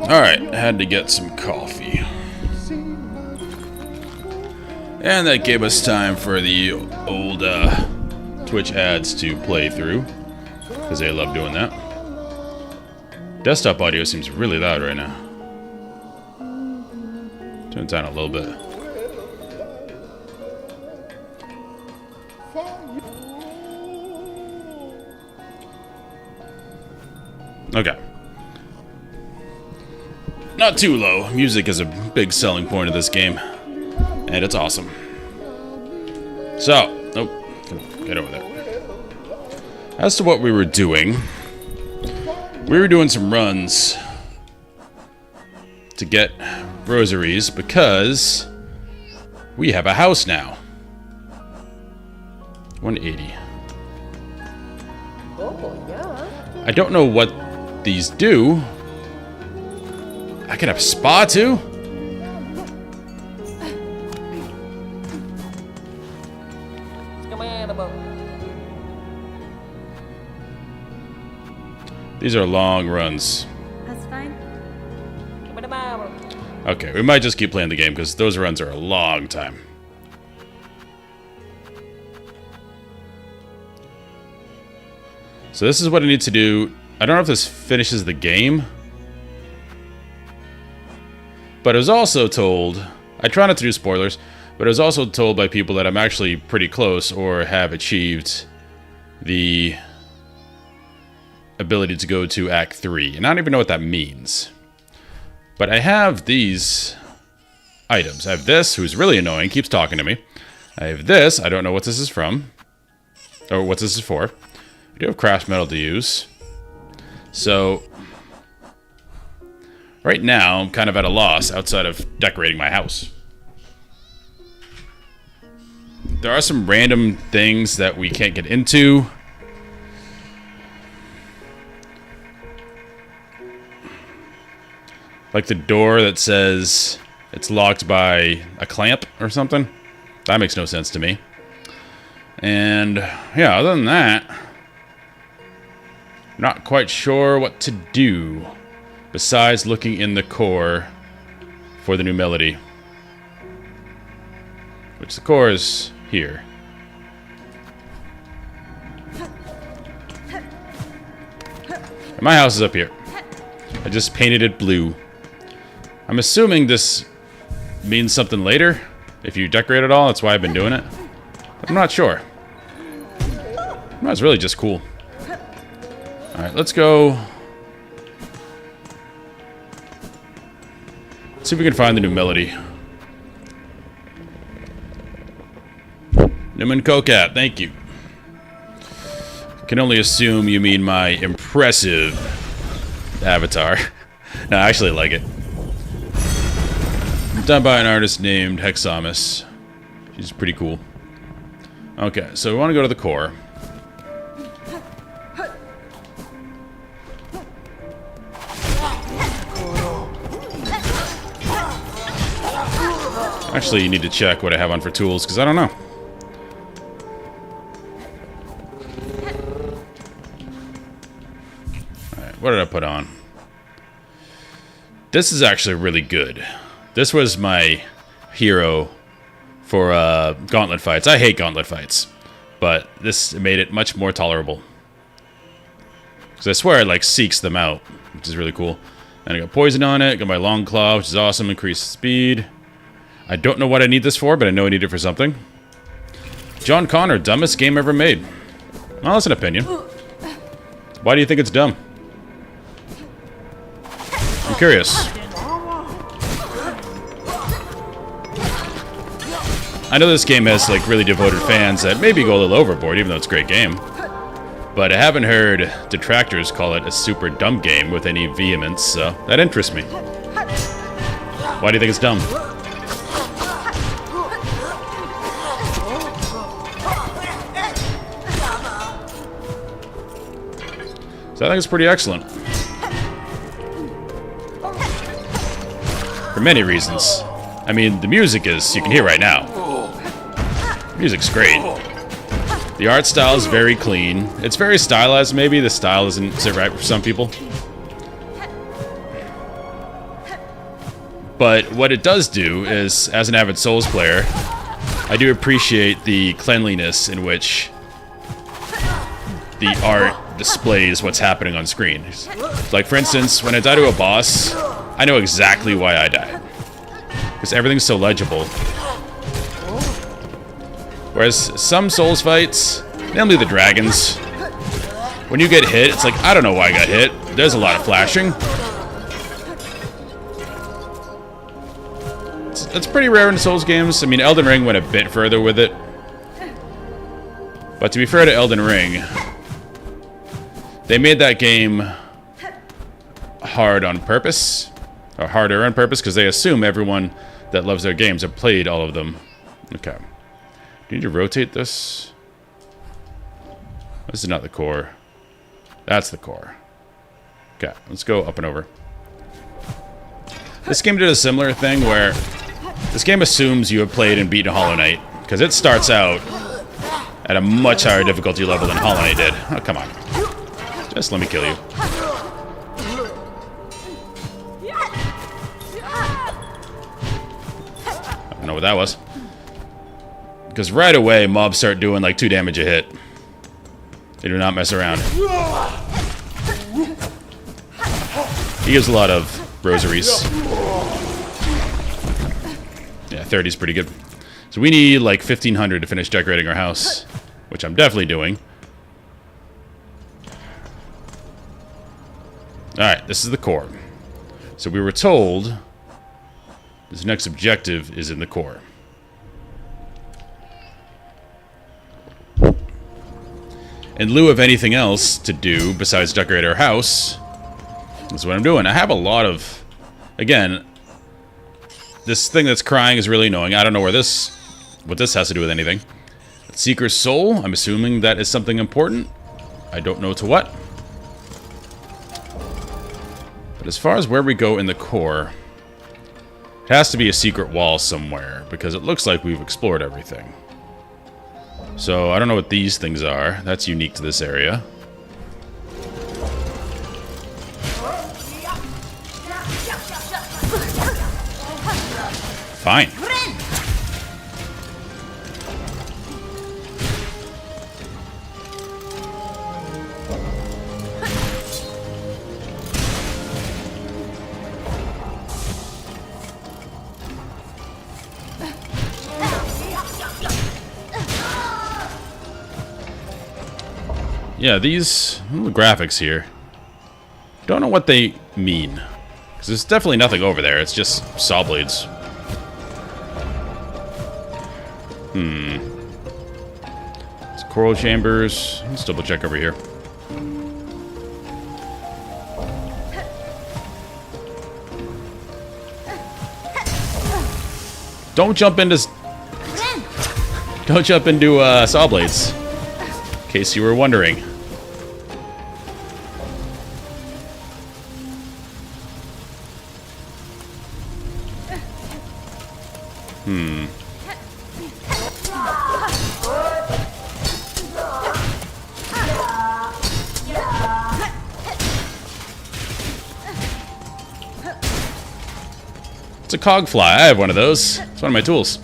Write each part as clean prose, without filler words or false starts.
Alright, had to get some coffee. And that gave us time for the old Twitch ads to play through, because they love doing that. Desktop audio seems really loud right now. Turn it down a little bit. Okay. Not too low. Music is a big selling point of this game. And it's awesome. So, oh, get over there. As to what we were doing some runs to get rosaries because we have a house now. 180. Oh, yeah. I don't know what these do. I can have spa too? These are long runs. That's fine. Okay, we might just keep playing the game because those runs are a long time. So this is what I need to do. I don't know if this finishes the game. But I was also told, I try not to do spoilers, but I was also told by people that I'm actually pretty close or have achieved the ability to go to Act 3. And I don't even know what that means. But I have these items. I have this, who's really annoying, keeps talking to me. I have this, I don't know what this is from. Or what this is for. I do have craft metal to use. So right now, I'm kind of at a loss outside of decorating my house. There are some random things that we can't get into. Like the door that says it's locked by a clamp or something. That makes no sense to me. And yeah, other than that, not quite sure what to do besides looking in the core for the new melody. Which the core is here. And my house is up here. I just painted it blue. I'm assuming this means something later. If you decorate it all, that's why I've been doing it. But I'm not sure. No, it's really just cool. Alright, let's go. Let's see if we can find the new melody. Newman Kokat, thank you. I can only assume you mean my impressive avatar. No, I actually like it. Done by an artist named Hexamus. She's pretty cool. Okay, so we want to go to the core. Actually, you need to check what I have on for tools, because I don't know. Alright, what did I put on? This is actually really good. This was my hero for gauntlet fights. I hate gauntlet fights, but this made it much more tolerable. Because I swear it, like, seeks them out, which is really cool. And I got poison on it, got my long claw, which is awesome, increased speed. I don't know what I need this for, but I know I need it for something. John Connor, dumbest game ever made. Well, that's an opinion. Why do you think it's dumb? I'm curious. I know this game has, like, really devoted fans that maybe go a little overboard, even though it's a great game. But I haven't heard detractors call it a super dumb game with any vehemence, so that interests me. Why do you think it's dumb? So I think it's pretty excellent. For many reasons. I mean, the music is, you can hear right now. The music's great. The art style is very clean. It's very stylized, maybe. The style doesn't sit right for some people. But what it does do is, as an avid Souls player, I do appreciate the cleanliness in which the art displays what's happening on screen. Like, for instance, when I die to a boss, I know exactly why I died. Because everything's so legible. Whereas some Souls fights, namely the dragons, when you get hit, it's like, I don't know why I got hit. There's a lot of flashing. It's pretty rare in Souls games. I mean, Elden Ring went a bit further with it. But to be fair to Elden Ring, they made that game hard on purpose, or harder on purpose, because they assume everyone that loves their games have played all of them. Okay. Do you need to rotate this? This is not the core. That's the core. Okay, let's go up and over. This game did a similar thing where this game assumes you have played and beaten Hollow Knight, because it starts out at a much higher difficulty level than Hollow Knight did. Oh, come on. Just let me kill you. I don't know what that was. Because right away, mobs start doing like 2 damage a hit. They do not mess around. He gives a lot of rosaries. Yeah, 30 is pretty good. So we need like 1,500 to finish decorating our house, which I'm definitely doing. Alright, this is the core. So we were told this next objective is in the core. In lieu of anything else to do besides decorate our house, this is what I'm doing. I have a lot of... Again, this thing that's crying is really annoying. I don't know what this has to do with anything. Seeker's Soul, I'm assuming that is something important. I don't know to what. But as far as where we go in the core, it has to be a secret wall somewhere, because it looks like we've explored everything. So, I don't know what these things are. That's unique to this area. Fine. yeah, these little graphics here. Don't know what they mean. Because there's definitely nothing over there. It's just saw blades. It's coral chambers. Let's double check over here. Don't jump into saw blades. In case you were wondering. It's a cog fly. I have one of those. It's one of my tools.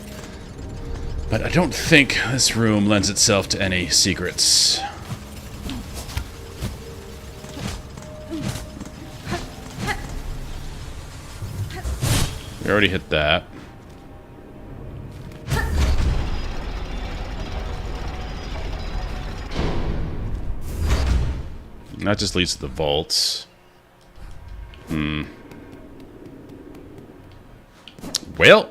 But I don't think this room lends itself to any secrets. We already hit that. And that just leads to the vaults. Well.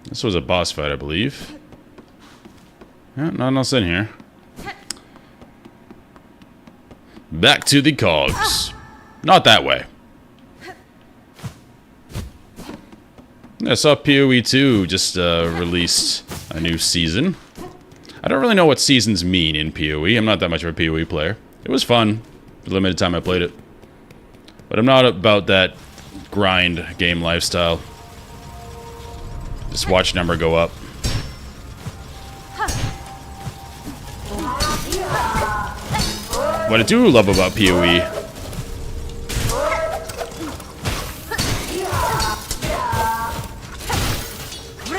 This was a boss fight, I believe. Yeah, nothing else in here. Back to the cogs. Not that way. I saw PoE 2 just released a new season. I don't really know what seasons mean in PoE. I'm not that much of a PoE player. It was fun. The limited time I played it. But I'm not about that grind game lifestyle. Just watch number go up. What I do love about PoE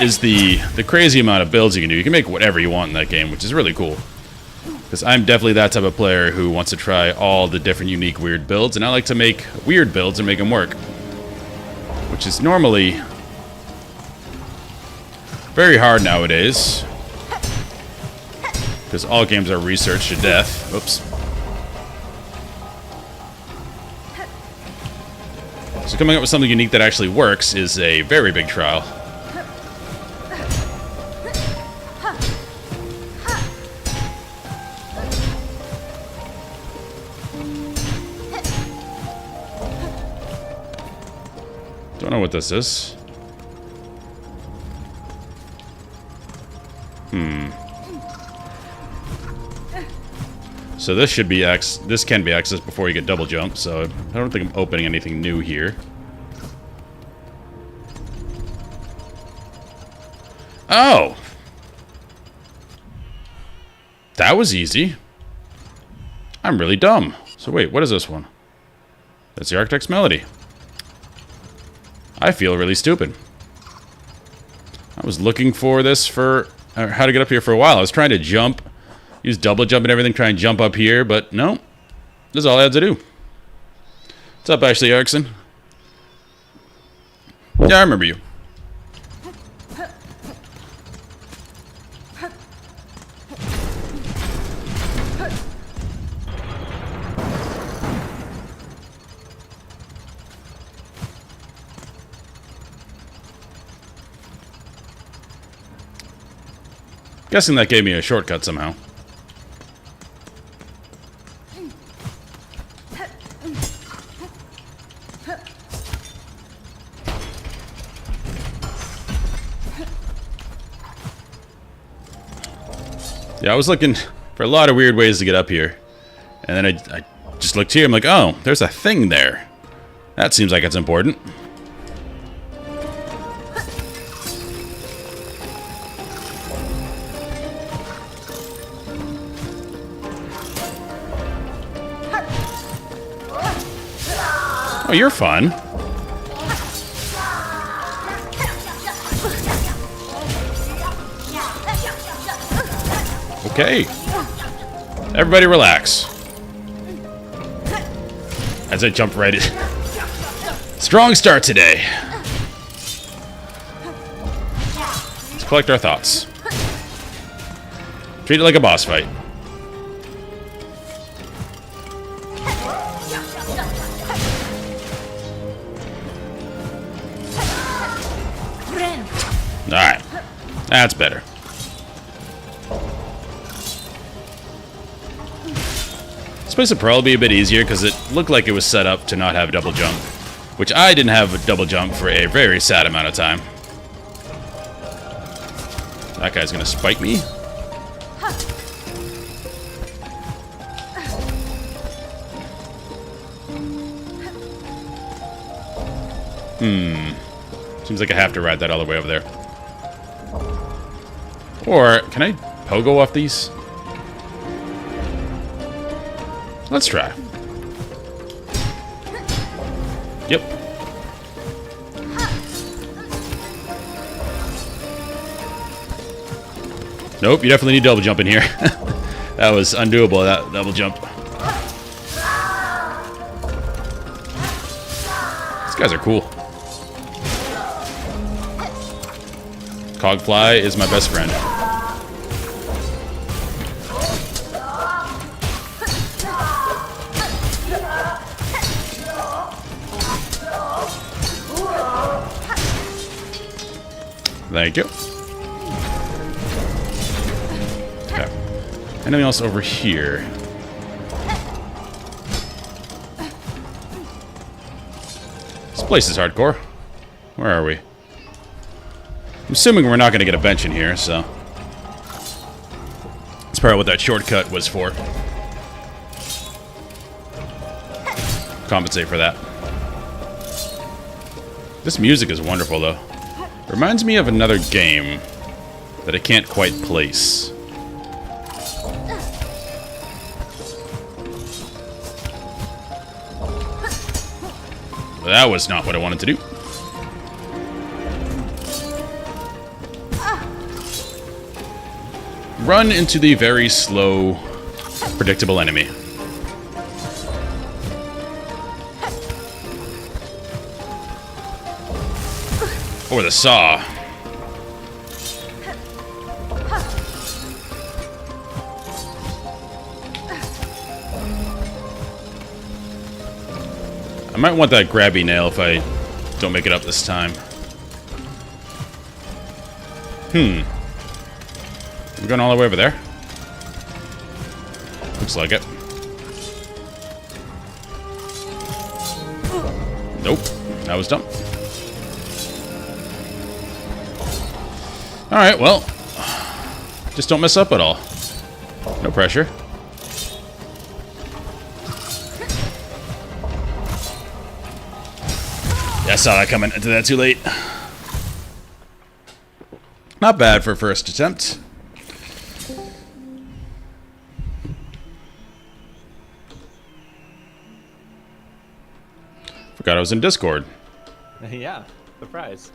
is the crazy amount of builds you can do. You can make whatever you want in that game, which is really cool. Because I'm definitely that type of player who wants to try all the different unique weird builds, and I like to make weird builds and make them work. Which is normally very hard nowadays. Because all games are researched to death. Oops. So coming up with something unique that actually works is a very big trial. Don't know what this is. So this should be this can be accessed before you get double jump, so I don't think I'm opening anything new here. Oh! That was easy. I'm really dumb. So wait, what is this one? That's the Architect's Melody. I feel really stupid. I was looking for this for how to get up here for a while. I was trying to jump. Use double jump and everything, try and jump up here, but no. This is all I had to do. What's up, Ashley Erickson? Yeah, I remember you. Guessing that gave me a shortcut somehow. Yeah, I was looking for a lot of weird ways to get up here. And then I just looked here, I'm like, oh, there's a thing there. That seems like it's important. Oh, you're fun. Okay. Everybody relax. As I jump right in. Strong start today. Let's collect our thoughts. Treat it like a boss fight. Alright. That's better. This place would probably be a bit easier because it looked like it was set up to not have double jump. Which I didn't have a double jump for a very sad amount of time. That guy's gonna spike me. Seems like I have to ride that all the way over there. Or, can I pogo off these? Let's try. Yep. Nope, you definitely need double jump in here. That was undoable, that double jump. These guys are cool. Cogfly is my best friend. Thank you. Okay. Anything else over here? This place is hardcore. Where are we? I'm assuming we're not going to get a bench in here, so... That's probably what that shortcut was for. Compensate for that. This music is wonderful, though. Reminds me of another game that I can't quite place. That was not what I wanted to do. Run into the very slow, predictable enemy. Or the saw. I might want that grabby nail if I don't make it up this time. We're going all the way over there? Looks like it. Nope. That was dumb. Alright, well. Just don't mess up at all. No pressure. Yeah, I saw that coming. I did that too late. Not bad for a first attempt. Forgot I was in Discord. Yeah, surprise.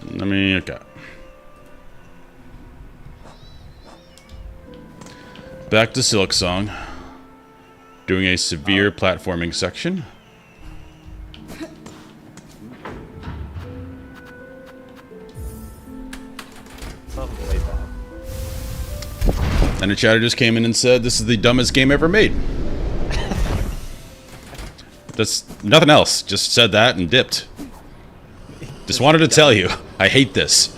Let me... Okay. Back to Silk Song. Doing a severe platforming section. And a chatter just came in and said, "This is the dumbest game ever made." That's nothing else. Just said that and dipped. Just wanted to tell you, I hate this.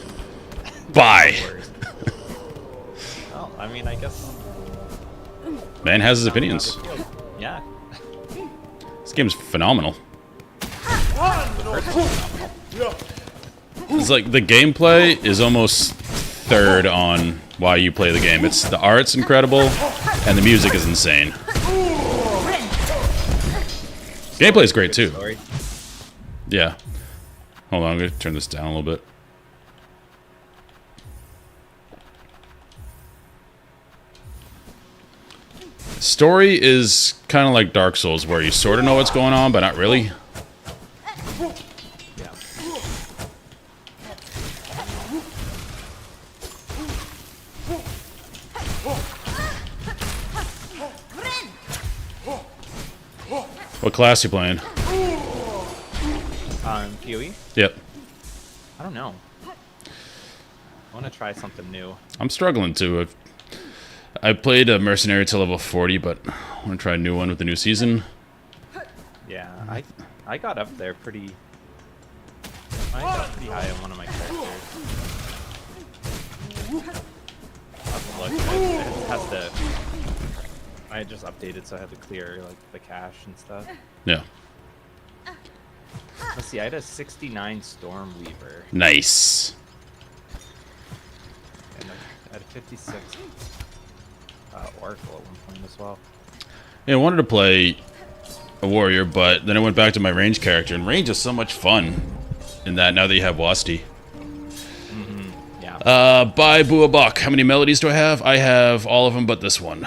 Bye. Well, I mean, I guess... Man has his opinions. Yeah. This game's phenomenal. It's like the gameplay is almost third on why you play the game. It's the art's incredible, and the music is insane. Gameplay is great too. Yeah. Hold on, I'm gonna turn this down a little bit. Story is kind of like Dark Souls, where you sort of know what's going on, but not really. What class you playing? PoE? Yep. I don't know. I want to try something new. I'm struggling to. I played a mercenary to level 40, but I want to try a new one with the new season. Yeah, I got up there pretty. I got pretty high on one of my characters. I'll have to look. It has to. I just updated, so I had to clear like the cache and stuff. Yeah. Let's see. I had a 69 Stormweaver Nice. and I had a 56 Oracle at one point as well. Yeah, I wanted to play a warrior, but then I went back to my range character, and range is so much fun in that now that you have Wasti. Yeah. Bye, Buabak. How many melodies do I have? I have all of them but this one.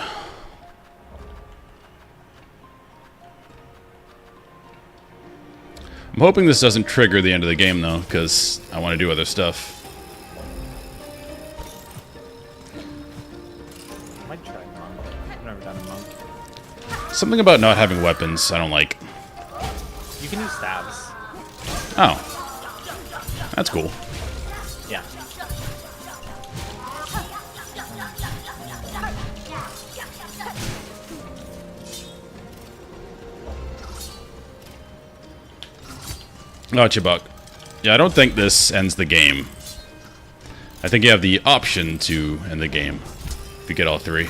I'm hoping this doesn't trigger the end of the game, though, because I want to do other stuff. I might try monk. I've never done a monk. Something about not having weapons I don't like. You can use stabs. Oh. That's cool. Yeah. Oh, Chibok. Yeah, I don't think this ends the game. I think you have the option to end the game if you get all three.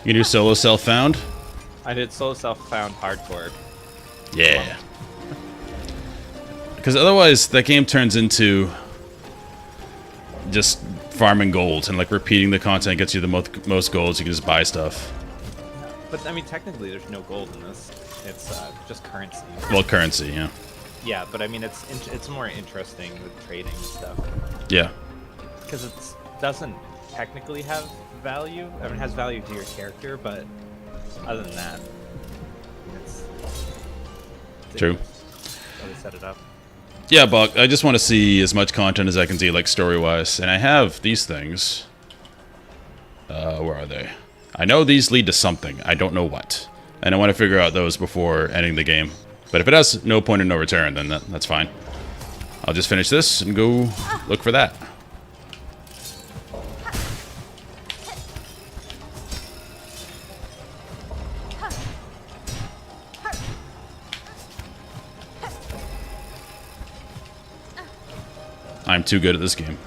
You can do solo self-found? I did solo self-found hardcore. Yeah. Because otherwise, that game turns into just farming gold and like repeating the content gets you the most golds. You can just buy stuff. But I mean, technically, there's no gold in this. It's just currency. Well, currency, yeah. Yeah, but I mean, it's more interesting with trading and stuff Yeah. because it doesn't technically have value. I mean, it has value to your character, but other than that, it's True. how they set it up. Yeah, Buck, I just want to see as much content as I can see, like, story-wise. And I have these things. Where are they? I know these lead to something. I don't know what. And I want to figure out those before ending the game. But if it has no point of no return, then that's fine. I'll just finish this and go look for that. I'm too good at this game.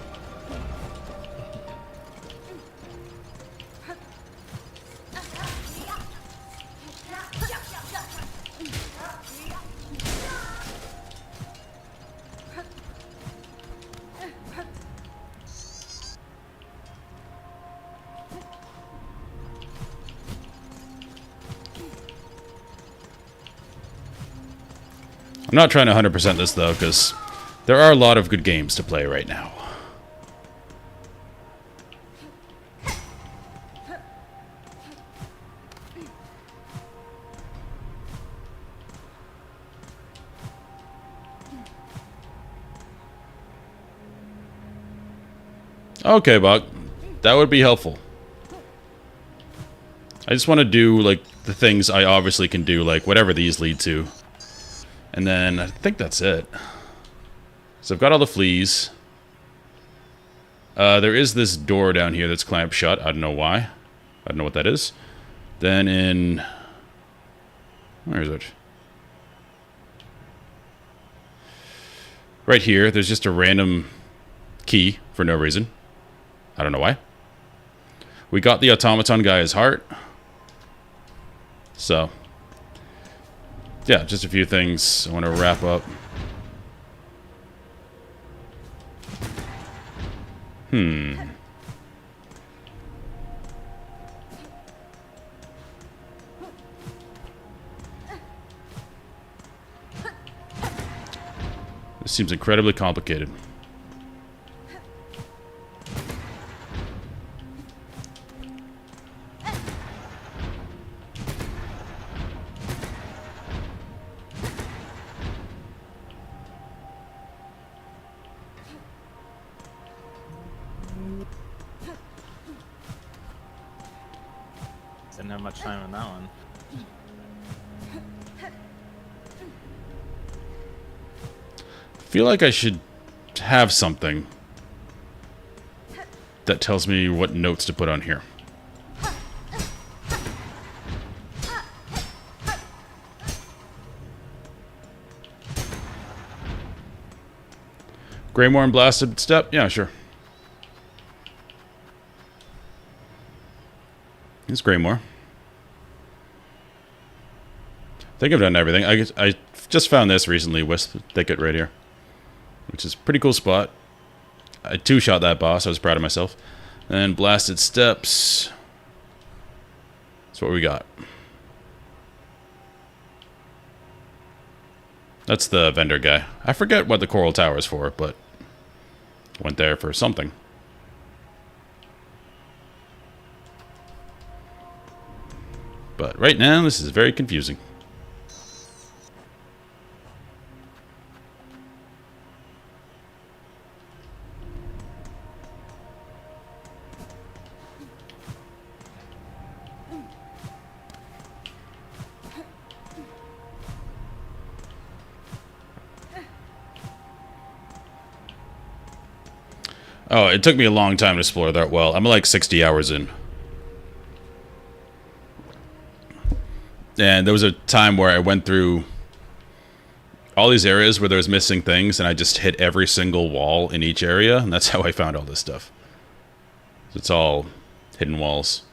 I'm not trying to 100% this, though, because there are a lot of good games to play right now. Okay, Buck. That would be helpful. I just want to do, like, the things I obviously can do, like, whatever these lead to. And then I think that's it. So I've got all the fleas. There is this door down here that's clamped shut. I don't know why. I don't know what that is. Then in... Where is it? Right here, there's just a random key for no reason. I don't know why. We got the automaton guy's heart. So... yeah, just a few things I want to wrap up. This seems incredibly complicated. Didn't have much time on that one. Feel like I should have something that tells me what notes to put on here. Greymoor and Blasted Step? Yeah, sure. It's Greymoor. I think I've done everything. I just found this recently, Wisp Thicket right here, which is a pretty cool spot. I two-shot that boss. I was proud of myself. And Blasted Steps. That's what we got. That's the vendor guy. I forget what the Coral Tower is for, but went there for something. But right now, this is very confusing. Oh, it took me a long time to explore that well. I'm like 60 hours in. And there was a time where I went through all these areas where there was missing things, and I just hit every single wall in each area, and that's how I found all this stuff. It's all hidden walls.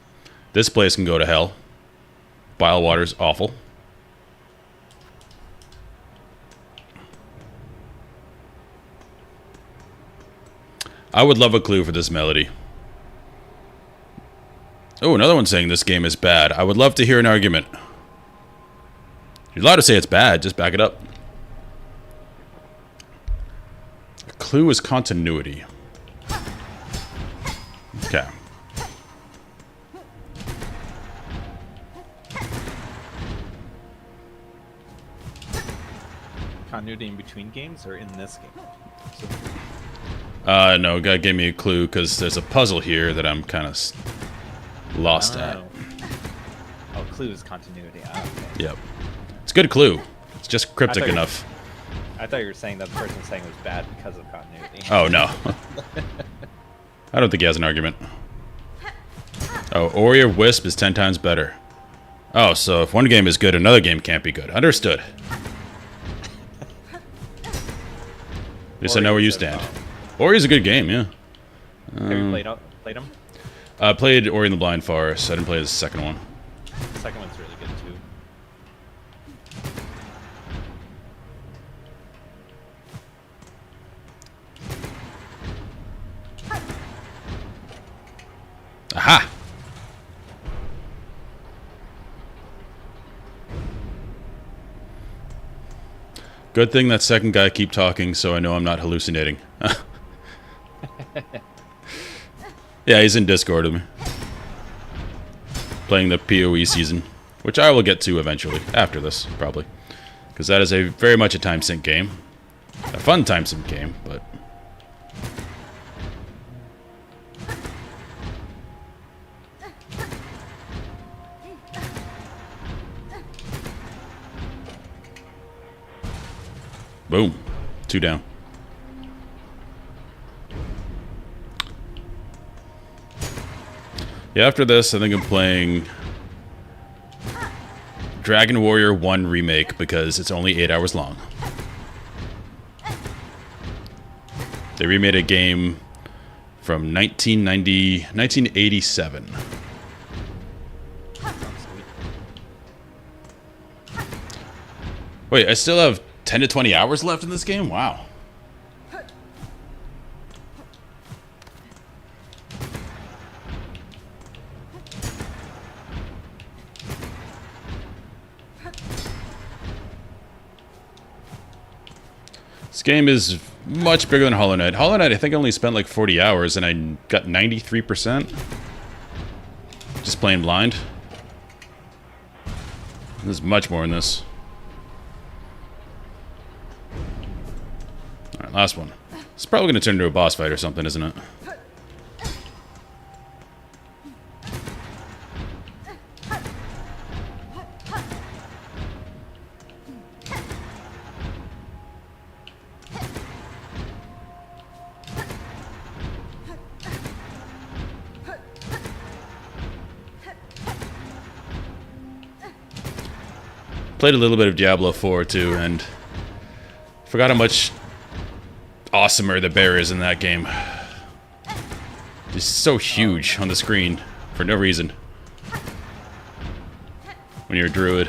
This place can go to hell. Bile water's awful. I would love a clue for this melody. Oh, another one saying this game is bad. I would love to hear an argument. You're allowed to say it's bad, just back it up. A clue is continuity. Okay. Continuity in between games or in this game? No, guy gave me a clue because there's a puzzle here that I'm kind of lost at. Oh, clue is continuity. Ah, okay. Yep. It's a good clue. It's just cryptic enough. I thought you were saying that the person saying it was bad because of continuity. Oh, no. I don't think he has an argument. Oh, Ori or Wisp is 10 times better. Oh, so if one game is good, another game can't be good. Understood. At least I know where you stand. Ori's a good game, yeah. Have you played them? I played Ori and the Blind Forest. I didn't play the second one. The second one's really good too. Aha! Good thing that second guy keep talking so I know I'm not hallucinating. Yeah, he's in Discord with me. Playing the PoE season, which I will get to eventually, after this, probably. Because that is very much a time sync game. A fun time sync game, but... Boom. 2 down. Yeah, after this, I think I'm playing Dragon Warrior 1 Remake because it's only 8 hours long. They remade a game from 1987. Wait, I still have 10 to 20 hours left in this game? Wow. This game is much bigger than Hollow Knight. Hollow Knight, I think I only spent like 40 hours and I got 93%. Just playing blind. There's much more in this. Alright, last one. It's probably going to turn into a boss fight or something, isn't it? Played a little bit of Diablo 4 too, and forgot how much awesomer the bear is in that game. Just so huge on the screen for no reason when you're a druid.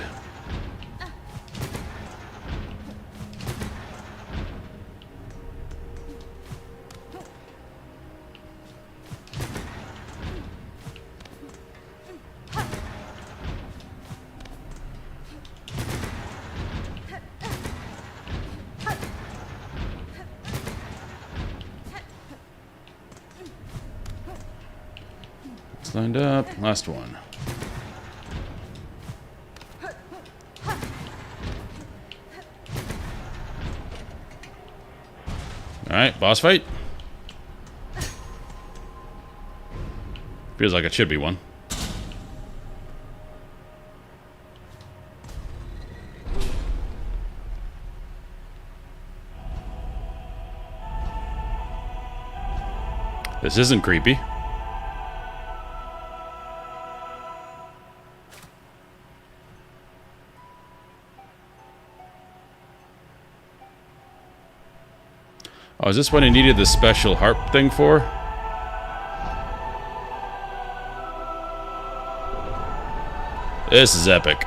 Lined up. Last one. Alright, boss fight. Feels like it should be one. This isn't creepy. Oh, is this what I needed the special harp thing for? This is epic.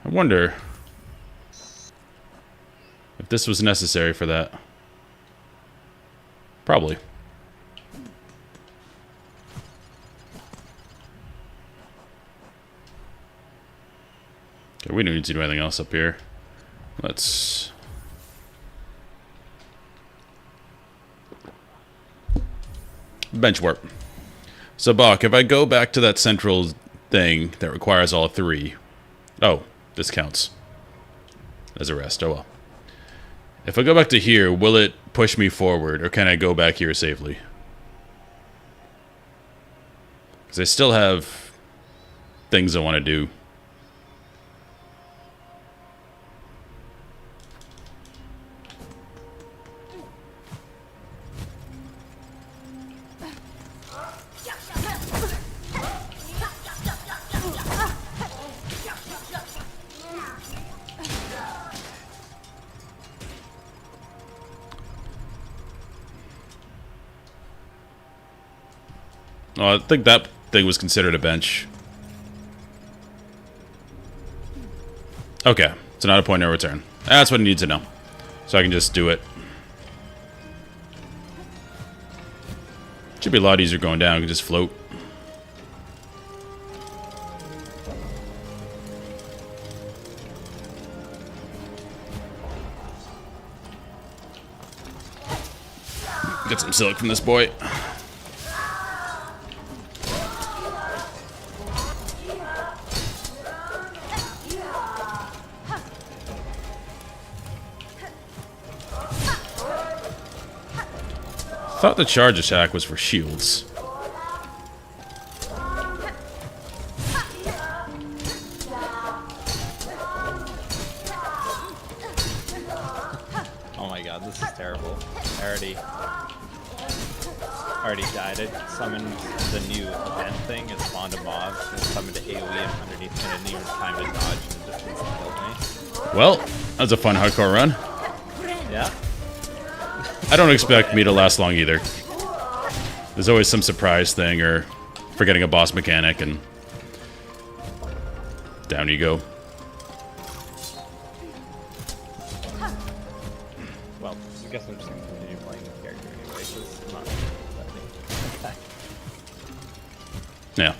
I wonder if this was necessary for that. Probably. Okay, we don't need to do anything else up here. Let's... bench warp. So, Bach, if I go back to that central thing that requires all three... Oh, this counts as a rest. Oh well. If I go back to here, will it push me forward, or can I go back here safely? Because I still have things I want to do. Oh, I think that thing was considered a bench. Okay, so not a point of return. That's what I need to know. So I can just do it. Should be a lot easier going down. I can just float. Get some silk from this boy. I thought the charge attack was for shields. Oh my god, this is terrible. I already died. I summoned the new event thing, it spawned a mob, and summoned an AoE underneath, and I didn't even time to dodge, and it just instantly killed me. Well, that was a fun hardcore run. Yeah. I don't expect me to last long either. There's always some surprise thing or forgetting a boss mechanic, and Down you go. Well, I guess I'm just gonna continue playing the character anyway, because it's not that Yeah.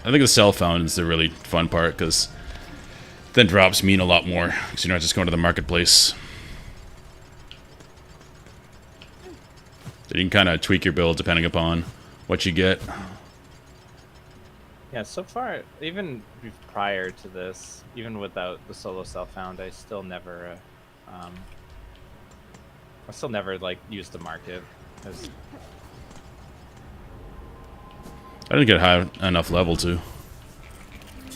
I think the cell phone is the really fun part, because then drops mean a lot more, because you're not just going to the marketplace. Then you can kind of tweak your build depending upon what you get. Yeah, so far, even prior to this, even without the solo self-found, I still never like used the market. 'Cause I didn't get high enough level to.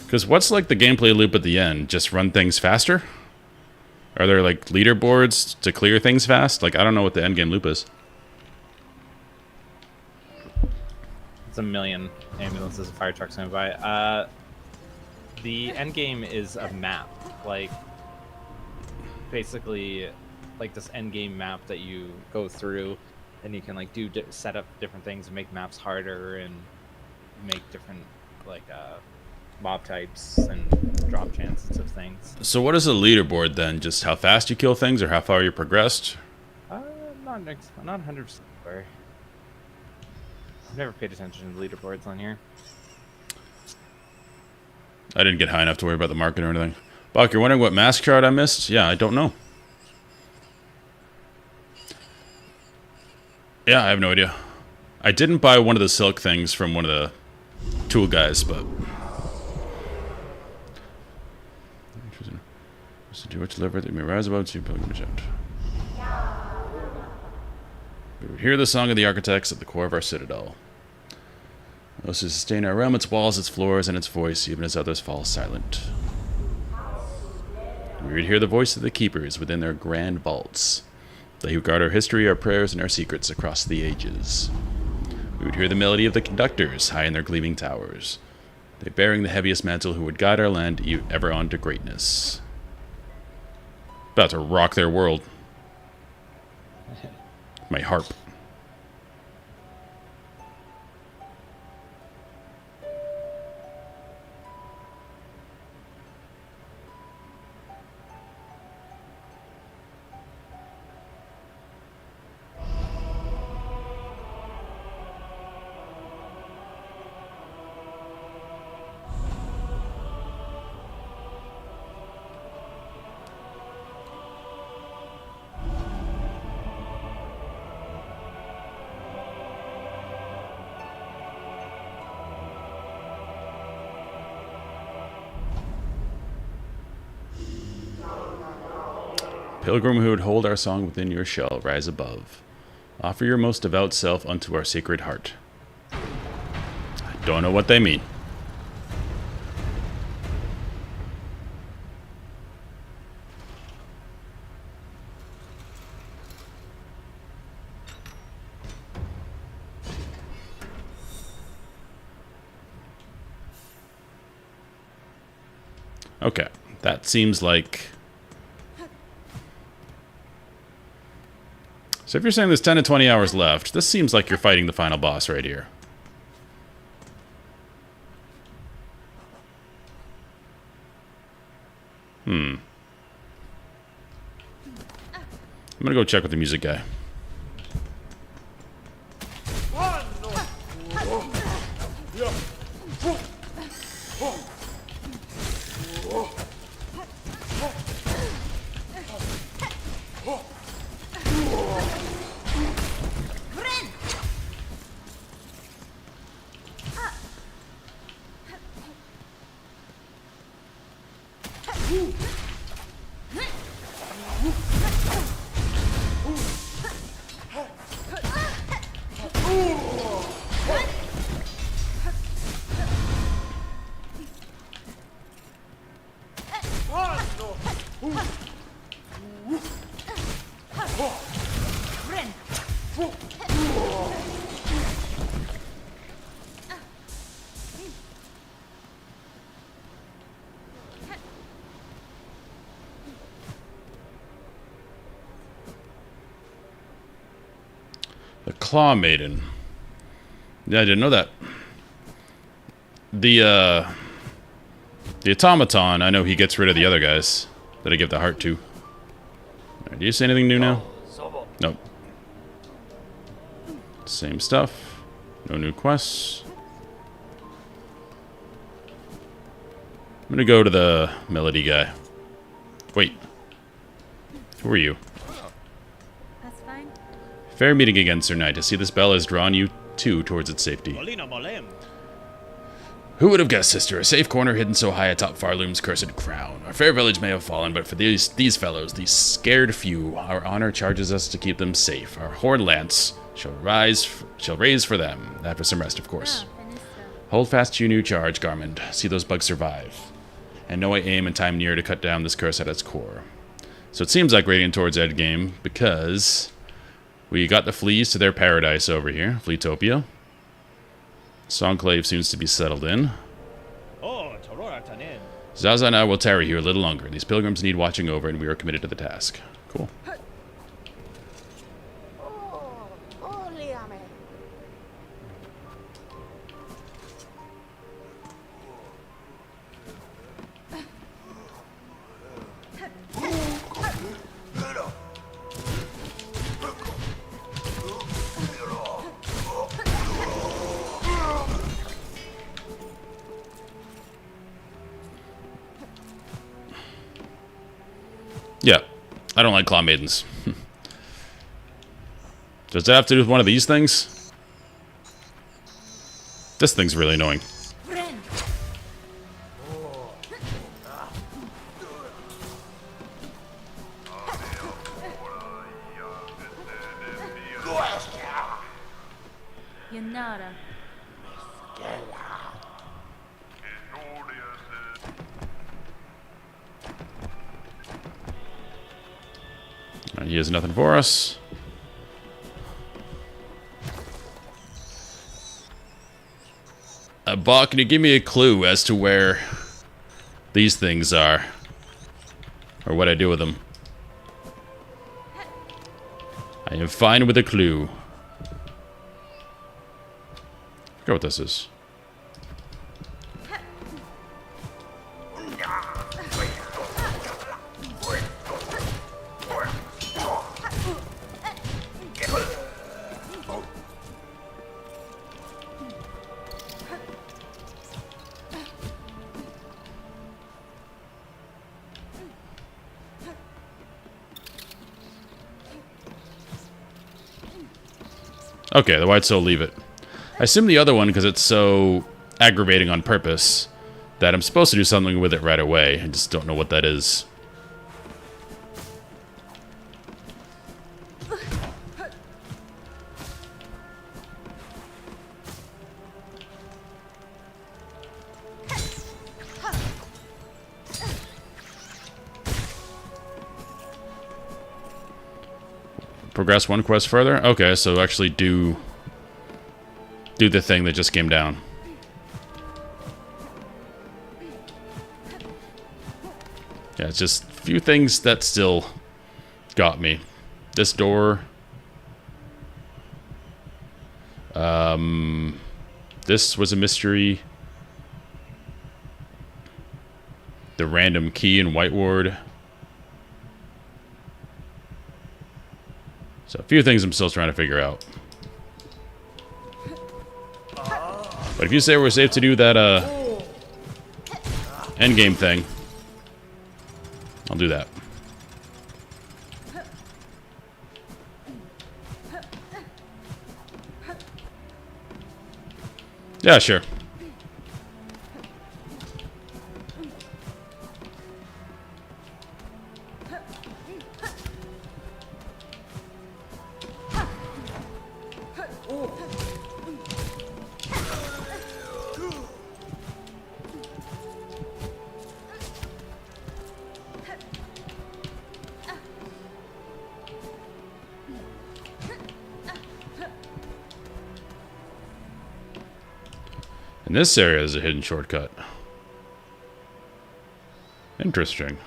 Because what's like the gameplay loop at the end? Just run things faster? Are there like leaderboards to clear things fast? Like, I don't know what the endgame loop is. it's a million ambulances and fire trucks going by. The end game is a map, like basically like this end game map that you go through, and you can like set up different things and make maps harder and make different like mob types and drop chances of things. So what is a leaderboard then? Just how fast you kill things or how far you progressed? Not 100% sure. I've never paid attention to the leaderboards on here. I didn't get high enough to worry about the market or anything. Buck, you're wondering what mask chart I missed? Yeah, I don't know. Yeah, I have no idea. I didn't buy one of the silk things from one of the tool guys, but... To do what you live, that may rise above to pilgrimage out. We would hear the song of the architects at the core of our citadel. Those who sustain our realm, its walls, its floors, and its voice, even as others fall silent. We would hear the voice of the keepers within their grand vaults, they who guard our history, our prayers, and our secrets across the ages. We would hear the melody of the conductors high in their gleaming towers, they bearing the heaviest mantle who would guide our land ever on to greatness. About to rock their world. My harp. Pilgrim who would hold our song within your shell, rise above. Offer your most devout self unto our sacred heart. I don't know what they mean. Okay, that seems like... So if you're saying there's 10 to 20 hours left, this seems like you're fighting the final boss right here. I'm gonna go check with the music guy. The Claw Maiden. Yeah, I didn't know that. The The automaton, I know he gets rid of the other guys that I give the heart to. Right, do you say anything new now? Nope. Same stuff. No new quests. I'm gonna go to the melody guy. Wait. Who are you? That's fine. Fair meeting again, Sir Knight. I see this bell has drawn you, too, towards its safety. Who would have guessed, sister? A safe corner hidden so high atop Farloom's cursed crown. Our fair village may have fallen, but for these fellows, these scared few, our honor charges us to keep them safe. Our horn lance shall raise for them. After some rest, of course. Hold fast to your new charge, Garmond. See those bugs survive. And know I aim in time near to cut down this curse at its core. So it seems like raiding towards endgame, because we got the fleas to their paradise over here, Fleetopia. Songclave seems to be settled in. Zaza and I will tarry here a little longer. These pilgrims need watching over, and we are committed to the task. Cool. Yeah, I don't like claw maidens. Does that have to do with one of these things? This thing's really annoying. Yanara. He has nothing for us. Bach, can you give me a clue as to where these things are? Or what I do with them? I am fine with a clue. I forget what this is. Okay, the white soul, leave it. I assume the other one, because it's so aggravating on purpose, that I'm supposed to do something with it right away. I just don't know what that is. Progress one quest further? Okay, so actually do the thing that just came down. Yeah, it's just a few things that still got me. This door. This was a mystery. The random key in White Ward. So a few things I'm still trying to figure out. But if you say we're safe to do that endgame thing, I'll do that. Yeah, sure. And this area is a hidden shortcut. Interesting.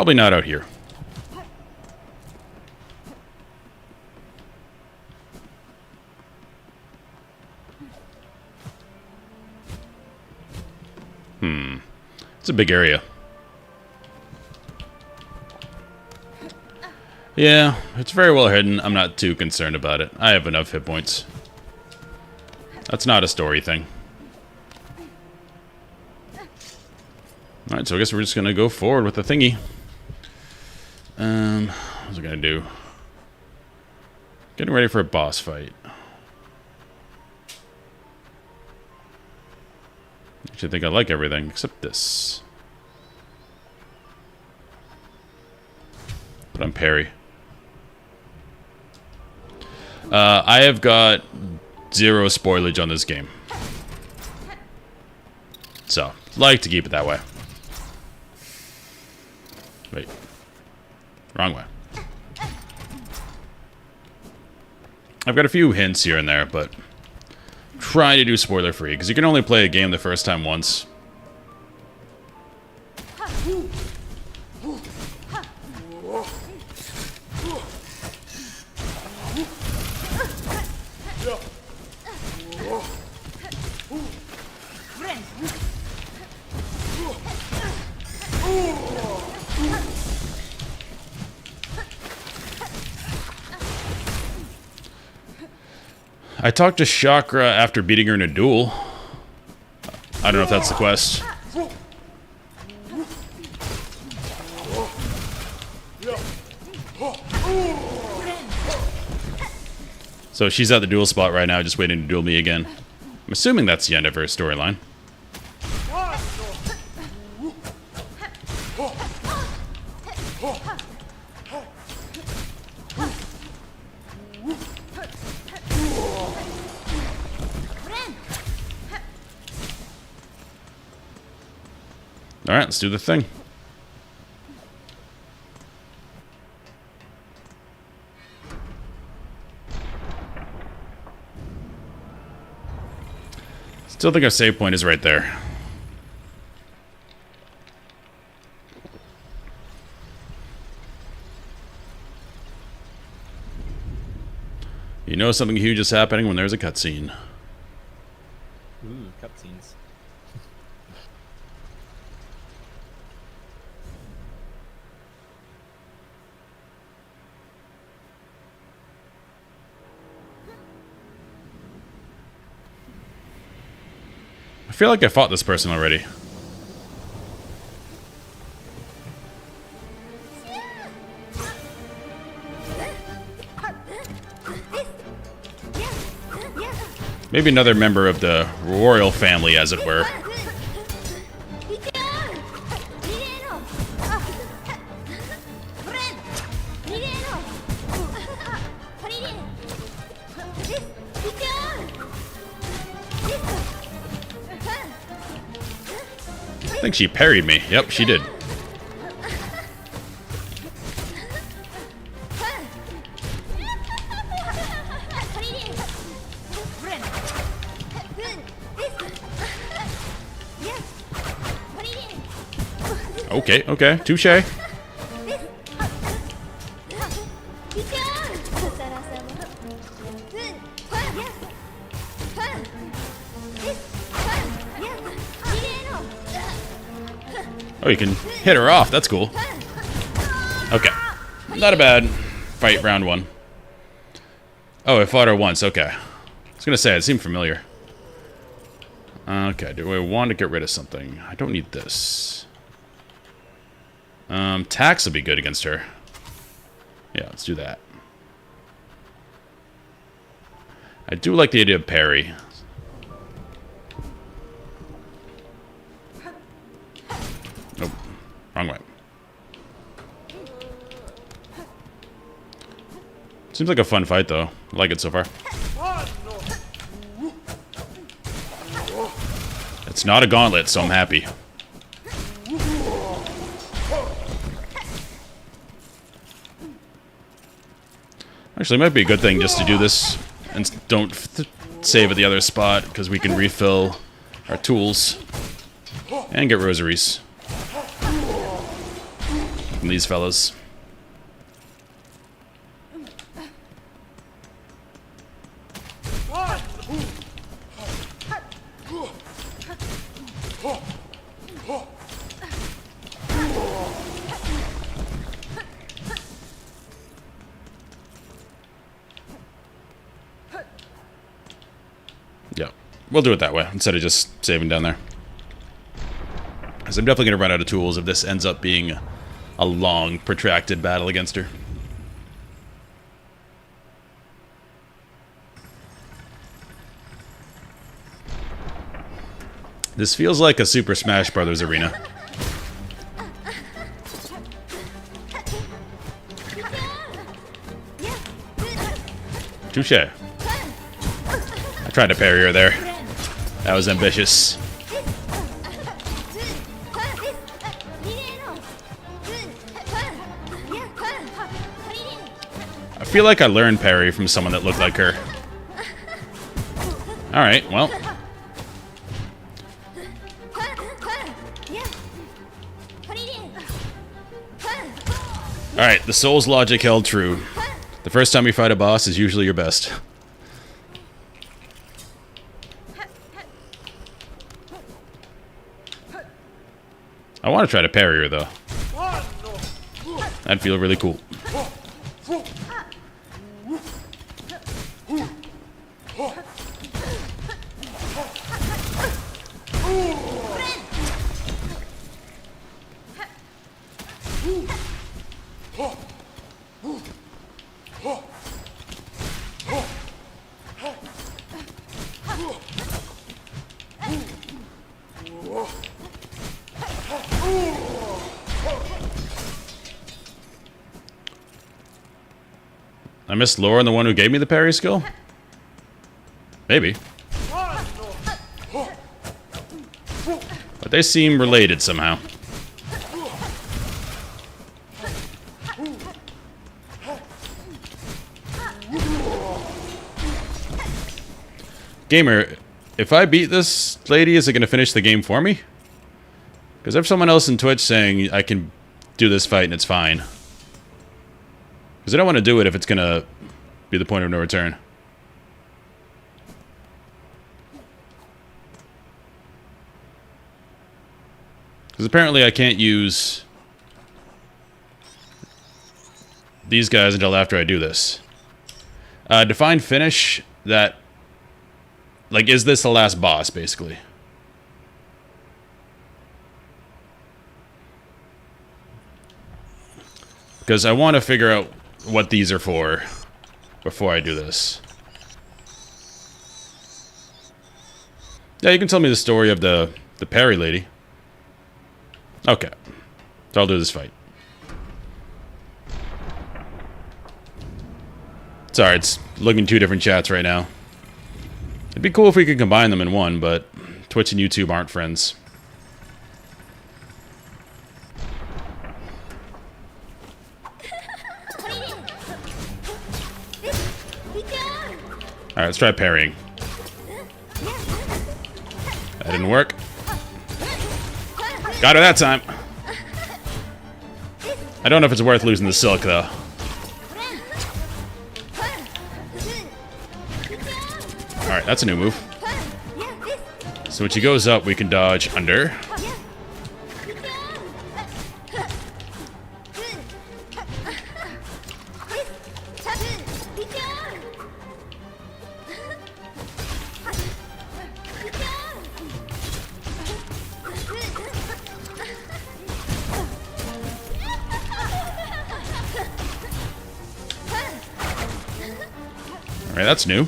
Probably not out here. It's a big area. Yeah, it's very well hidden. I'm not too concerned about it. I have enough hit points. That's not a story thing. Alright, so I guess we're just gonna go forward with the thingy. What's it gonna do? Getting ready for a boss fight. Actually, I think I like everything except this. But I'm parry. I have got 0 spoilage on this game. So, like to keep it that way. Wait. Wrong way. I've got a few hints here and there, but try to do spoiler free, because you can only play a game the first time once. I talked to Chakra after beating her in a duel. I don't know if that's the quest. So she's at the duel spot right now, just waiting to duel me again. I'm assuming that's the end of her storyline. Alright, let's do the thing. Still think our save point is right there. You know something huge is happening when there's a cutscene. Ooh, cutscenes. I feel like I fought this person already. Maybe another member of the royal family, as it were. I think she parried me. Yep, she did. Okay, okay. Touche. Oh, you can hit her off. That's cool. Okay. Not a bad fight, round one. Oh, I fought her once. Okay. I was going to say, it seemed familiar. Okay, do I want to get rid of something? I don't need this. Tax would be good against her. Yeah, let's do that. I do like the idea of parry. Nope. Wrong way. Seems like a fun fight, though. I like it so far. It's not a gauntlet, so I'm happy. Actually, it might be a good thing just to do this and don't save at the other spot, because we can refill our tools and get rosaries. from these fellas. Yeah, we'll do it that way instead of just saving down there. Because I'm definitely going to run out of tools if this ends up being a long, protracted battle against her. This feels like a Super Smash Bros. Arena. Touche. I tried to parry her there. That was ambitious. I feel like I learned parry from someone that looked like her. Alright, well. Alright, the Souls logic held true. The first time you fight a boss is usually your best. I want to try to parry her, though. That'd feel really cool. I missed Lauren, the one who gave me the parry skill? Maybe. But they seem related somehow. Gamer, if I beat this lady, is it going to finish the game for me? Because there's someone else in Twitch saying I can do this fight and it's fine. Because I don't want to do it if it's going to be the point of no return. Because apparently I can't use these guys until after I do this. Define finish that... Like, is this the last boss, basically? Because I want to figure out what these are for before I do this. Yeah, you can tell me the story of the parry lady. Okay. So I'll do this fight. Sorry, it's looking two different chats right now. It'd be cool if we could combine them in one, but Twitch and YouTube aren't friends. Alright, let's try parrying. That didn't work. Got her that time. I don't know if it's worth losing the silk, though. Alright, that's a new move. So when she goes up, we can dodge under. Alright, that's new.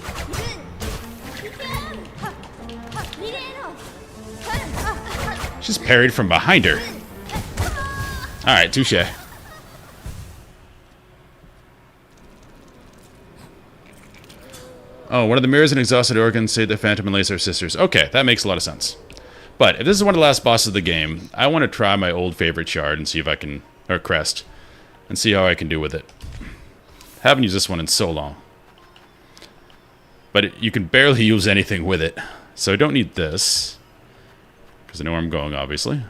She's parried from behind her. Alright, touche. Oh, one of the mirrors and exhausted organs say the Phantom and Lace are sisters. Okay, that makes a lot of sense. But if this is one of the last bosses of the game, I want to try my old favorite shard and see if I can... Or crest. And see how I can do with it. Haven't used this one in so long. But you can barely use anything with it. So I don't need this. Because I know where I'm going, obviously.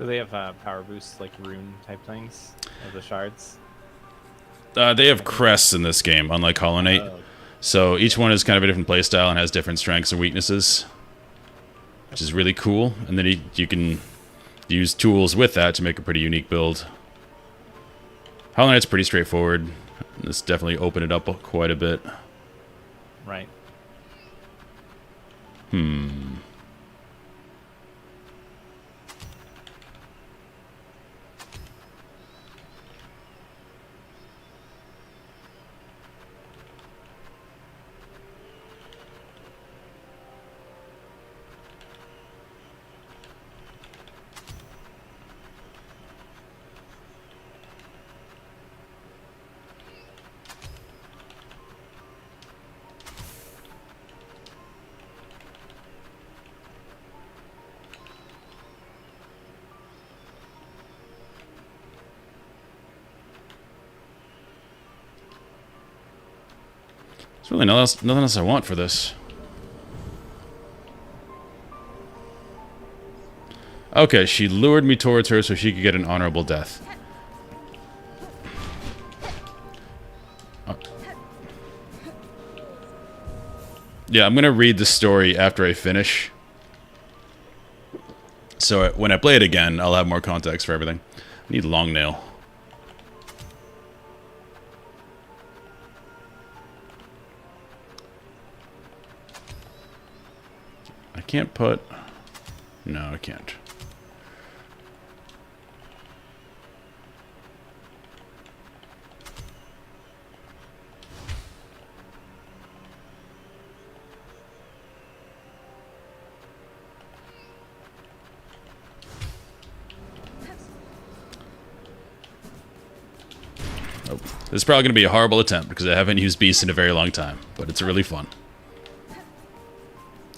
Do they have power boosts like rune type things of the shards? They have crests in this game, unlike Hollow Knight. Oh, So each one is kind of a different playstyle and has different strengths and weaknesses, which is really cool. And then you can use tools with that to make a pretty unique build. Hollow Knight's pretty straightforward. This definitely opened it up quite a bit. right. There's really nothing else I want for this. Okay, she lured me towards her so she could get an honorable death. Yeah, I'm gonna read the story after I finish. So when I play it again, I'll have more context for everything. I need long nail. I can't put... No, I can't. Nope. This is probably going to be a horrible attempt because I haven't used Beast in a very long time, but it's really fun.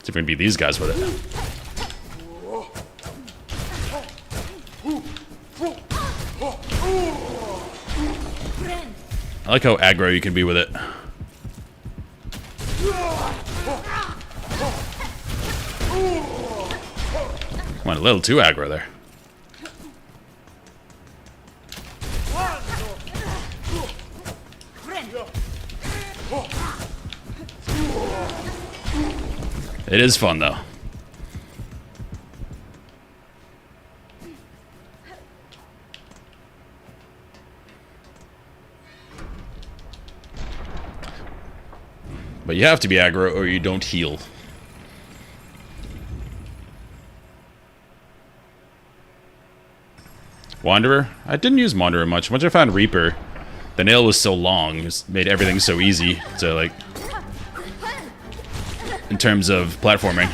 See if we can beat these guys with it. I like how aggro you can be with it. Come on, a little too aggro there. It is fun, though. But you have to be aggro or you don't heal. Wanderer? I didn't use Wanderer much. Once I found Reaper, the nail was so long, it made everything so easy to, like... in terms of platforming.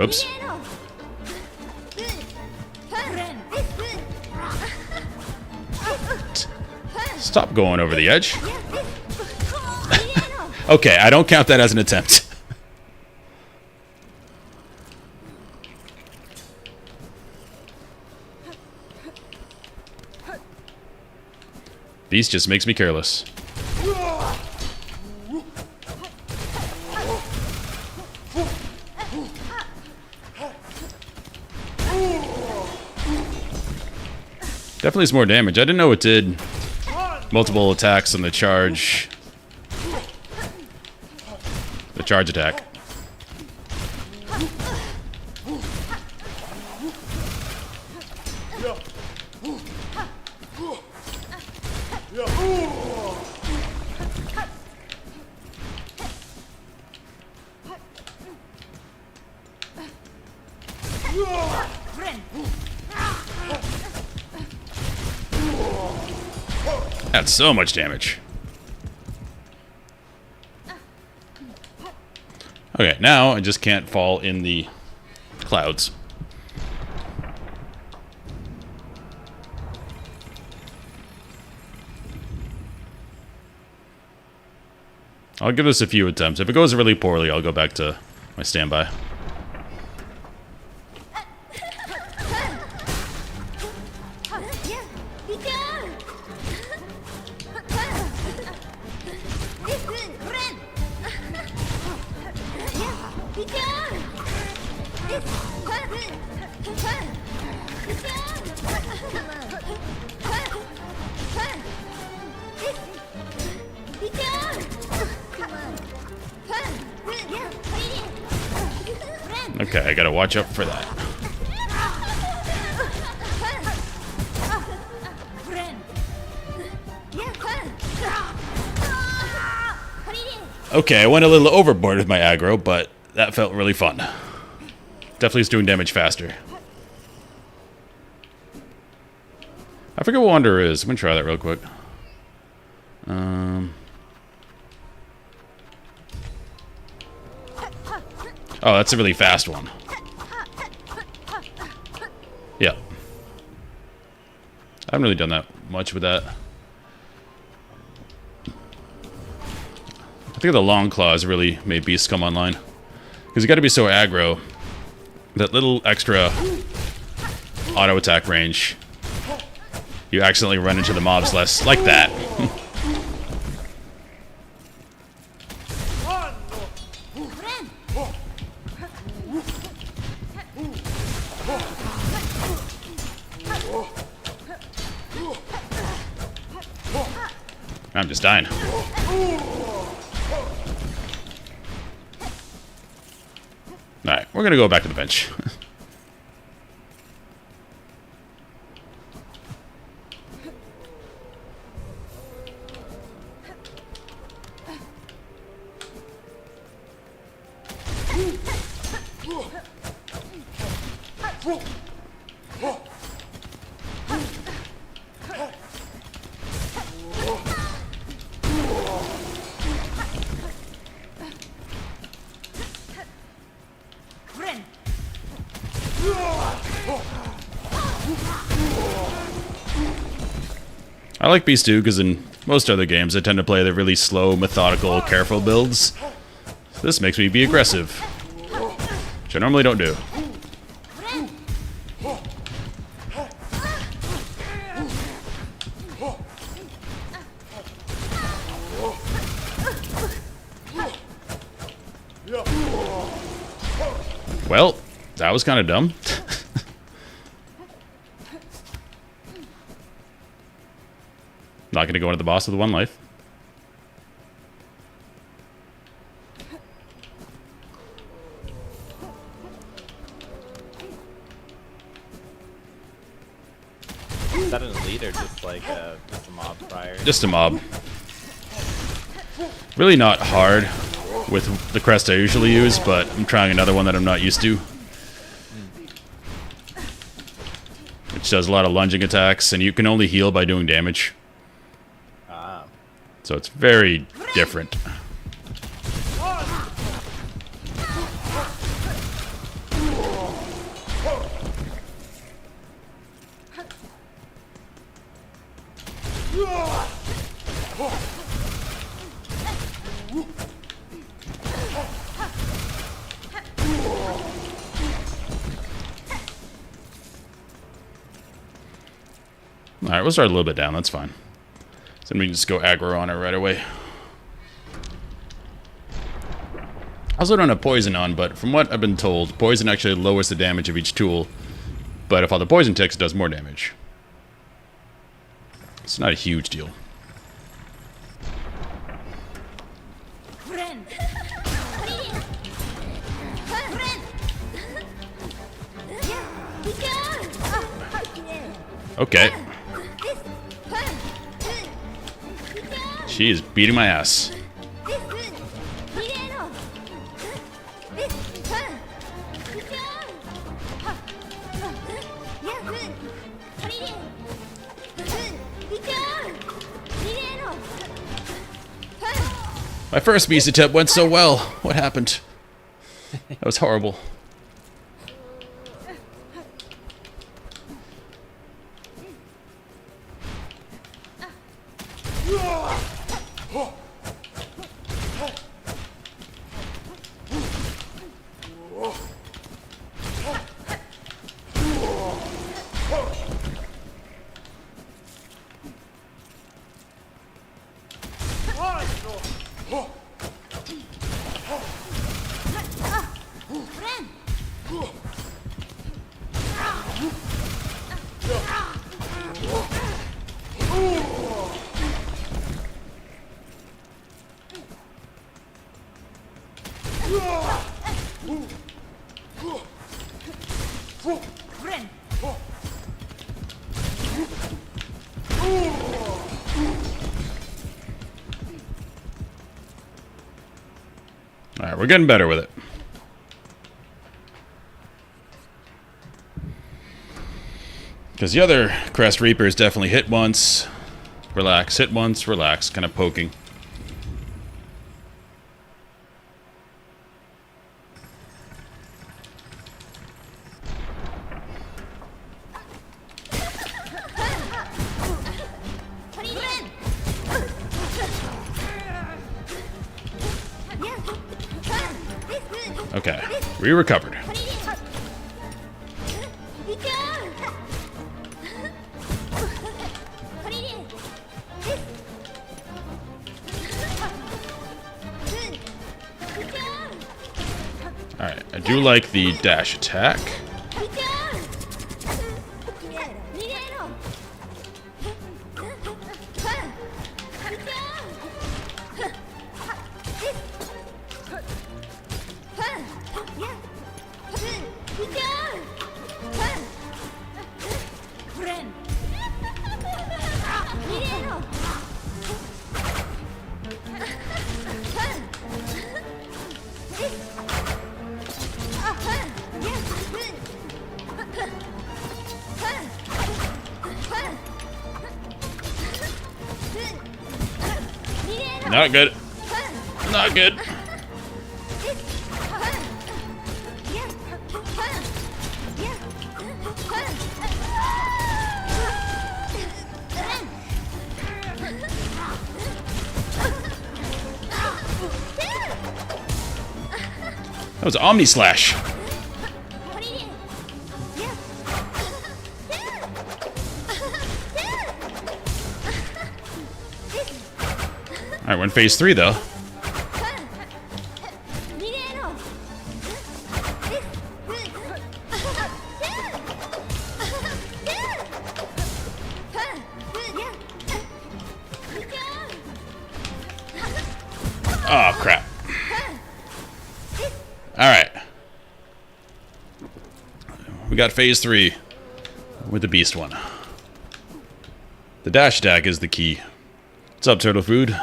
Oops. Stop going over the edge. Okay, I don't count that as an attempt. These just makes me careless. Definitely is more damage. I didn't know it did multiple attacks on the charge. The charge attack. That's so much damage. Okay, now I just can't fall in the clouds. I'll give this a few attempts. If it goes really poorly, I'll go back to my standby. Okay, I gotta watch out for that. Okay, I went a little overboard with my aggro, but that felt really fun. Definitely is doing damage faster. I forget what Wanderer is. I'm gonna try that real quick. Oh, that's a really fast one. Yeah. I haven't really done that much with that. I think the long claws really made beasts come online. Because you gotta be so aggro. That little extra auto attack range. You accidentally run into the mobs less. Like that. I'm just dying. Alright, we're gonna go back to the bench. I like Beast too, because in most other games I tend to play the really slow, methodical, careful builds. So this makes me be aggressive, which I normally don't do. Well, that was kind of dumb. Not going to go into the boss with one life. Is that an elite or just like just a mob prior? Just a mob. Really not hard with the crest I usually use, but I'm trying another one that I'm not used to. Which does a lot of lunging attacks, and you can only heal by doing damage. So it's very different. Alright, we'll start a little bit down, that's fine. So we can just go aggro on her right away. I also don't have poison on, but from what I've been told, poison actually lowers the damage of each tool. But if all the poison ticks, it does more damage. It's not a huge deal. Okay. She is beating my ass. My first beast attempt went so well. What happened? That was horrible. Alright, we're getting better with it. Because the other Crest Reapers definitely hit once, relax, hit once, relax, kind of poking. Okay, we recovered. Alright, I do like the dash attack. Not good. Not good. That was Omni Slash. Alright, we're in phase 3 though. Oh, crap. Alright. We got phase 3 with the beast one. The dash attack is the key. What's up, Turtle Food?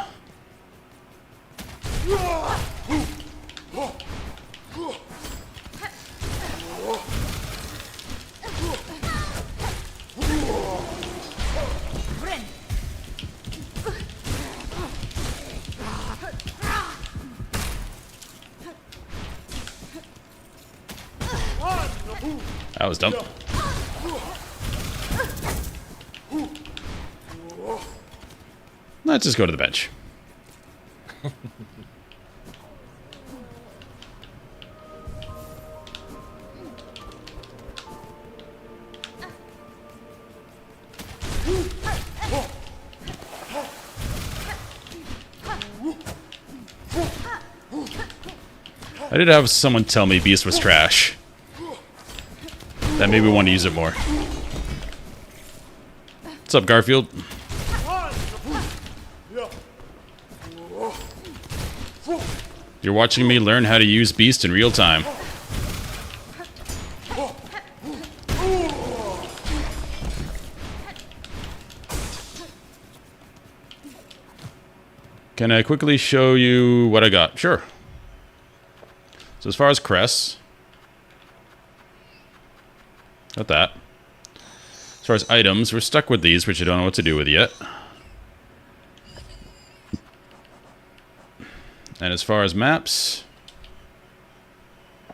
That was dumb. Let's just go to the bench. I did have someone tell me Beast was trash. That made me want to use it more. What's up, Garfield? You're watching me learn how to use Beast in real time. Can I quickly show you what I got? Sure. So as far as crests, got that. As far as items, we're stuck with these, which I don't know what to do with yet. And as far as maps, I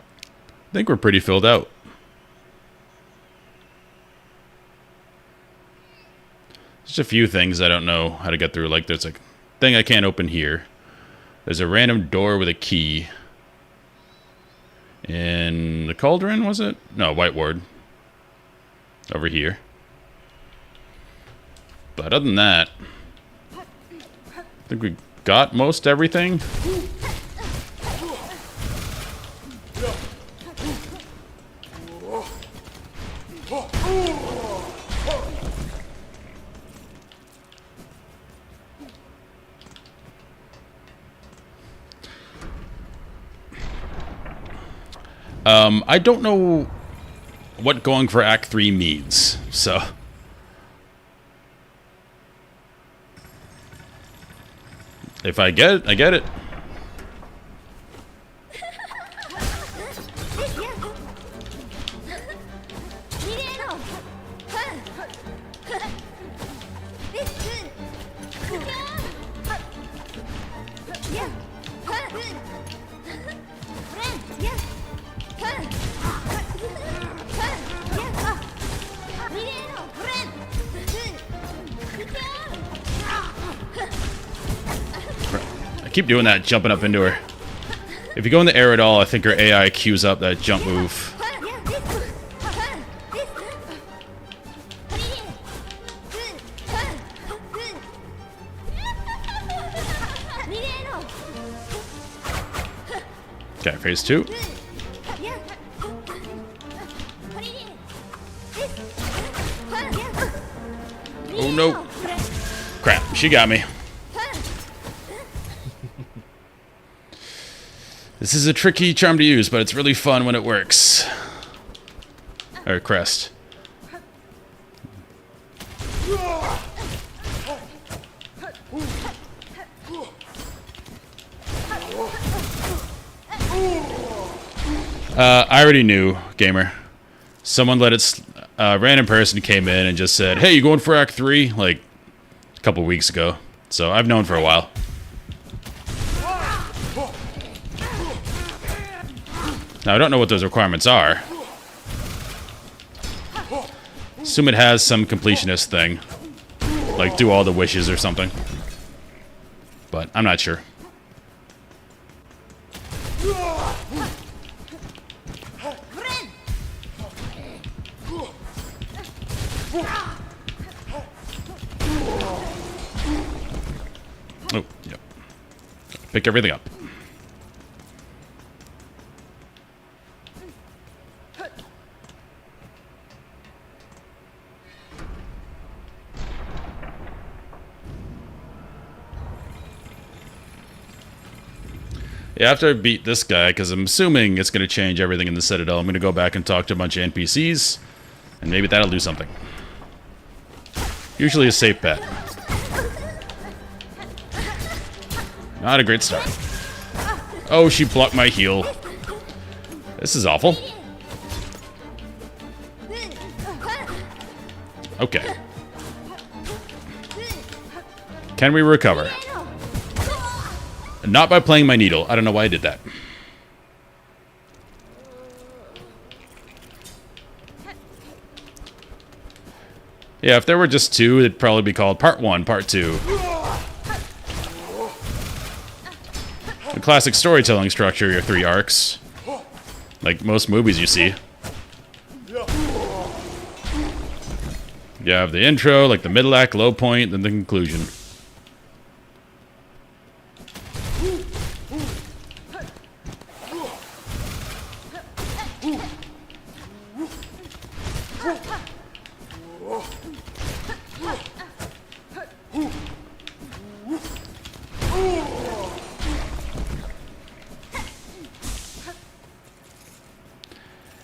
think we're pretty filled out. Just a few things I don't know how to get through. Like there's a thing I can't open here. There's a random door with a key. In the cauldron, was it? No, White Ward. Over here. But other than that, I think we got most everything. I don't know what going for Act 3 means. So, if I get it, I get it. I keep doing that, jumping up into her. If you go in the air at all, I think her AI queues up that jump move. Okay, phase 2. Oh no. Crap, she got me. This is a tricky charm to use, but it's really fun when it works. Or crest. I already knew, gamer. Someone let it. A random person came in and just said, "Hey, you going for Act 3?" Like a couple weeks ago. So I've known for a while. Now I don't know what those requirements are. Assume it has some completionist thing, like do all the wishes or something. But I'm not sure. Oh, yep. Pick everything up. Yeah, after I beat this guy, because I'm assuming it's going to change everything in the Citadel, I'm going to go back and talk to a bunch of NPCs, and maybe that'll do something. Usually a safe bet. Not a great start. Oh, she blocked my heal. This is awful. Okay. Can we recover? Not by playing my needle. I don't know why I did that. Yeah, if there were just two, it'd probably be called Part 1, Part 2. The classic storytelling structure, your 3 arcs. Like most movies you see. You have the intro, like the middle act, low point, then the conclusion.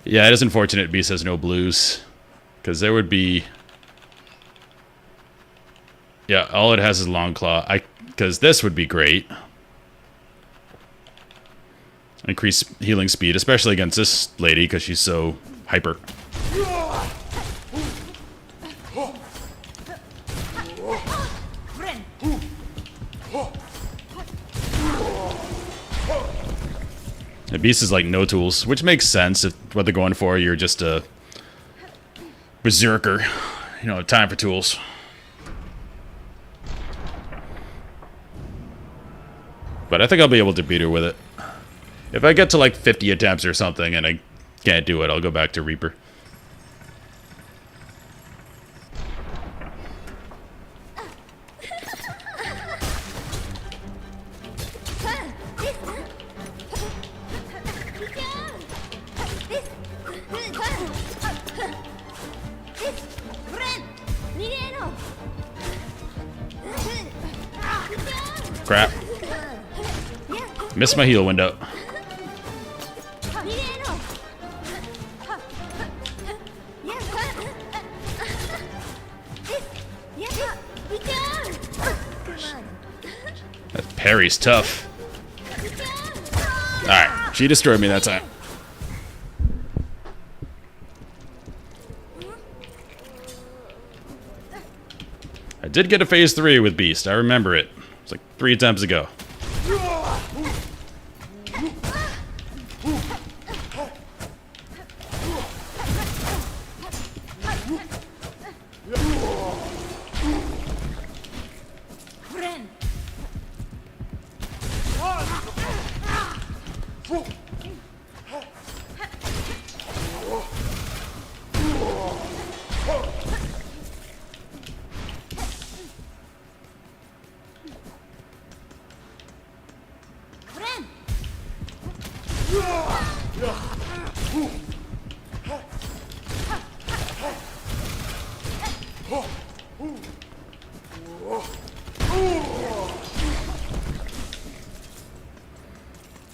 Yeah, it is unfortunate Beast has no blues. Because there would be... Yeah, all it has is Long Claw. Because this would be great. Increase healing speed, especially against this lady, because she's so hyper. The Beast is like no tools, which makes sense if what they're going for. You're just a berserker. You know, time for tools. But I think I'll be able to beat her with it. If I get to like 50 attempts or something and I can't do it, I'll go back to Reaper. Crap. Missed my heal window. parry's tough. Alright, she destroyed me that time. I did get a phase 3 with Beast. I remember it. It's like 3 attempts ago.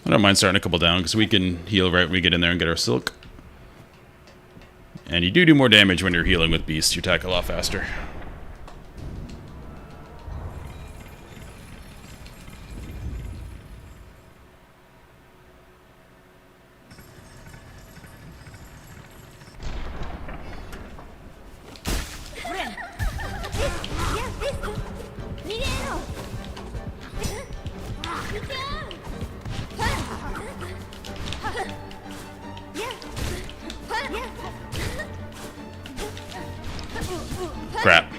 I don't mind starting a couple down because we can heal right when we get in there and get our silk. And you do more damage when you're healing with Beast. You attack a lot faster. Crap.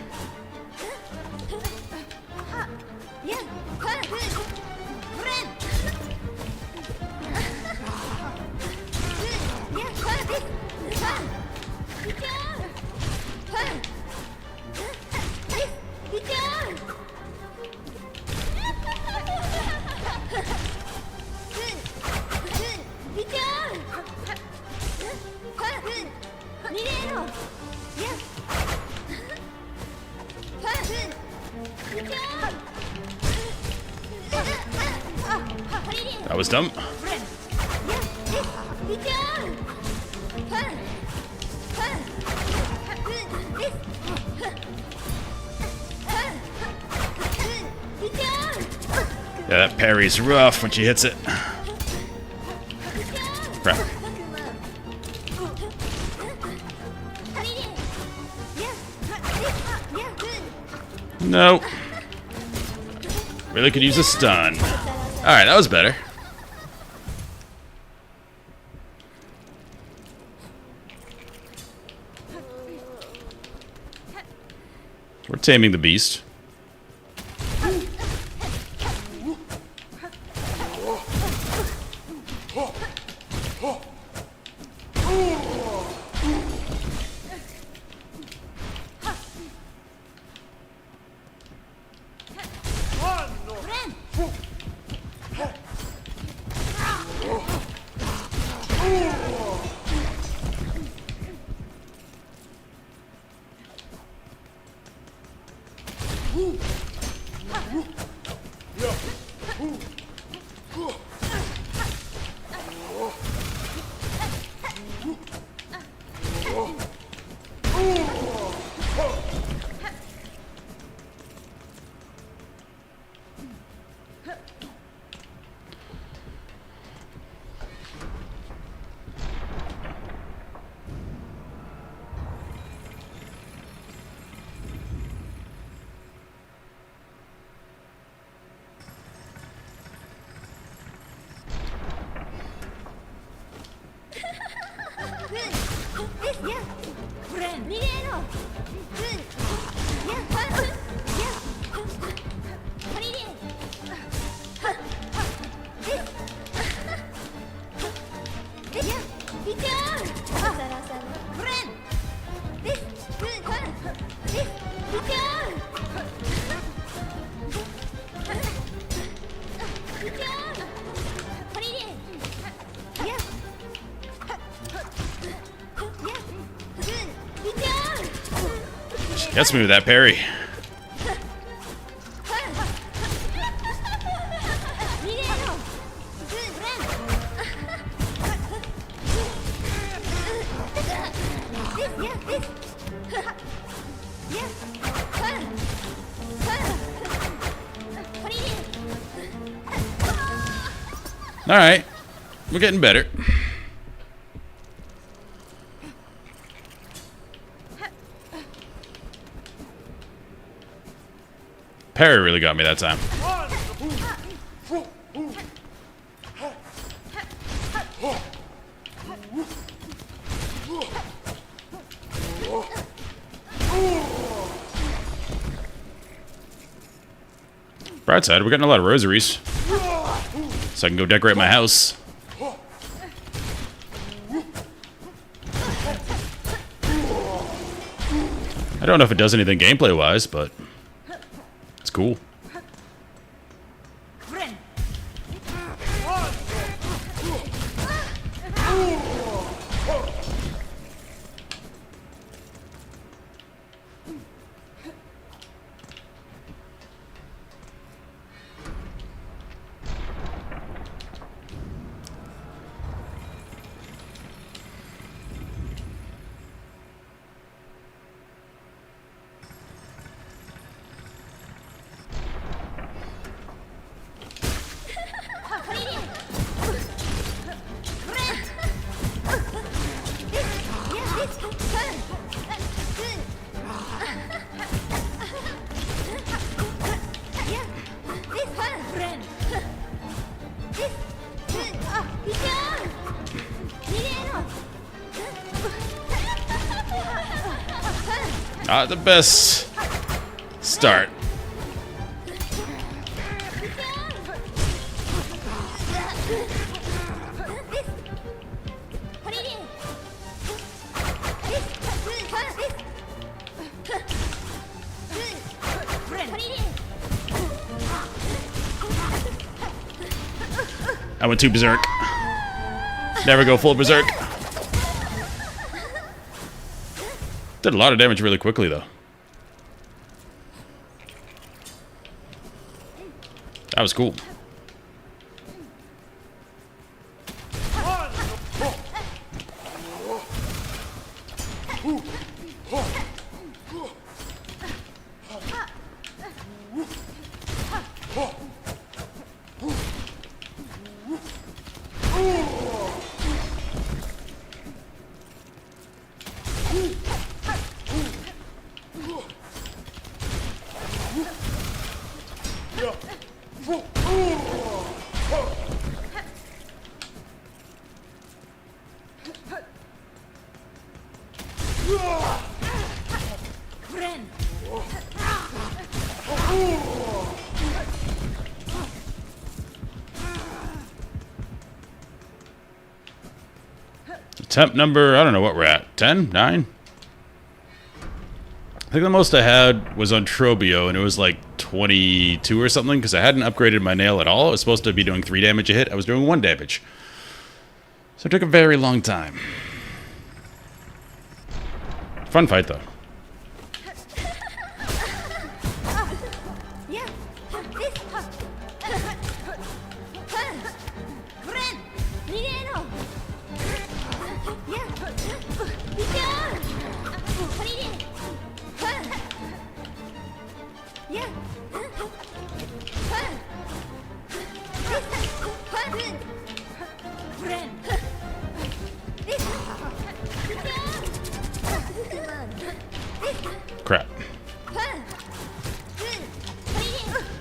That was dumb. Yeah, that parry's rough when she hits it. Crap. No. Really could use a stun. Alright, that was better. We're taming the beast. Gets me with that parry. Alright. We're getting better. Parry really got me that time. Bright side, we're getting a lot of rosaries. So I can go decorate my house. I don't know if it does anything gameplay-wise, but it's cool. Not the best start. I went too berserk. Never go full berserk. Did a lot of damage really quickly, though. That was cool. Temp number, I don't know what we're at. 10? 9? I think the most I had was on Trobio, and it was like 22 or something, because I hadn't upgraded my nail at all. I was supposed to be doing 3 damage a hit. I was doing 1 damage. So it took a very long time. Fun fight, though. Crap.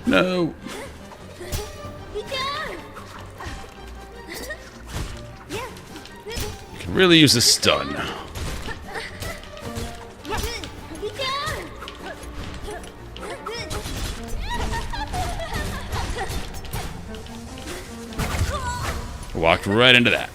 No. Can really use a stun. Walked right into that.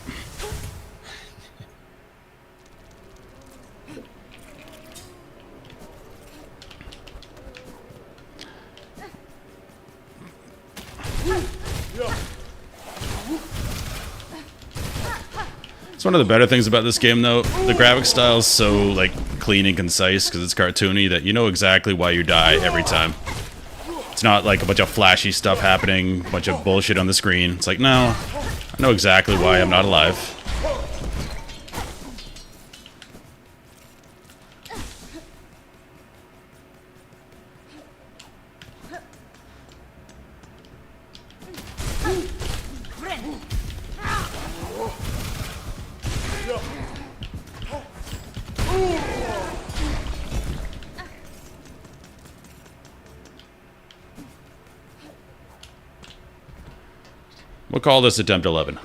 It's one of the better things about this game, though. The graphic style is so, like, clean and concise because it's cartoony that you know exactly why you die every time. It's not like a bunch of flashy stuff happening, a bunch of bullshit on the screen. It's like, no, I know exactly why I'm not alive. We'll call this attempt 11.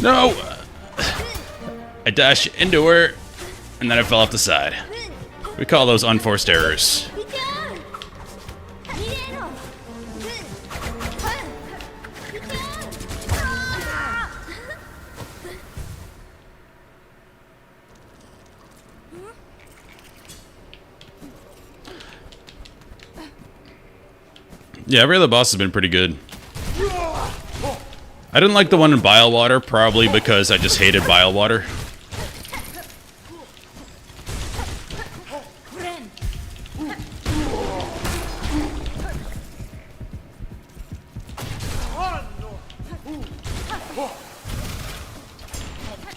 No! I dashed into her, and then I fell off the side. We call those unforced errors. Yeah, every other boss has been pretty good. I didn't like the one in Bile Water, probably because I just hated Bile Water.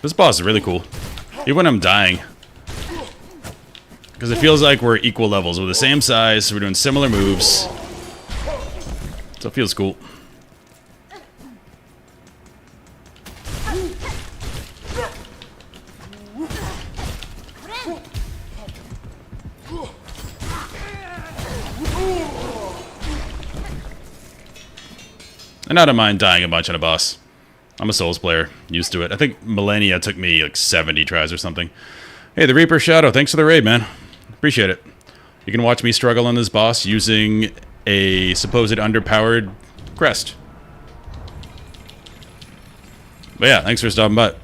This boss is really cool, even when I'm dying. Because it feels like we're equal levels. We're the same size, we're doing similar moves. So it feels cool. And I don't mind dying a bunch on a boss. I'm a Souls player, used to it. I think Millennia took me like 70 tries or something. Hey, the Reaper Shadow, thanks for the raid, man. Appreciate it. You can watch me struggle on this boss using a supposed underpowered crest. But yeah, thanks for stopping by.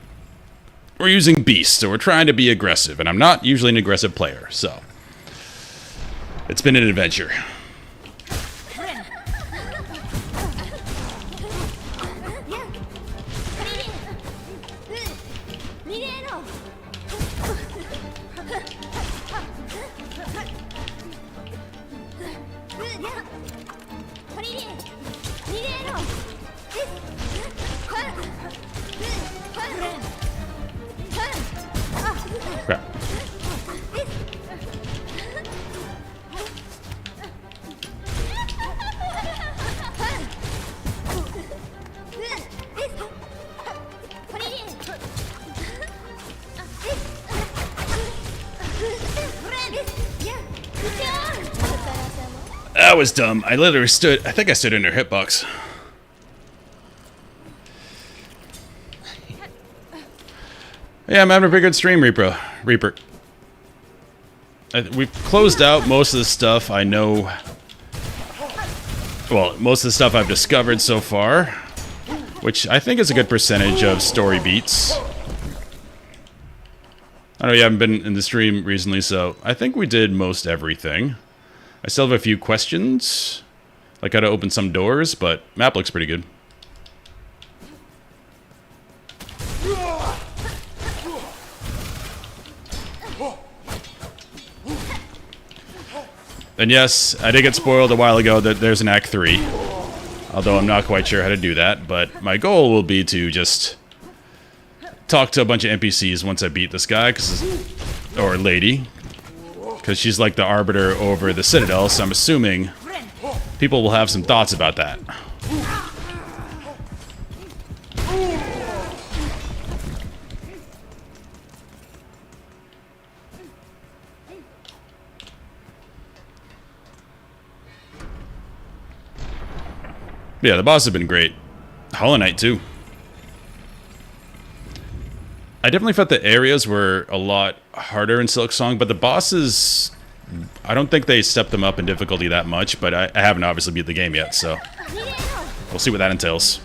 We're using Beast, so we're trying to be aggressive, and I'm not usually an aggressive player, so it's been an adventure. Crap. That was dumb. I literally stood, I think I stood in her hitbox. Yeah, I'm having a pretty good stream, Reaper. We've closed out most of the stuff I know. Well, most of the stuff I've discovered so far, which I think is a good percentage of story beats. I know you haven't been in the stream recently, so I think we did most everything. I still have a few questions, like how to open some doors, but map looks pretty good. And yes, I did get spoiled a while ago that there's an Act 3. Although I'm not quite sure how to do that, but my goal will be to just talk to a bunch of NPCs once I beat this guy, or lady, because she's like the arbiter over the Citadel, so I'm assuming people will have some thoughts about that. Yeah, the boss have been great. Hollow Knight, too. I definitely felt the areas were a lot harder in Silk Song, but the bosses, I don't think they stepped them up in difficulty that much, but I haven't obviously beat the game yet, so we'll see what that entails.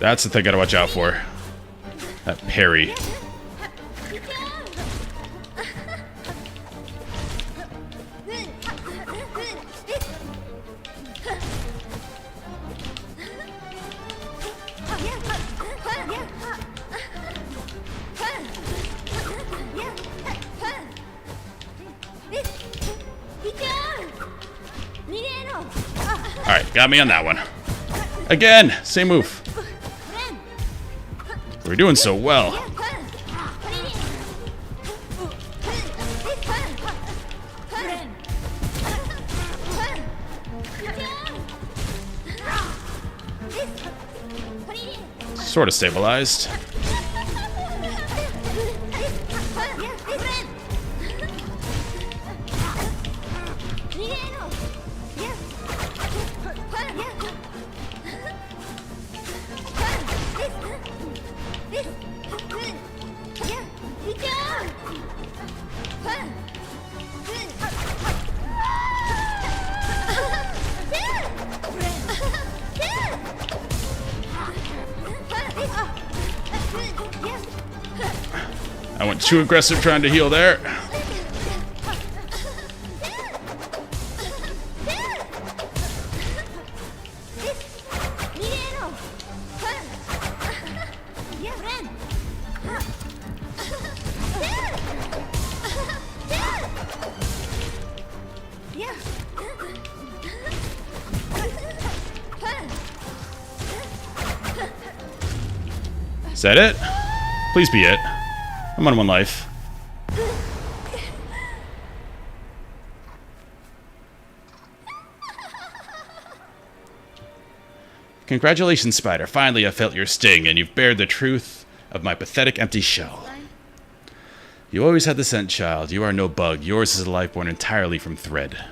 That's the thing I gotta watch out for. That parry. Alright, got me on that one. Again! Same move. We're doing so well. Sort of stabilized. I went too aggressive trying to heal there. Is that it? Please be it. I'm on 1 life. Congratulations, Spider. Finally, I felt your sting, and you've bared the truth of my pathetic empty shell. You always had the scent, child. You are no bug. Yours is a life born entirely from thread.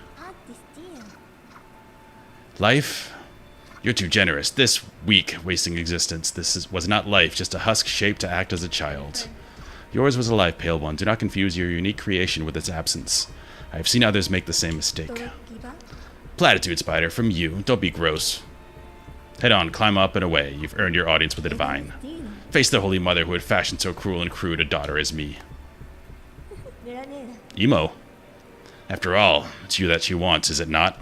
Life? You're too generous. This weak, wasting existence. Was not life, just a husk shaped to act as a child. Yours was a life, Pale One. Do not confuse your unique creation with its absence. I have seen others make the same mistake. Platitude, Spider, from you. Don't be gross. Head on, climb up and away. You've earned your audience with the divine. Face the Holy Mother who had fashioned so cruel and crude a daughter as me. Emo. After all, it's you that she wants, is it not?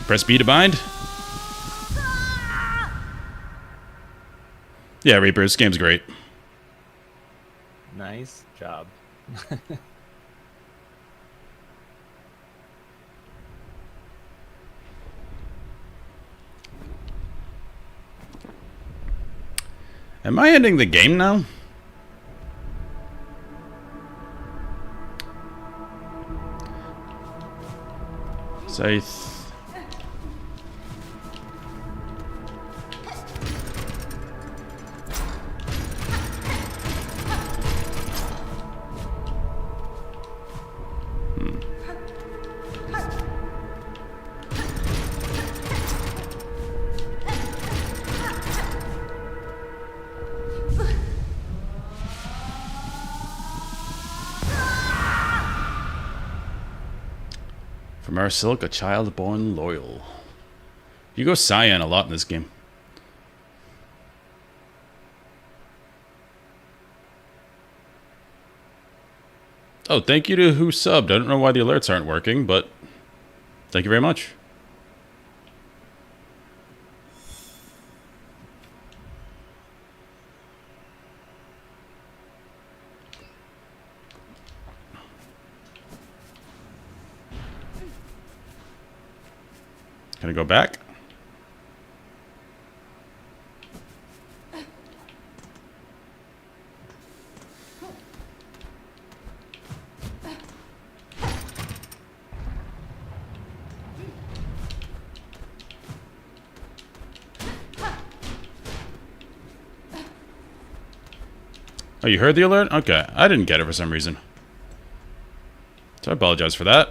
Press B to bind? Yeah, Reaper, this game's great. Nice job. Am I ending the game now? Scythe. From our silk, a child born loyal. You go Cyan a lot in this game. Oh, thank you to who subbed. I don't know why the alerts aren't working, but thank you very much. Can I go back? Oh, you heard the alert? Okay, I didn't get it for some reason. So I apologize for that.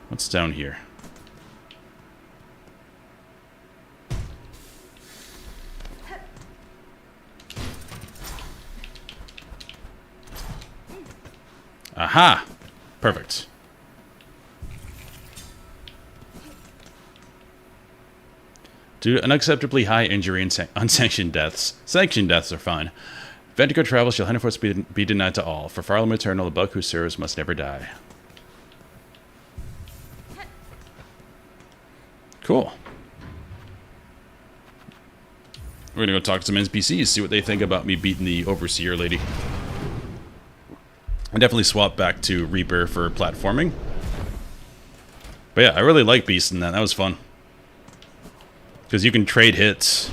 What's down here? Aha! Perfect. Due to unacceptably high injury and unsanctioned deaths, sanctioned deaths are fine. Ventigo travel shall henceforth be denied to all. For Farlam Eternal, the bug who serves must never die. Cool. We're gonna go talk to some NPCs, see what they think about me beating the Overseer lady. I definitely swapped back to Reaper for platforming. But yeah, I really like Beast in that. That was fun. Because you can trade hits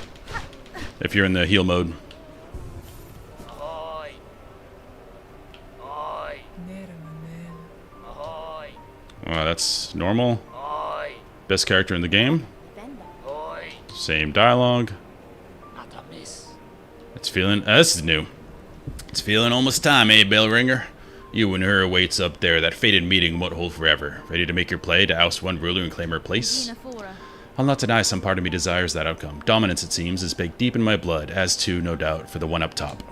if you're in the heal mode. Wow, that's normal. Best character in the game. Same dialogue. It's feeling... this is new. It's feeling almost time, eh, Bellringer? You and her awaits up there. That fated meeting won't hold forever. Ready to make your play to oust one ruler and claim her place? I'll not deny some part of me desires that outcome. Dominance, it seems, is baked deep in my blood, as too, no doubt, for the one up top.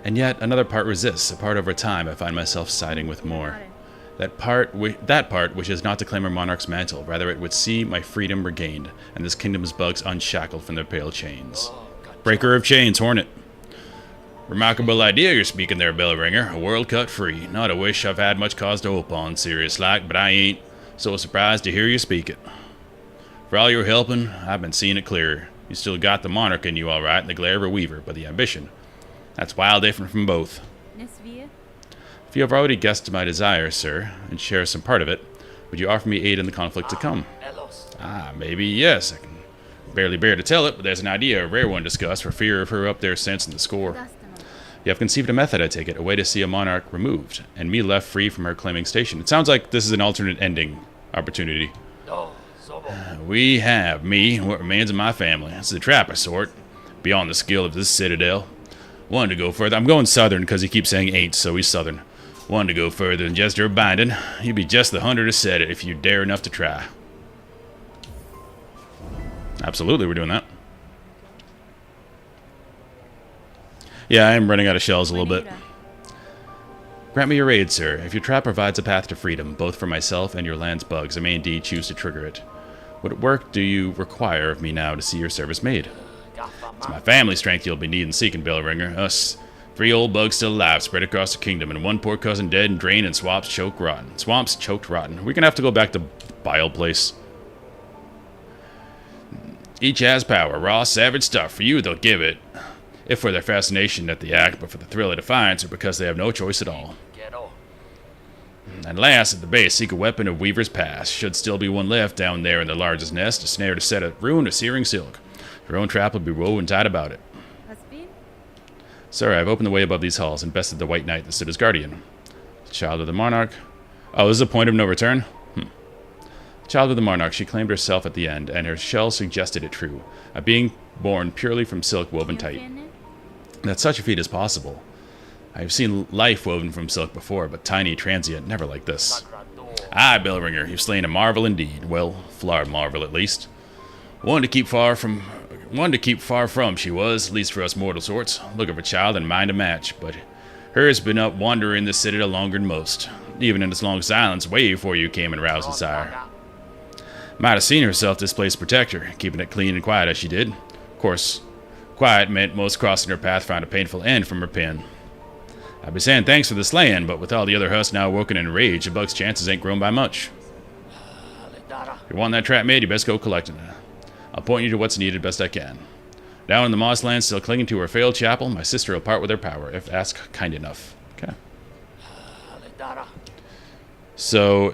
And yet, another part resists. A part over time I find myself siding with more. That part which is not to claim a monarch's mantle. Rather, it would see my freedom regained, and this kingdom's bugs unshackled from their pale chains. Breaker of chains, Hornet. Remarkable idea you're speaking there, Bellringer. A world cut free. Not a wish I've had much cause to hope on, serious like, but I ain't so surprised to hear you speak it. For all your helping, I've been seeing it clearer. You still got the monarch in you all right, in the glare of a weaver, but the ambition, that's wild different from both. If you have already guessed my desire, sir, and share some part of it, would you offer me aid in the conflict to come? Maybe yes. I can barely bear to tell it, but there's an idea, a rare one discussed, for fear of her up there sensing the score. You have conceived a method, I take it, a way to see a monarch removed, and me left free from her claiming station. It sounds like this is an alternate ending opportunity. We have me and what remains of my family. It's the trapper sort, beyond the skill of this citadel. One to go further. I'm going southern because he keeps saying ain't, so he's southern. One to go further than just her binding. You'd be just the hunter to set it if you dare enough to try. Absolutely, we're doing that. Yeah, I am running out of shells a little bit. Grant me your aid, sir. If your trap provides a path to freedom, both for myself and your land's bugs, I may indeed choose to trigger it. What work do you require of me now to see your service made? It's my family strength you'll be needing seeking, Bellringer. Us 3 old bugs still alive, spread across the kingdom, and 1 poor cousin dead and drained and swamps choked rotten. Swamps choked rotten. We're gonna have to go back to Bile Place. Each has power, raw, savage stuff. For you, they'll give it. If for their fascination at the act, but for the thrill of defiance, or because they have no choice at all. And last, at the base, seek a weapon of Weaver's Pass. Should still be one left down there in the largest nest, a snare to set at ruin or searing silk. Your own trap will be woven tight about it. Sir, I have opened the way above these halls and bested the White Knight that stood as guardian. Child of the Monarch. Oh, this is a point of no return? Child of the Monarch, she claimed herself at the end, and her shell suggested it true. A being born purely from silk woven tight. That such a feat is possible. I have seen life woven from silk before, but tiny, transient, never like this. Aye, Bellringer, you've slain a marvel indeed. Well, flawed marvel at least. One to keep far from she was, at least for us mortal sorts. Look of a child and mind a match, but hers been up wandering the citadel longer than most. Even in its long silence, way before you came and roused desire. Might have seen herself displaced protector, keeping it clean and quiet as she did. Of course, quiet meant most crossing her path found a painful end from her pen. I'd be saying thanks for the slaying, but with all the other husks now woken in rage, the bug's chances ain't grown by much. If you want that trap made, you best go collecting it. I'll point you to what's needed best I can. Down in the mossland, still clinging to her failed chapel, my sister will part with her power, if asked kind enough. Okay. So...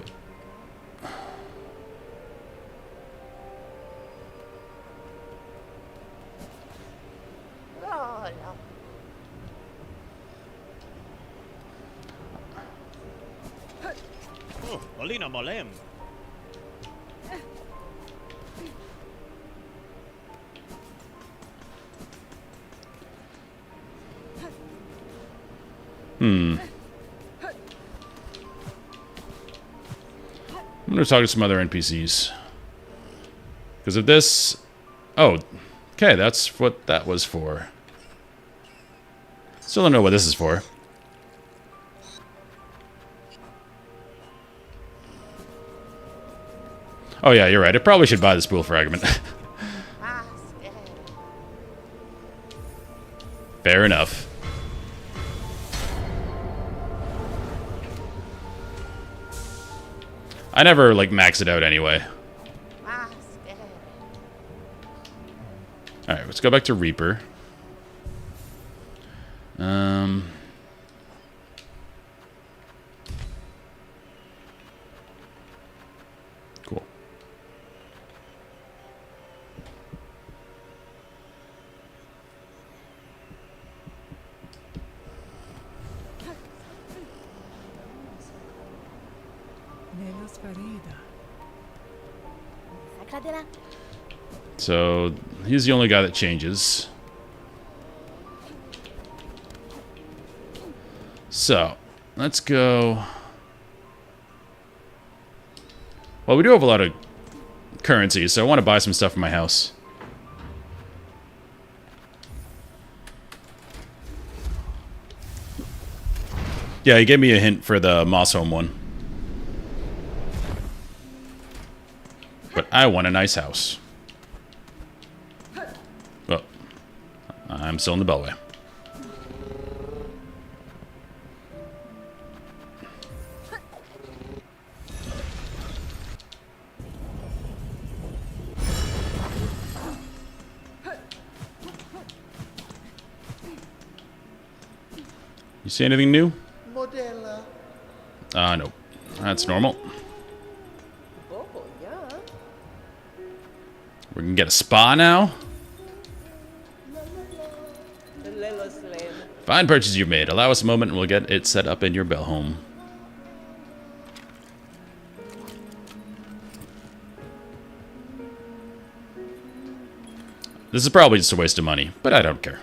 Olina Molem. I'm going to talk to some other NPCs. Because of this... Oh, okay, that's what that was for. Still don't know what this is for. Oh yeah, you're right. I probably should buy the spool fragment. Fair enough. I never, like, max it out anyway. Alright, let's go back to Reaper. Cool. So, he's the only guy that changes. So, let's go... Well, we do have a lot of currency, so I want to buy some stuff for my house. Yeah, he gave me a hint for the Moss Home one. But I want a nice house. Well, I'm still in the Beltway. You see anything new? No. That's normal. We can get a spa now. Fine purchase you've made. Allow us a moment and we'll get it set up in your bell home. This is probably just a waste of money, but I don't care.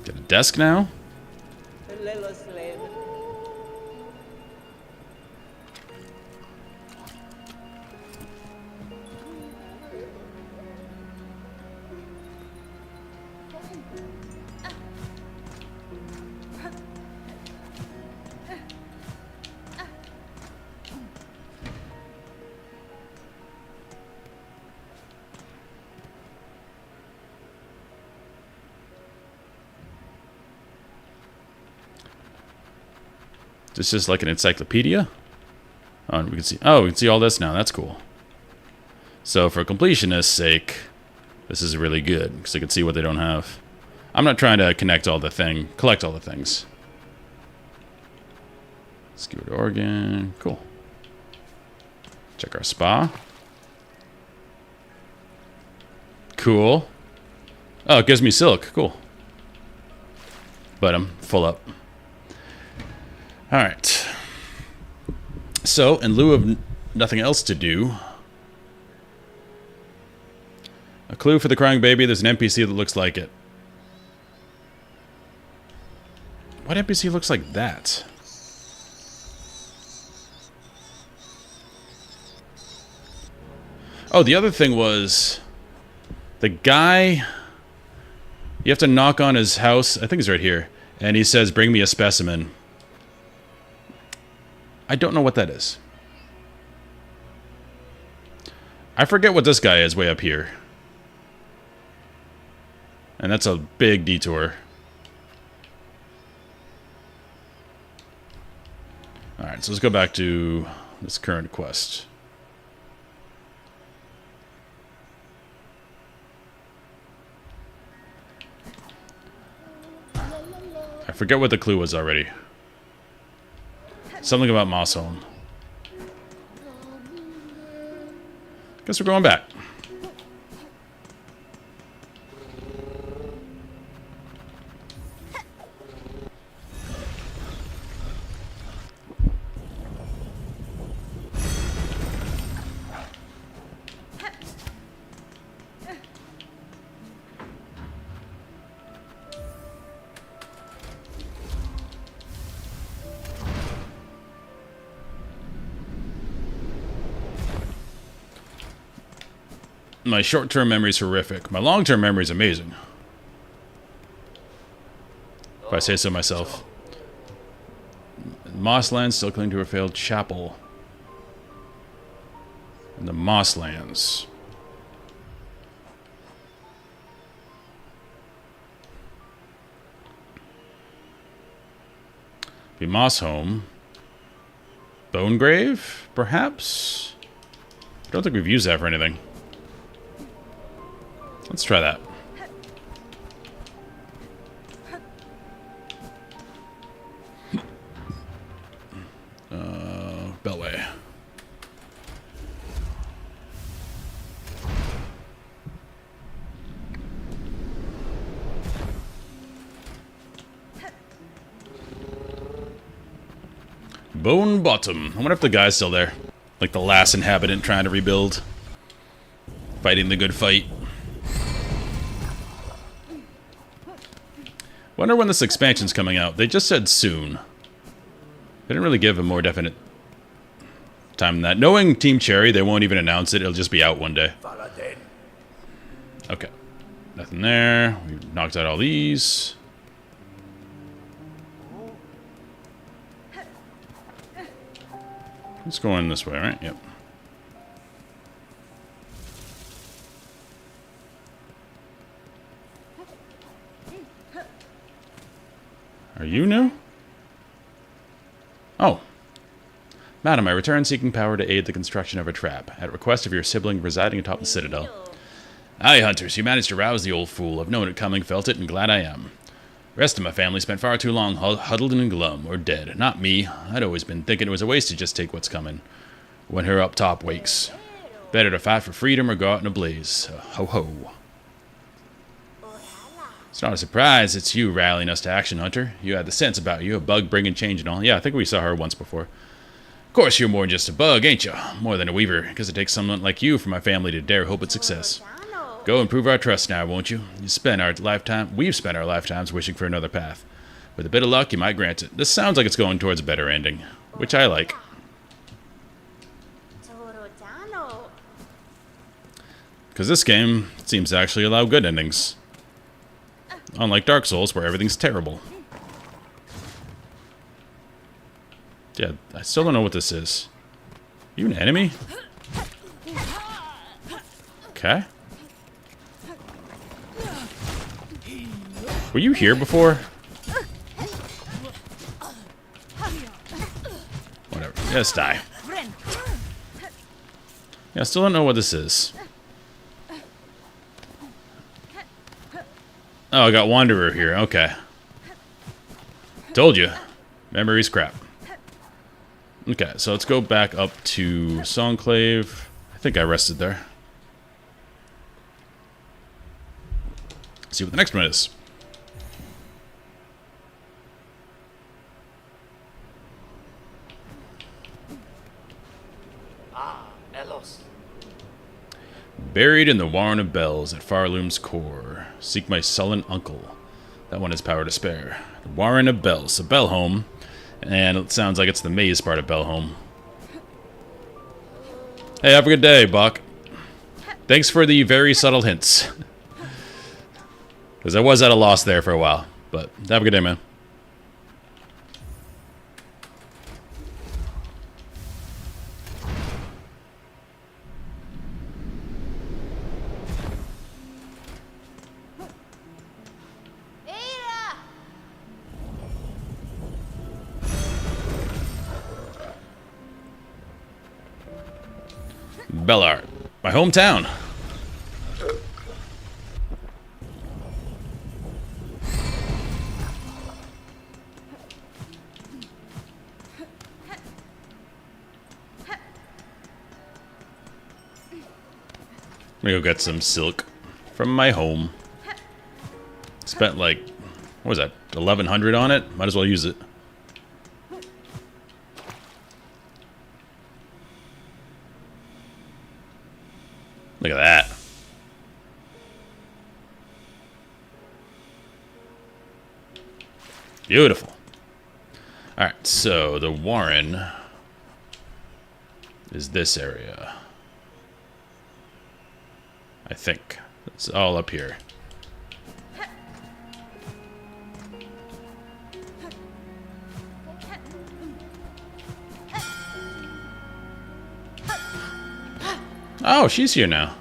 Get a desk now. This is like an encyclopedia. Oh, we can see. Oh, we can see all this now. That's cool. So for completionist's sake, this is really good because I can see what they don't have. I'm not trying to collect all the things. Skewered organ. Cool. Check our spa. Cool. Oh, it gives me silk. Cool. But I'm full up. Alright. So, in lieu of nothing else to do... A clue for the crying baby, there's an NPC that looks like it. What NPC looks like that? Oh, the other thing was... The guy... You have to knock on his house, I think it's right here, and he says, bring me a specimen. I don't know what that is. I forget what this guy is way up here. And that's a big detour. Alright, so let's go back to this current quest. I forget what the clue was already. Something about Moss Home. Guess we're going back. My short-term memory is horrific. My long-term memory is amazing. If I say so myself. Mossland still clinging to her failed chapel. In the Mosslands. Be Moss Home. Bone Grave, perhaps? I don't think we've used that for anything. Let's try that. Beltway. Bone Bottom. I wonder if the guy's still there. Like the last inhabitant trying to rebuild. Fighting the good fight. Wonder when this expansion's coming out. They just said soon. They didn't really give a more definite time than that. Knowing Team Cherry, they won't even announce it. It'll just be out one day. Okay. Nothing there. We knocked out all these. It's going this way, right? Yep. Are you new? Oh. Madam, I return seeking power to aid the construction of a trap, at request of your sibling residing atop the citadel. Aye, hunters, you managed to rouse the old fool. I've known it coming, felt it, and glad I am. The rest of my family spent far too long huddled and glum, or dead. Not me. I'd always been thinking it was a waste to just take what's coming. When her up top wakes. Better to fight for freedom or go out in a blaze. Ho ho. It's not a surprise it's you rallying us to action, Hunter. You had the sense about you, a bug bringing change and all. Yeah, I think we saw her once before. Of course you're more than just a bug, ain't you? More than a weaver, because it takes someone like you for my family to dare hope at success. Go and prove our trust now, won't you? We've spent our lifetimes wishing for another path. With a bit of luck, you might grant it. This sounds like it's going towards a better ending, which I like. Because this game seems to actually allow good endings. Unlike Dark Souls, where everything's terrible. Yeah, I still don't know what this is. You an enemy? Okay. Were you here before? Whatever. Just die. Yeah, I still don't know what this is. Oh, I got Wanderer here. Okay. Told you. Memory's crap. Okay, so let's go back up to Songclave. I think I rested there. See what the next one is. Buried in the Warren of Bells at Farloom's core. Seek my sullen uncle. That one has power to spare. The Warren of Bells. So Bellholm. And it sounds like it's the maze part of Bellholm. Hey, have a good day, Buck. Thanks for the very subtle hints. Because I was at a loss there for a while. But have a good day, man. Bellart, my hometown. I'm gonna go get some silk from my home. Spent like, what was that, 1100 on it? Might as well use it. Look at that. Beautiful. Alright, so the Warren is this area. I think. It's all up here. Oh, she's here now.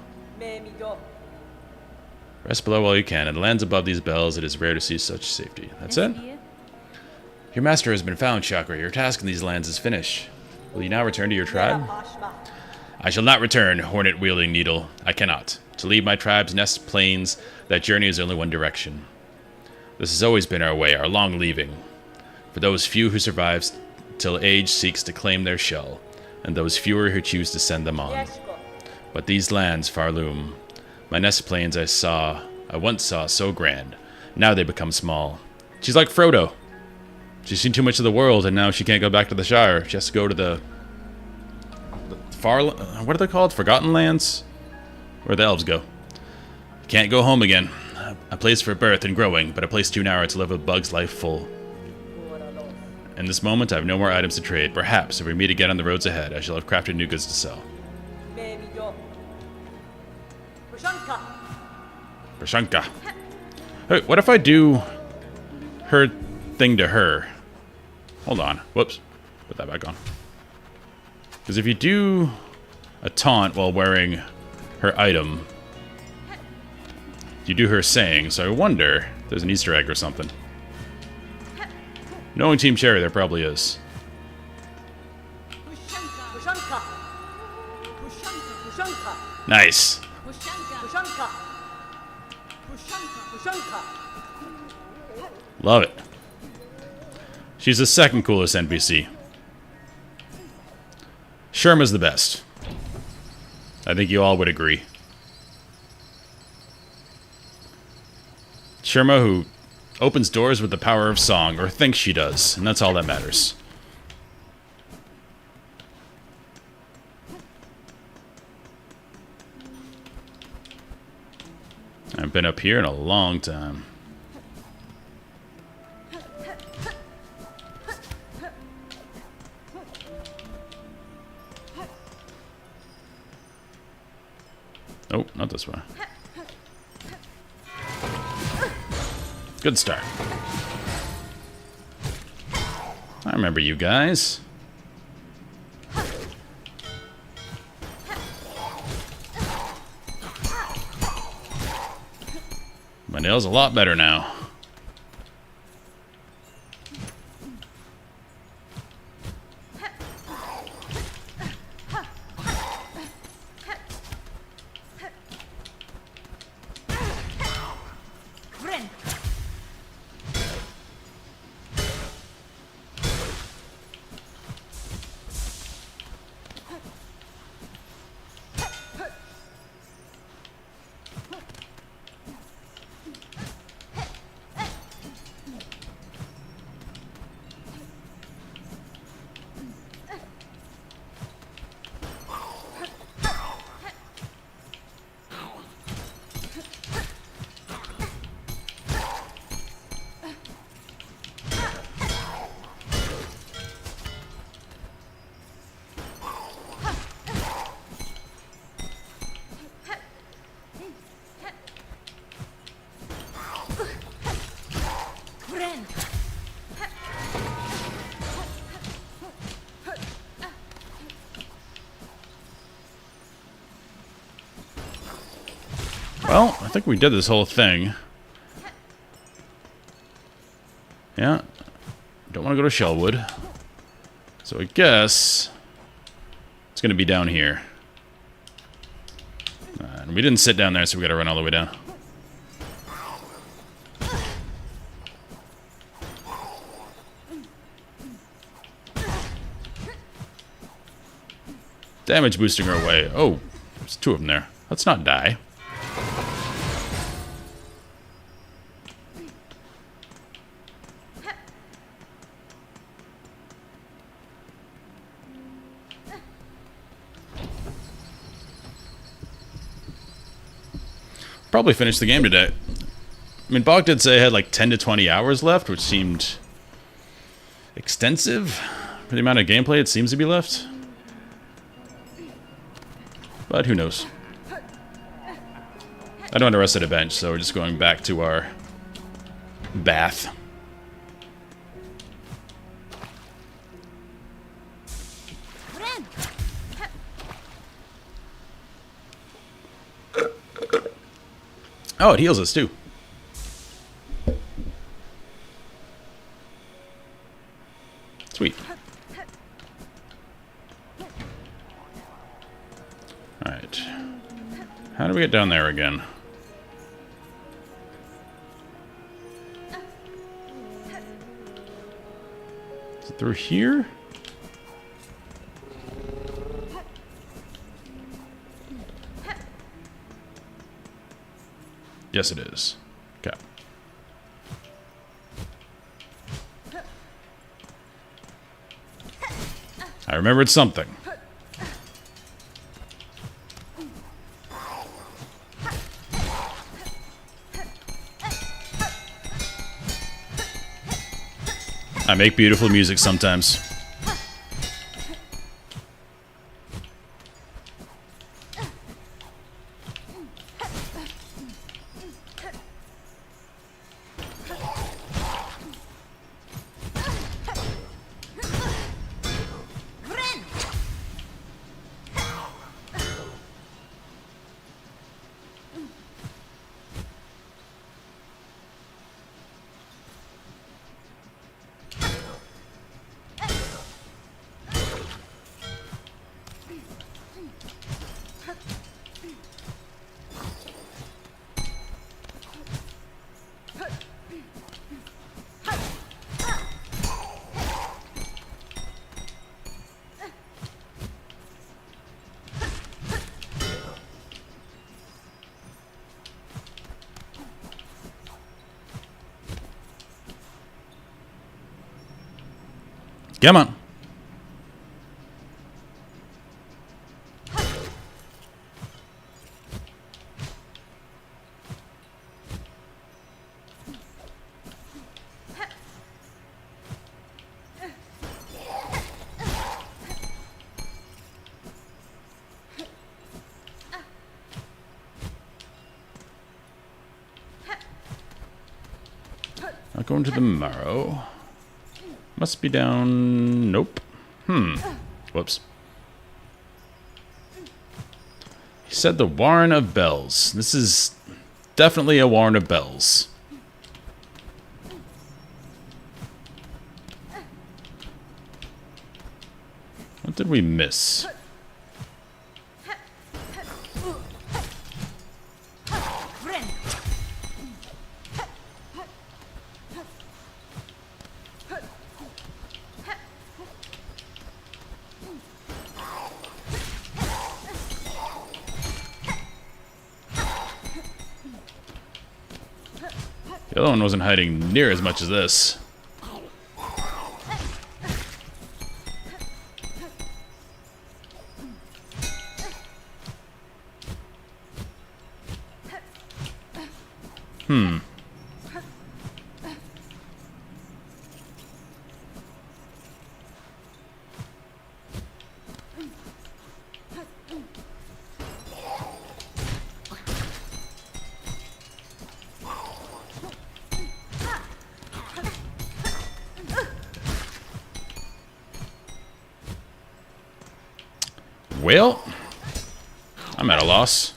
Rest below while you can. In the lands above these bells, it is rare to see such safety. That's it? Your master has been found, Chakra. Your task in these lands is finished. Will you now return to your tribe? I shall not return, hornet-wielding needle. I cannot. To leave my tribe's nest plains, that journey is only one direction. This has always been our way, our long leaving. For those few who survive till age seeks to claim their shell, and those fewer who choose to send them on. But these lands far loom. My nest plains I once saw so grand. Now they become small. She's like Frodo. She's seen too much of the world, and now she can't go back to the Shire. She has to go to the far... What are they called? Forgotten Lands? Where the elves go. Can't go home again. A place for birth and growing, but a place too narrow to live a bug's life full. In this moment, I have no more items to trade. Perhaps, if we meet again on the roads ahead, I shall have crafted new goods to sell. Prashanka. Hey, what if I do her thing to her? Hold on. Whoops. Put that back on. Because if you do a taunt while wearing her item, you do her saying, so I wonder if there's an Easter egg or something. Knowing Team Cherry, there probably is. Nice. Love it. She's the second coolest NPC. Sherma's the best. I think you all would agree. Sherma, who opens doors with the power of song, or thinks she does, and that's all that matters. I've been up here in a long time. Oh, not this way. Good start. I remember you guys. My nail's a lot better now. Well, I think we did this whole thing. Yeah. Don't want to go to Shellwood. So I guess it's going to be down here. And we didn't sit down there, so we got to run all the way down. Damage boosting her away. Oh, there's two of them there. Let's not die. Probably finish the game today. I mean, Bog did say I had like 10 to 20 hours left, which seemed extensive for the amount of gameplay it seems to be left. But who knows? I don't want to rest at a bench, so we're just going back to our bath. Oh, it heals us too. Sweet. Alright. How do we get down there again? Is it through here? Yes, it is. Okay. I remembered something. I make beautiful music sometimes. Come on. Not going to the marrow. Must be down... Nope. Whoops. He said the Warren of Bells. This is definitely a Warren of Bells. What did we miss? The other one wasn't hiding near as much as this. Well, I'm at a loss.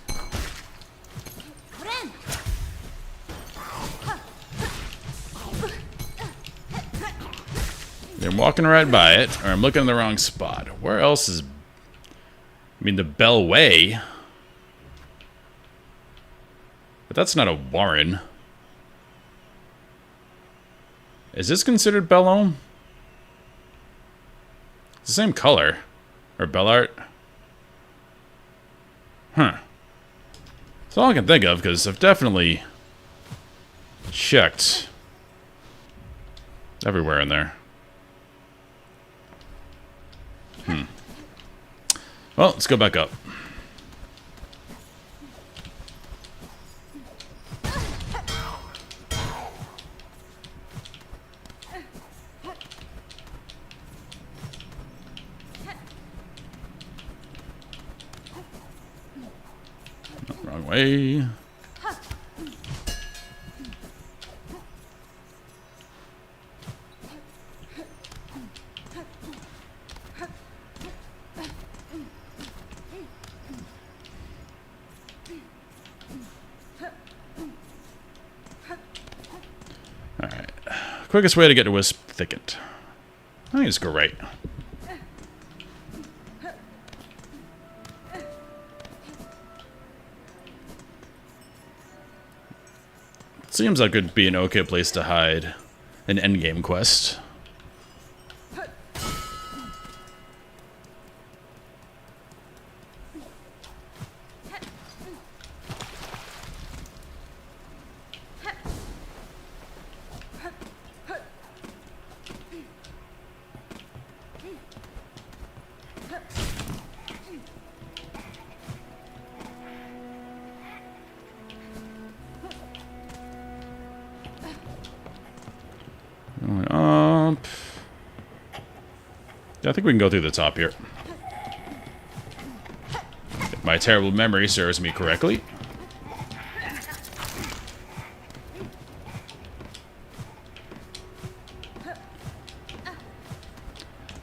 I'm walking right by it, or I'm looking in the wrong spot. Where else is... I mean, the Bell Way. But that's not a Warren. Is this considered Bellome? It's the same color. Or Bellart. Huh. That's all I can think of, because I've definitely checked everywhere in there. Well, let's go back up. Wrong way. quickest way to get to Wisp Thicket? I think just go right. Seems like it'd be an okay place to hide an endgame quest. Up. I think we can go through the top here. If my terrible memory serves me correctly.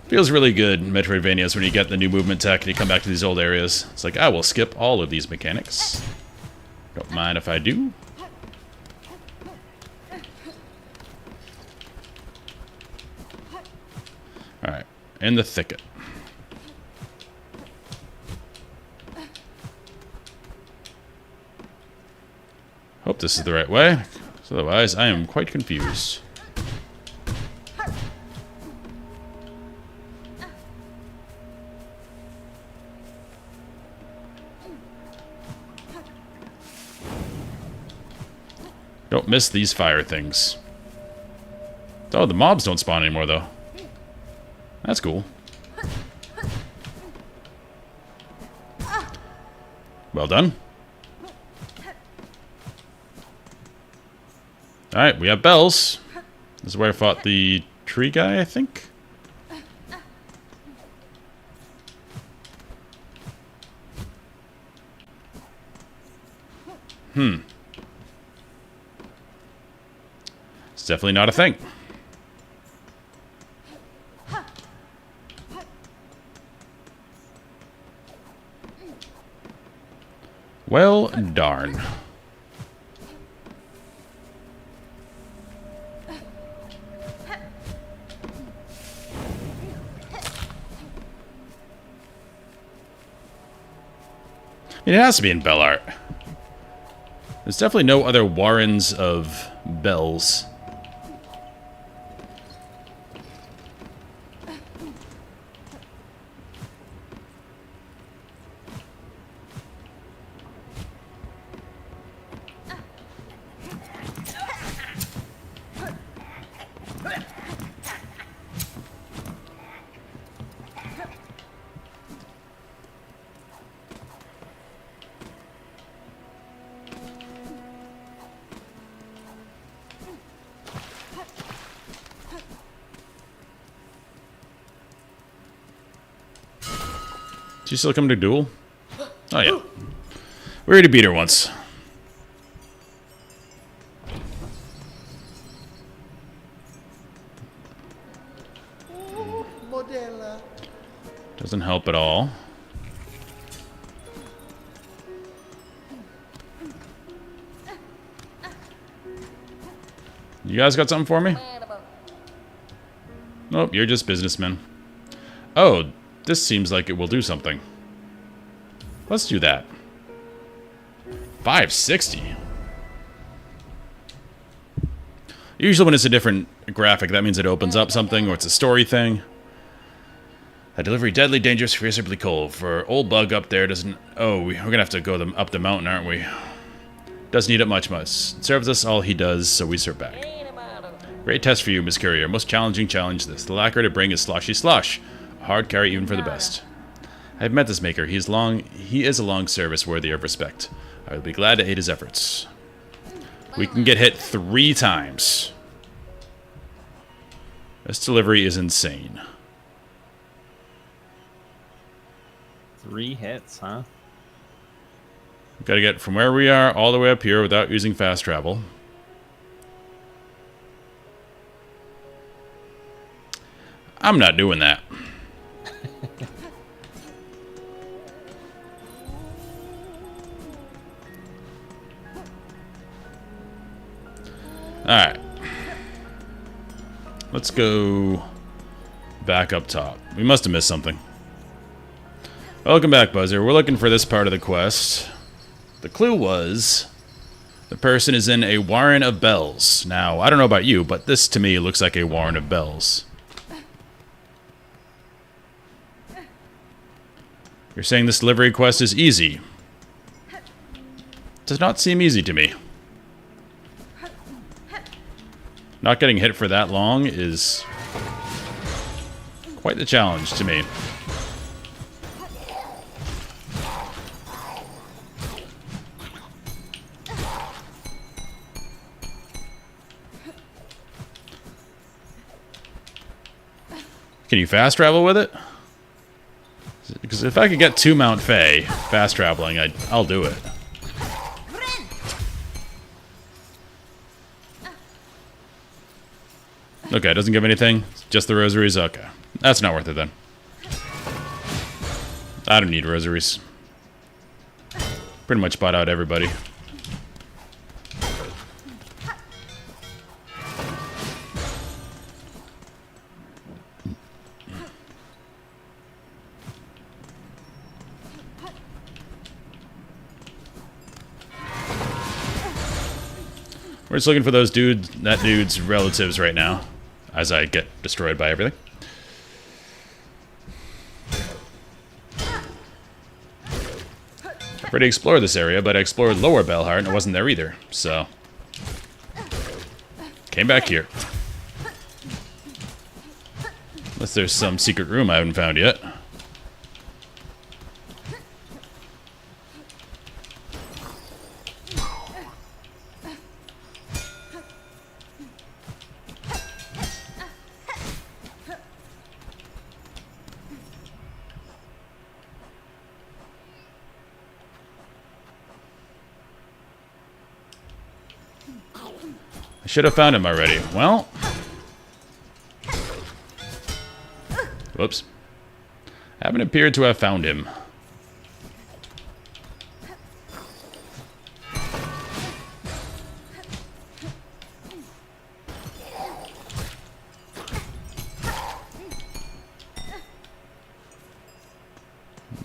Feels really good in Metroidvanias when you get the new movement tech and you come back to these old areas. It's like, I will skip all of these mechanics. Don't mind if I do. Alright, in the thicket. Hope this is the right way. Otherwise, I am quite confused. Don't miss these fire things. Oh, the mobs don't spawn anymore, though. That's cool. Well done. Alright, we have bells. This is where I fought the tree guy, I think. It's definitely not a thing. Well, darn. It has to be in Bell Art. There's definitely no other warrens of bells. Did you still come to duel? Oh, yeah. We already beat her once. Doesn't help at all. You guys got something for me? Nope, you're just businessmen. Oh, this seems like it will do something. Let's do that. 560. Usually when it's a different graphic, that means it opens up something or it's a story thing. A delivery deadly, dangerous, fiercely cold. For old bug up there doesn't... Oh, we're gonna have to go up the mountain, aren't we? Doesn't need it much. Serves us all he does, so we serve back. Great test for you, Miss Courier. Most challenging challenge this. The lacquer to bring is sloshy slosh. A hard carry even for the best. I have met this maker. He is a long service worthy of respect. I will be glad to aid his efforts. We can get hit 3 times. This delivery is insane. 3 hits, huh? We've got to get from where we are all the way up here without using fast travel. I'm not doing that. Alright. Let's go back up top. We must have missed something. Welcome back, Buzzer. We're looking for this part of the quest. The clue was the person is in a warren of bells. Now, I don't know about you, but this to me looks like a warren of bells. You're saying this delivery quest is easy. Does not seem easy to me. Not getting hit for that long is quite the challenge to me. Can you fast travel with it? Because if I could get to Mount Fae fast traveling, I'll do it. Okay, it doesn't give anything. Just the rosaries. Okay. That's not worth it then. I don't need rosaries. Pretty much bought out everybody. We're just looking for those that dude's relatives right now, as I get destroyed by everything. I've already explored this area, but I explored Lower Belheart and it wasn't there either, so... Came back here. Unless there's some secret room I haven't found yet. I should have found him already. Well. Whoops. Haven't appeared to have found him.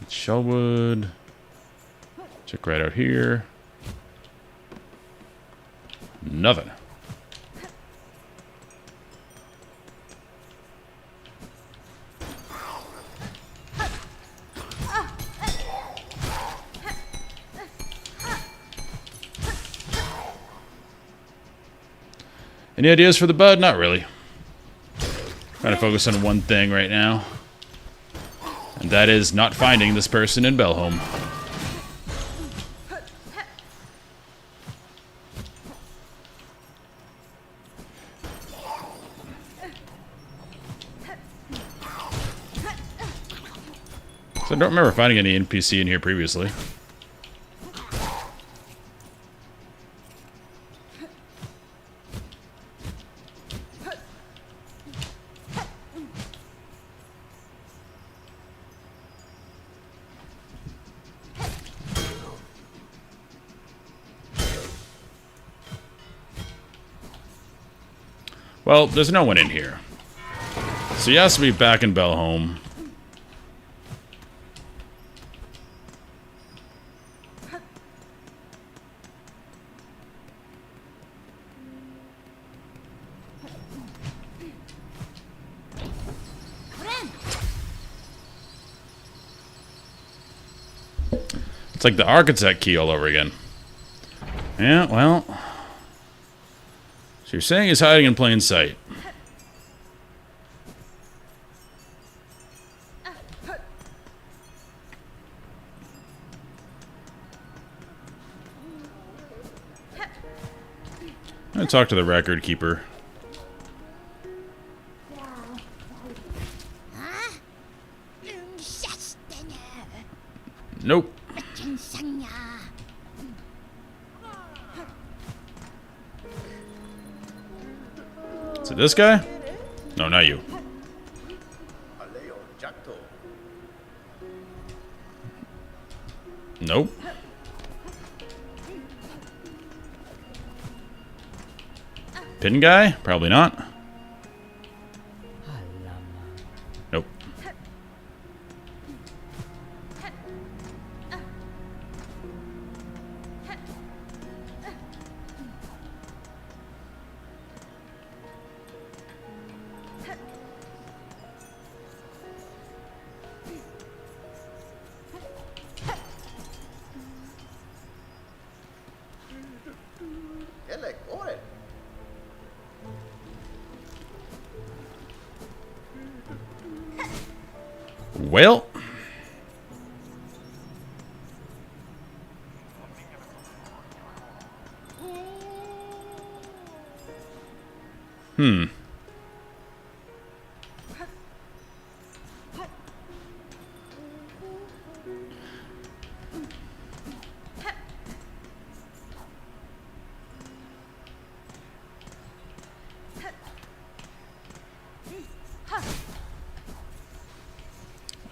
Shellwood. Check right out here. Nothing. Any ideas for the bud? Not really. Trying to focus on one thing right now. And that is not finding this person in Belholm. So I don't remember finding any NPC in here previously. Well, there's no one in here. So he has to be back in Belholm. It's like the architect key all over again. Yeah, well... So you're saying he's hiding in plain sight. I'm gonna talk to the record keeper. Nope. Is it this guy? No, not you. Nope. Pin guy? Probably not. Well.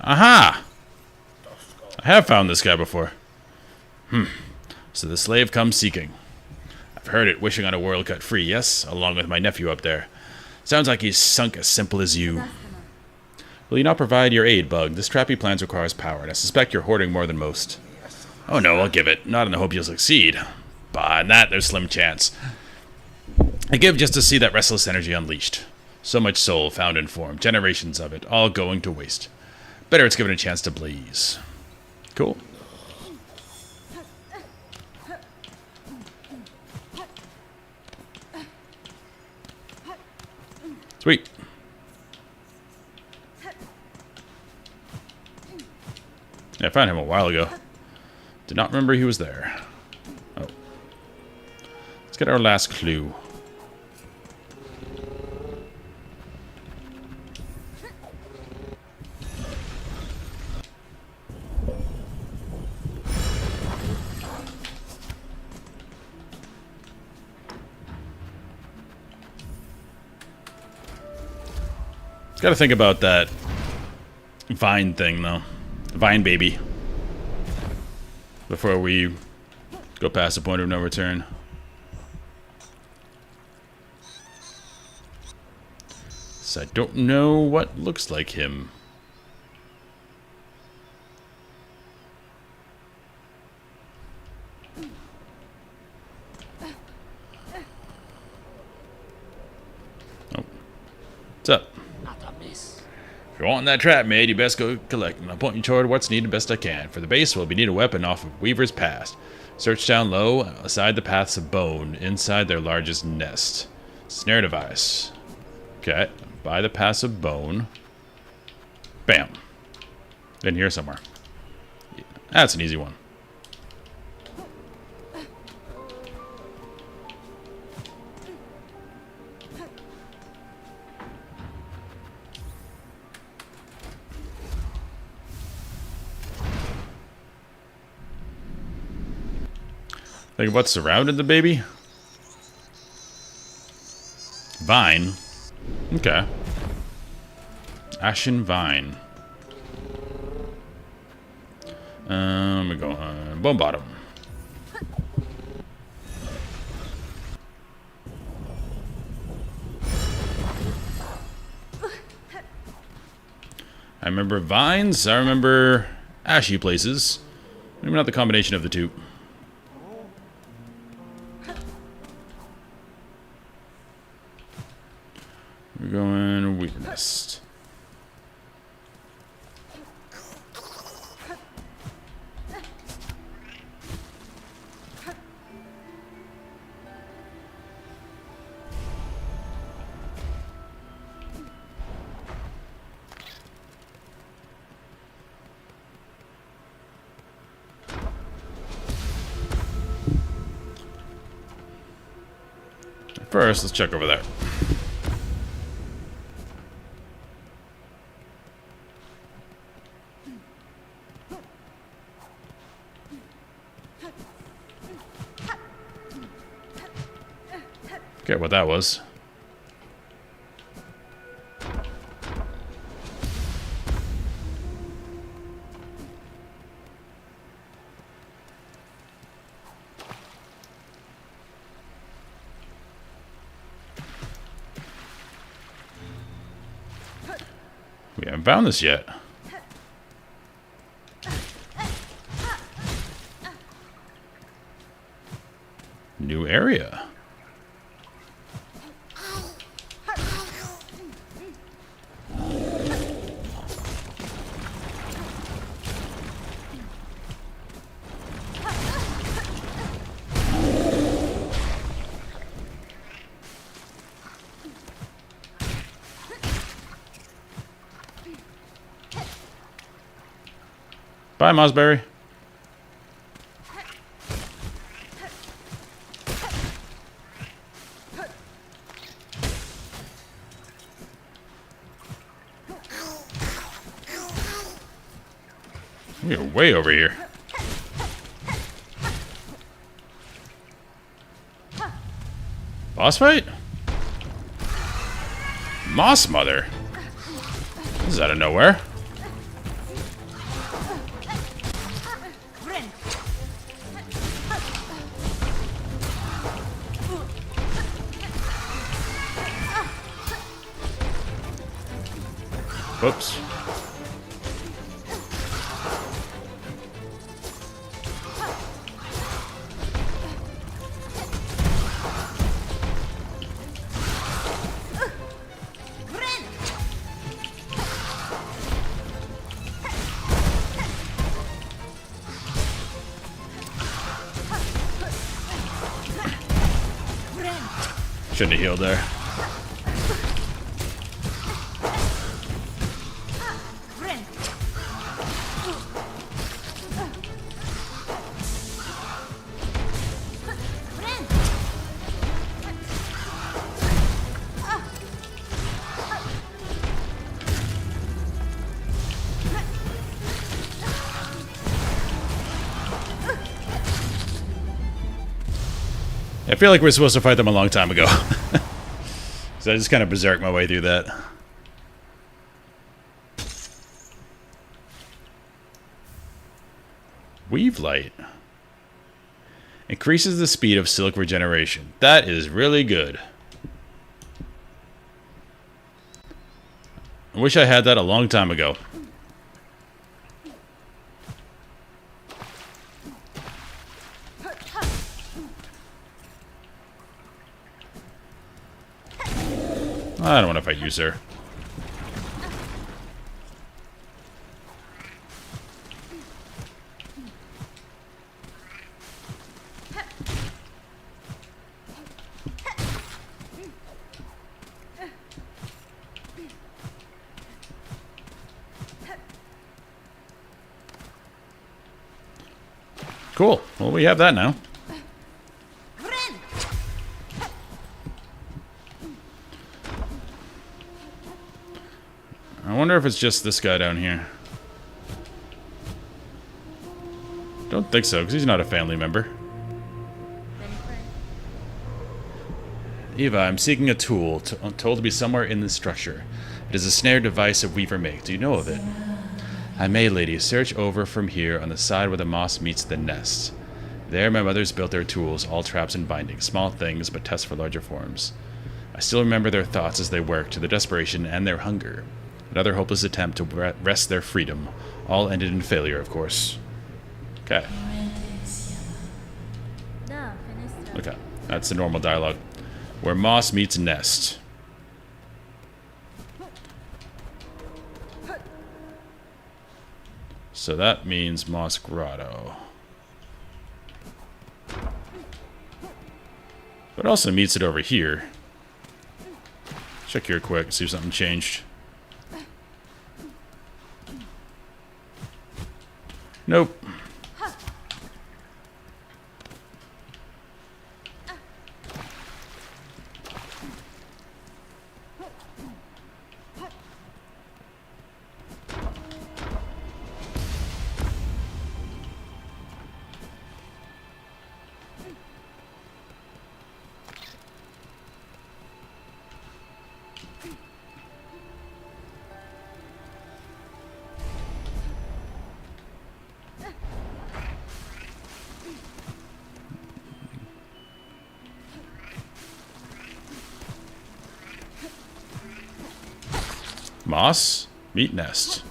Aha! I have found this guy before. So the slave comes seeking. I've heard it, wishing on a world cut free, yes? Along with my nephew up there. Sounds like he's sunk as simple as you. Will you not provide your aid, Bug? This trap he plans requires power, and I suspect you're hoarding more than most. Oh no, I'll give it. Not in the hope you'll succeed. But in that, there's slim chance. I give just to see that restless energy unleashed. So much soul found in form, generations of it, all going to waste. Better it's given a chance to blaze. Cool. Sweet. Yeah, I found him a while ago. Did not remember he was there. Oh. Let's get our last clue. Got to think about that vine thing, though. Vine baby. Before we go past the point of no return. So I don't know what looks like him. Oh. What's up? If you're wanting that trap made, you best go collect, and I'll point you toward what's needed best I can. For the base, we'll be need a weapon off of Weaver's Past. Search down low, aside the paths of bone, inside their largest nest. Snare device. Okay, by the paths of bone. Bam. In here somewhere. Yeah, that's an easy one. Think of what surrounded the baby? Vine. Okay. Ashen vine. We go on bone bottom. I remember vines. I remember ashy places. Maybe not the combination of the two. We're going Weaver Nest. First, let's check over there. Get what that was. We haven't found this yet. New area. Bye, Mossberry. We're way over here. Boss fight? Moss Mother? This is out of nowhere. Whoops. Shouldn't have healed there. I feel like we're supposed to fight them a long time ago. So I just kind of berserk my way through that. Weave Light. Increases the speed of silk regeneration. That is really good. I wish I had that a long time ago. I don't want to fight you, sir. Cool. Well, we have that now. I wonder if it's just this guy down here. Don't think so, because he's not a family member. Eva, I'm seeking a tool. I'm told to be somewhere in this structure. It is a snare device a weaver makes. Do you know of it? I may, lady. Search over from here on the side where the moss meets the nest. There my mothers built their tools, all traps and bindings. Small things, but tests for larger forms. I still remember their thoughts as they worked, their desperation and their hunger. Another hopeless attempt to wrest their freedom. All ended in failure, of course. Okay. Okay, that's the normal dialogue. Where moss meets nest. So that means Moss Grotto. But also meets it over here. Check here quick, see if something changed. Nope. Moss, meet nest.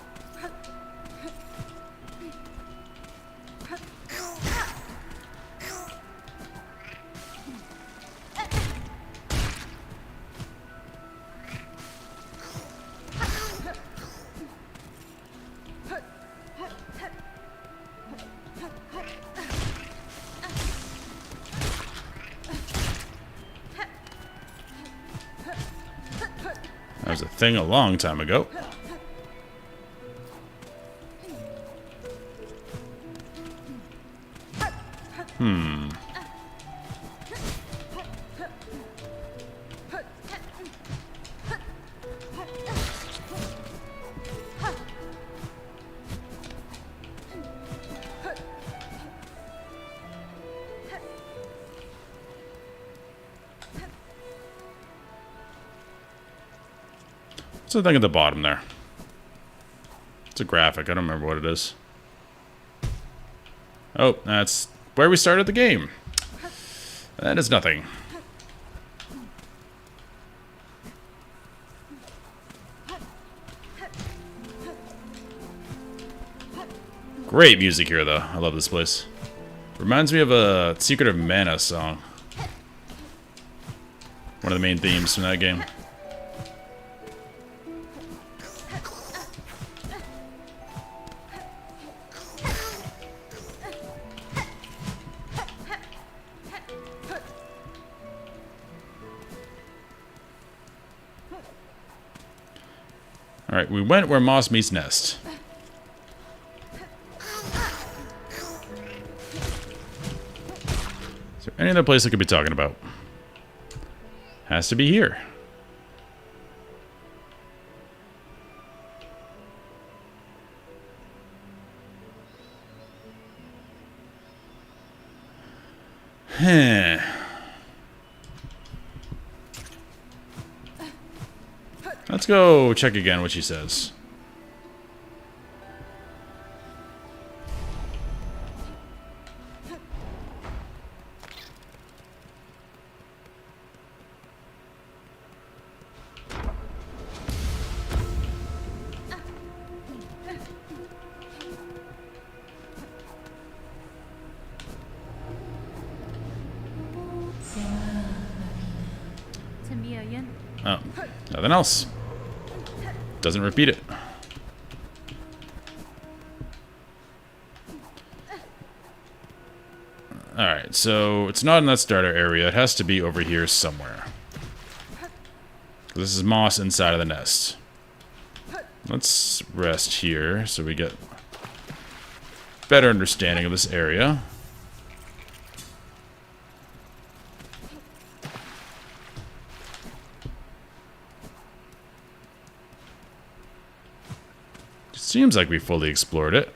That was a thing a long time ago. What's the thing at the bottom there? It's a graphic. I don't remember what it is. Oh, that's where we started the game. That is nothing. Great music here, though. I love this place. Reminds me of a Secret of Mana song. One of the main themes from that game. Alright, we went where Moss meets Nest. Is there any other place I could be talking about? Has to be here. Huh. Let's go check again what she says. Oh, nothing else. Doesn't repeat it. Alright, so it's not in that starter area. It has to be over here somewhere. This is moss inside of the nest. Let's rest here so we get better understanding of this area. Seems like we fully explored it.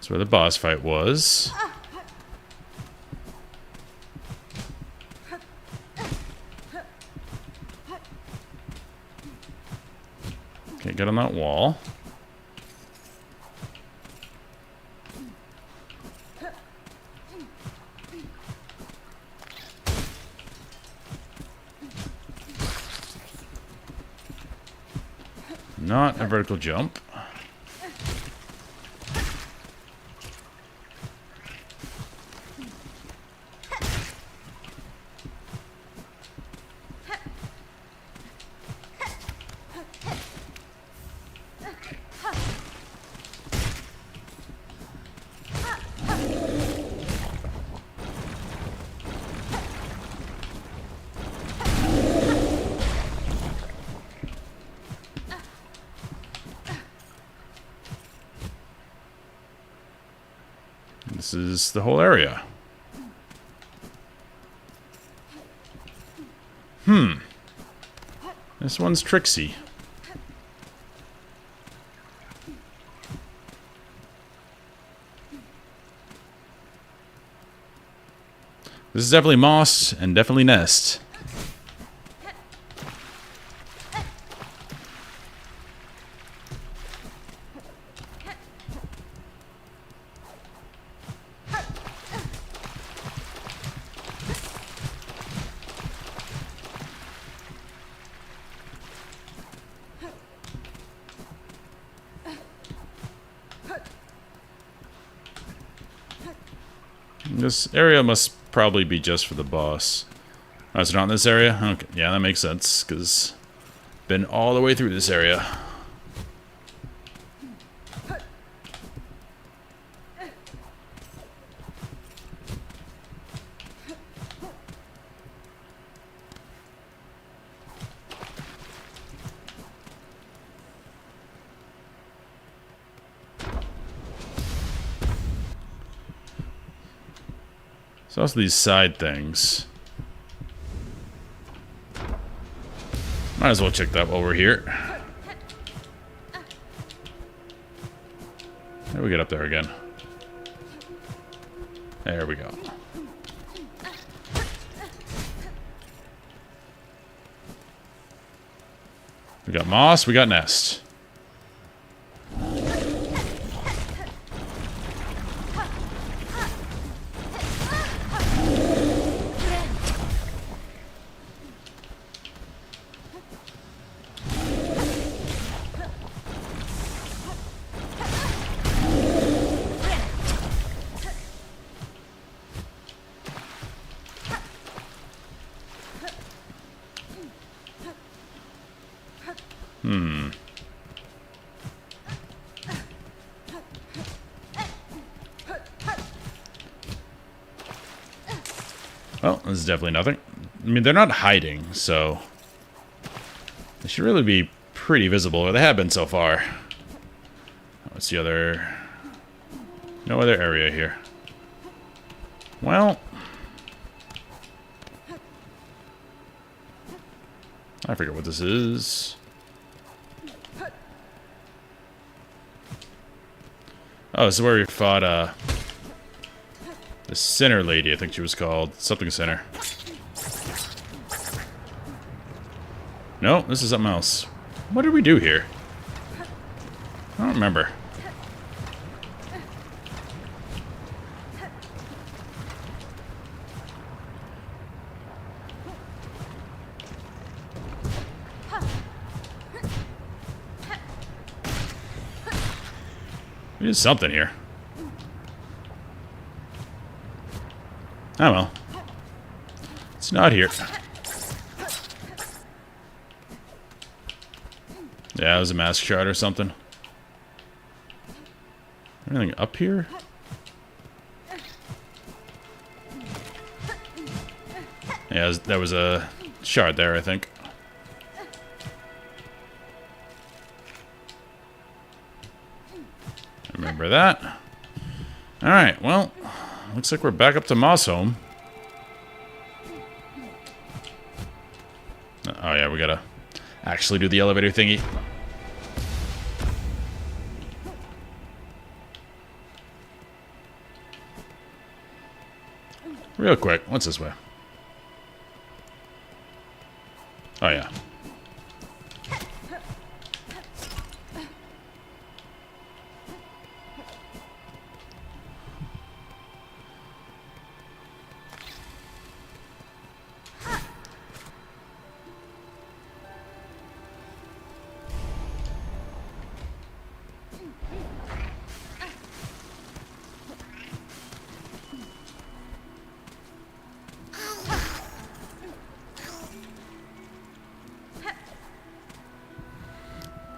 That's where the boss fight was. Can't get on that wall. Not a vertical jump. This is the whole area. This one's tricksy. This is definitely moss and definitely nest. This area must probably be just for the boss. Oh, it's not in this area? Okay, yeah, that makes sense, because been all the way through this area. So also these side things. Might as well check that while we're here. How do we get up there again? There we go. We got moss, we got nest. Well, this is definitely nothing. I mean, they're not hiding, so they should really be pretty visible, or they have been so far. What's the other? No other area here. Well, I forget what this is. Oh, this is where we fought, the Sinner Lady, I think she was called. Something Sinner. No, this is something else. What did we do here? I don't remember. We did something here. Oh well. It's not here. Yeah, it was a mask shard or something. Anything up here? Yeah, that was a shard there, I think. Remember that. Alright, well, looks like we're back up to Moss Home. Oh yeah, we gotta actually do the elevator thingy. Real quick, what's this way? Oh yeah.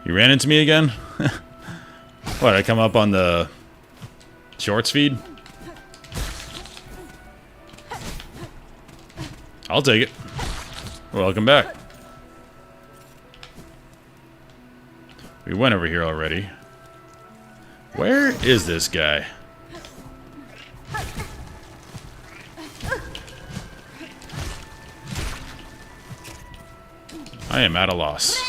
You ran into me again? What, I come up on the shorts feed? I'll take it. Welcome back. We went over here already. Where is this guy? I am at a loss.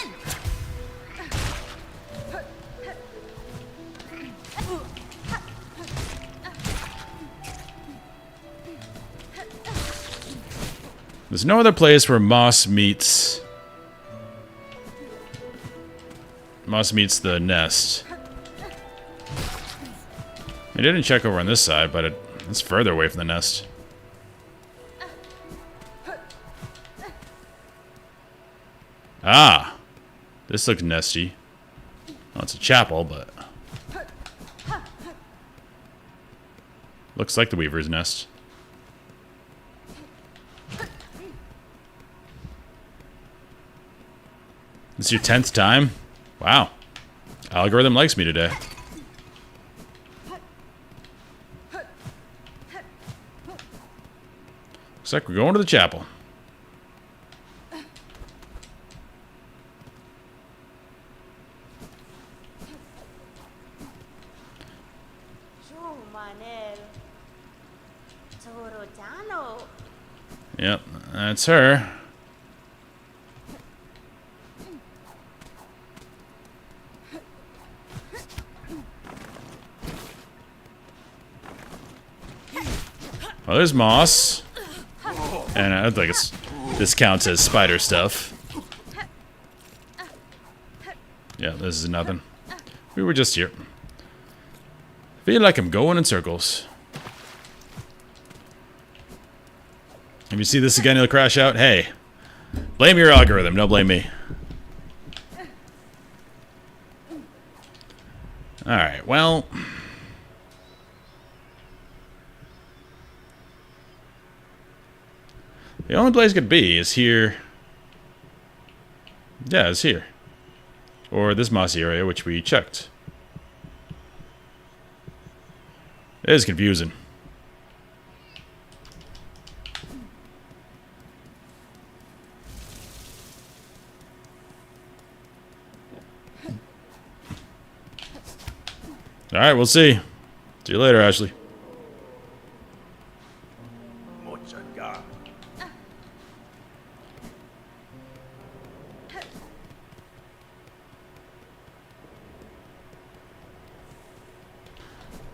There's no other place where Moss meets the nest. I didn't check over on this side, but it's further away from the nest. Ah! This looks nesty. Well, it's a chapel, but looks like the Weaver's nest. This is your 10th time? Wow. Algorithm likes me today. Looks like we're going to the chapel. Yep, that's her. Well, there's moss. And I think this counts as spider stuff. Yeah, this is nothing. We were just here. Feel like I'm going in circles. If you see this again, you'll crash out. Hey, blame your algorithm, don't blame me. Alright, well... the only place it could be is here. Yeah, it's here. Or this mossy area, which we checked. It is confusing. Alright, we'll see. See you later, Ashley.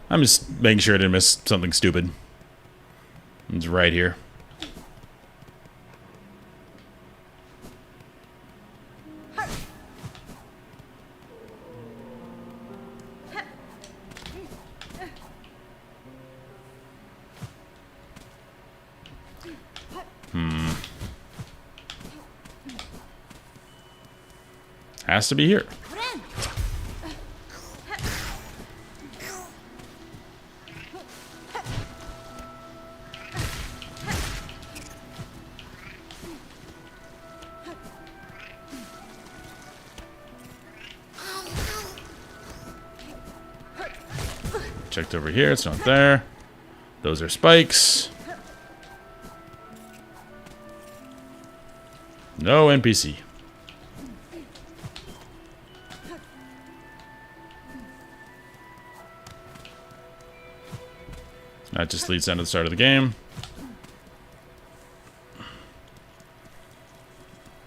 I'm just making sure I didn't miss something stupid. It's right here. Has to be here. Checked over here, it's not there. Those are spikes. No NPC. That just leads down to the start of the game.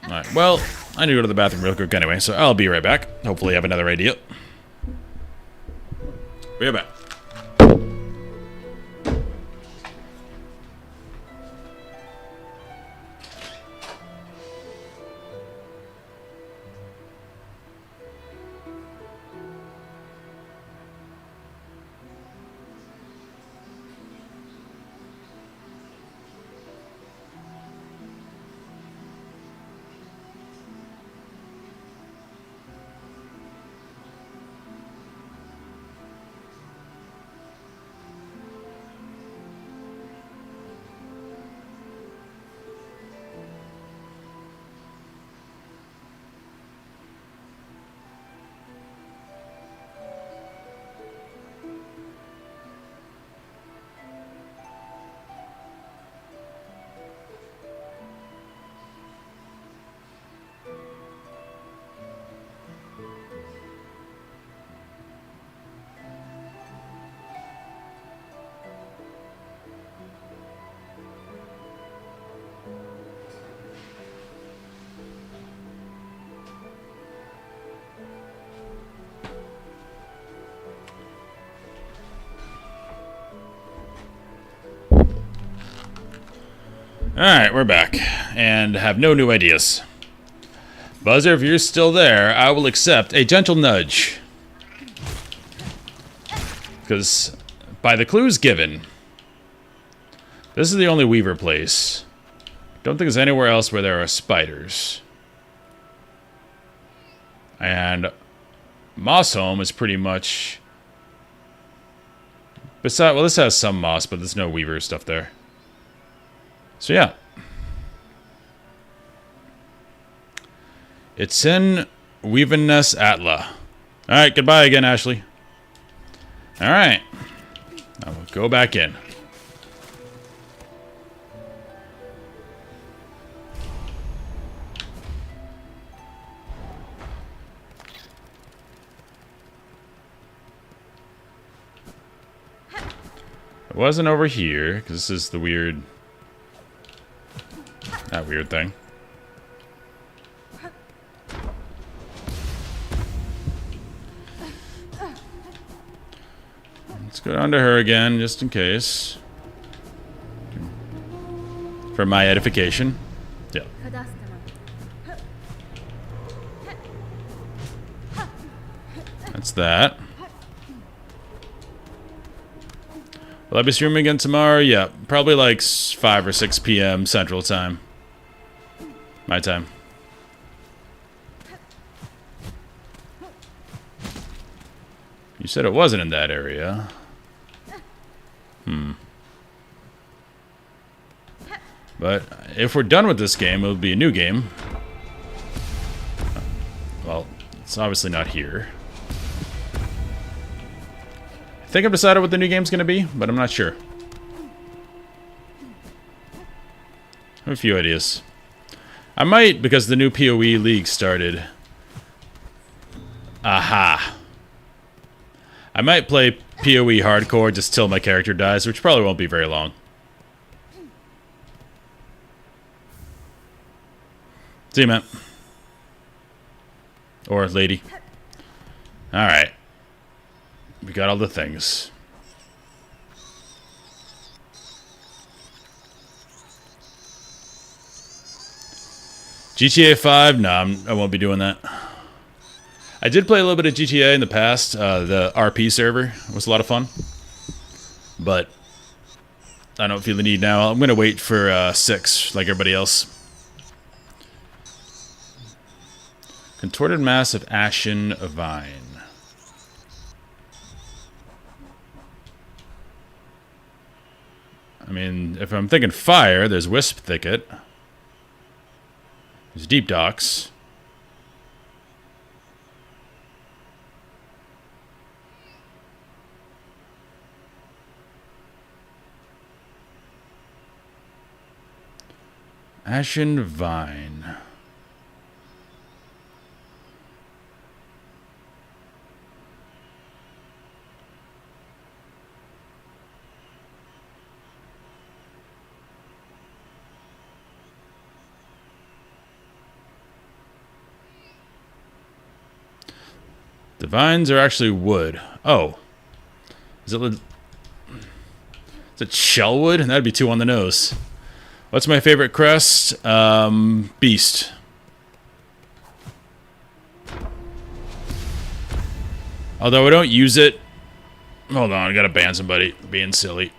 Alright, well, I need to go to the bathroom real quick anyway, so I'll be right back. Hopefully I have another idea. Be right back. Alright, we're back, and have no new ideas. Buzzer, if you're still there, I will accept a gentle nudge. Because, by the clues given, this is the only Weaver place. Don't think there's anywhere else where there are spiders. And Moss Home is pretty much... Besides, well, this has some moss, but there's no Weaver stuff there. So yeah. It's in Weavenness Atla. Alright, goodbye again, Ashley. Alright. Now we'll go back in. It wasn't over here, because this is the weird... that weird thing. Let's go down to her again, just in case. For my edification. Yeah. That's that. Will I be streaming again tomorrow? Yeah, probably like 5 or 6 p.m. Central Time. My time. You said it wasn't in that area. But if we're done with this game, it'll be a new game. Well, it's obviously not here. I think I've decided what the new game's going to be, but I'm not sure. I have a few ideas. I might, because the new PoE League started. Aha. I might play PoE Hardcore just till my character dies, which probably won't be very long. See you, man. Or lady. Alright. We got all the things. GTA 5? No, I won't be doing that. I did play a little bit of GTA in the past. The RP server was a lot of fun. But I don't feel the need now. I'm going to wait for 6 like everybody else. Contorted mass of ashen vine. I mean, if I'm thinking fire, there's Wisp Thicket. There's Deep Docks. Ashen Vine. The vines are actually wood. Oh. Is it shellwood? That'd be 2 on the nose. What's my favorite crest? Beast. Although I don't use it. Hold on, I gotta ban somebody being silly.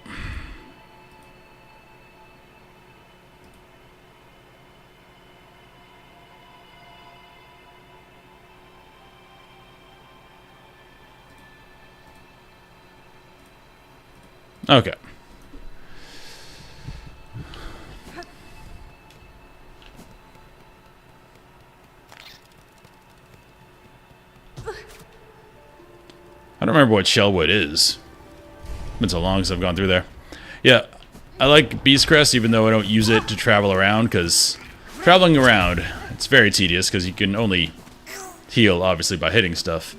Okay. I don't remember what shellwood is. It's been so long since I've gone through there. Yeah, I like Beast Crest even though I don't use it to travel around, because traveling around, it's very tedious because you can only heal, obviously, by hitting stuff.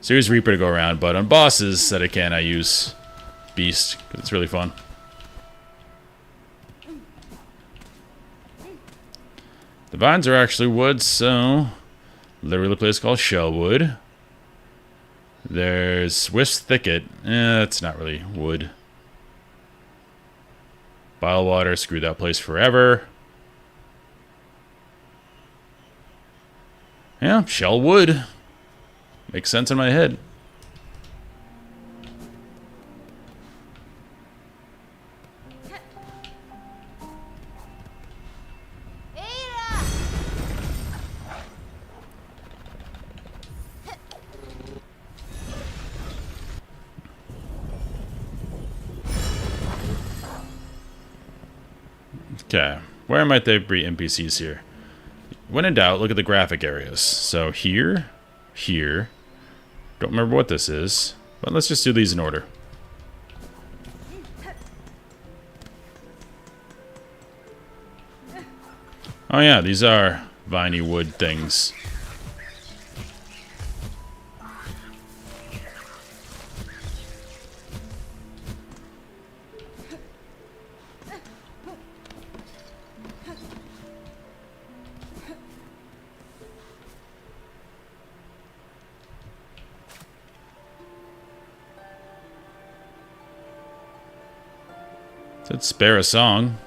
So use Reaper to go around, but on bosses that I can, I use Beast, because it's really fun. The vines are actually wood, so literally a place called Shellwood. There's Wisp Thicket. That's not really wood. Bilewater, screw that place forever. Yeah, Shellwood. Makes sense in my head. Okay, where might there be NPCs here? when in doubt, look at the graphic areas. So here, here. Don't remember what this is, but let's just do these in order. Oh yeah, these are viney wood things. Said spare a song.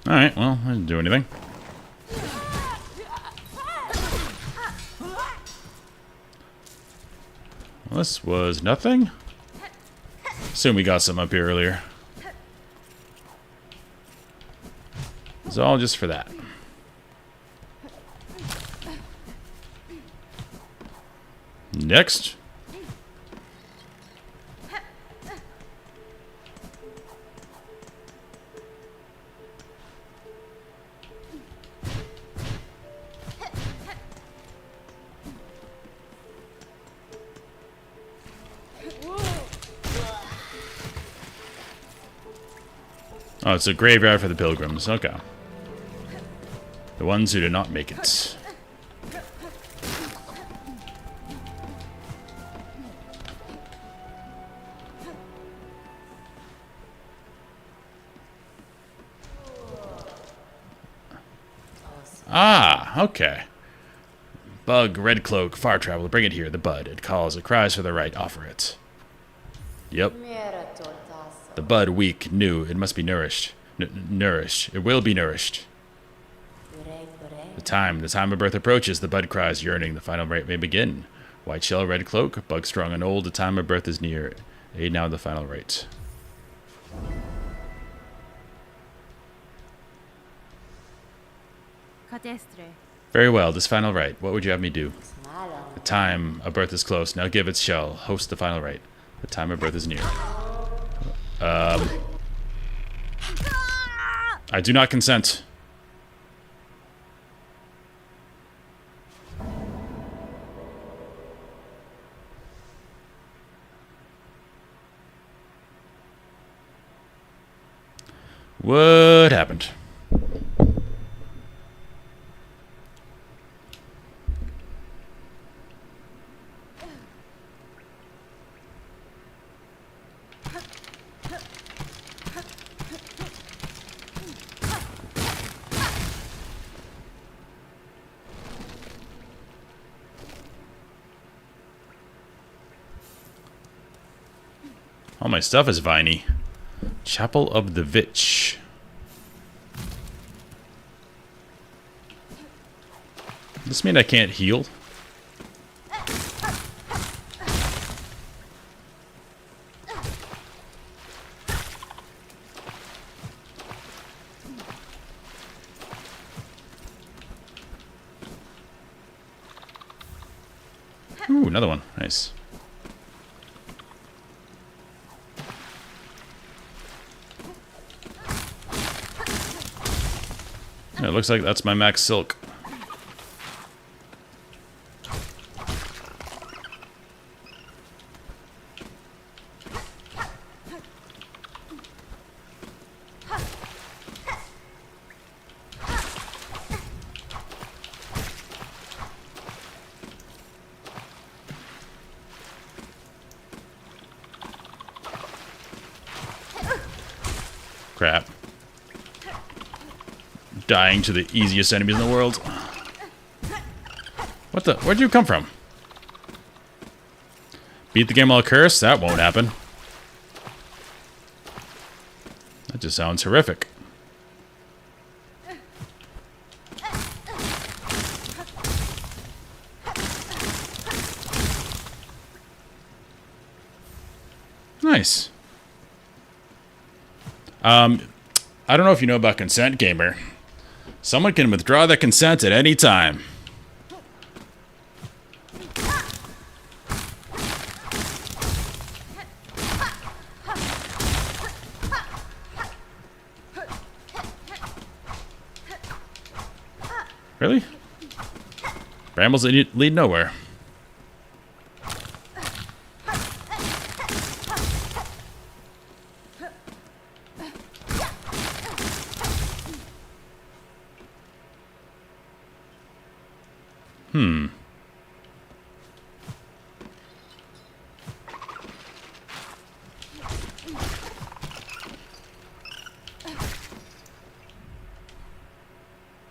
Alright, well, I didn't do anything. Well, this was nothing. Assume we got some up here earlier. It's all just for that. Next. Oh, it's a graveyard for the pilgrims. Okay. The ones who did not make it. Ah, okay. Bug, red cloak, far traveler, bring it here, the bud. It calls, it cries for the right, offer it. Yep. The bud, weak, new, it must be nourished. Nourished. It will be nourished. The time of birth approaches, the bud cries, yearning, the final rite may begin. White shell, red cloak, bug strong and old, the time of birth is near. Aid now the final rite. Cadestre. Very well, this final rite, what would you have me do? The time of birth is close, now give its shell, host the final rite. The time of birth is near. I do not consent. What happened? All my stuff is viney. Chapel of the Vitch. Does this mean I can't heal? Ooh, another one. Nice. It looks like that's my max silk. Crap. Dying to the easiest enemies in the world. What the? Where'd you come from? Beat the game while cursed? That won't happen. That just sounds horrific. Nice. I don't know if you know about Consent Gamer. Someone can withdraw their consent at any time. Really? Brambles that lead nowhere.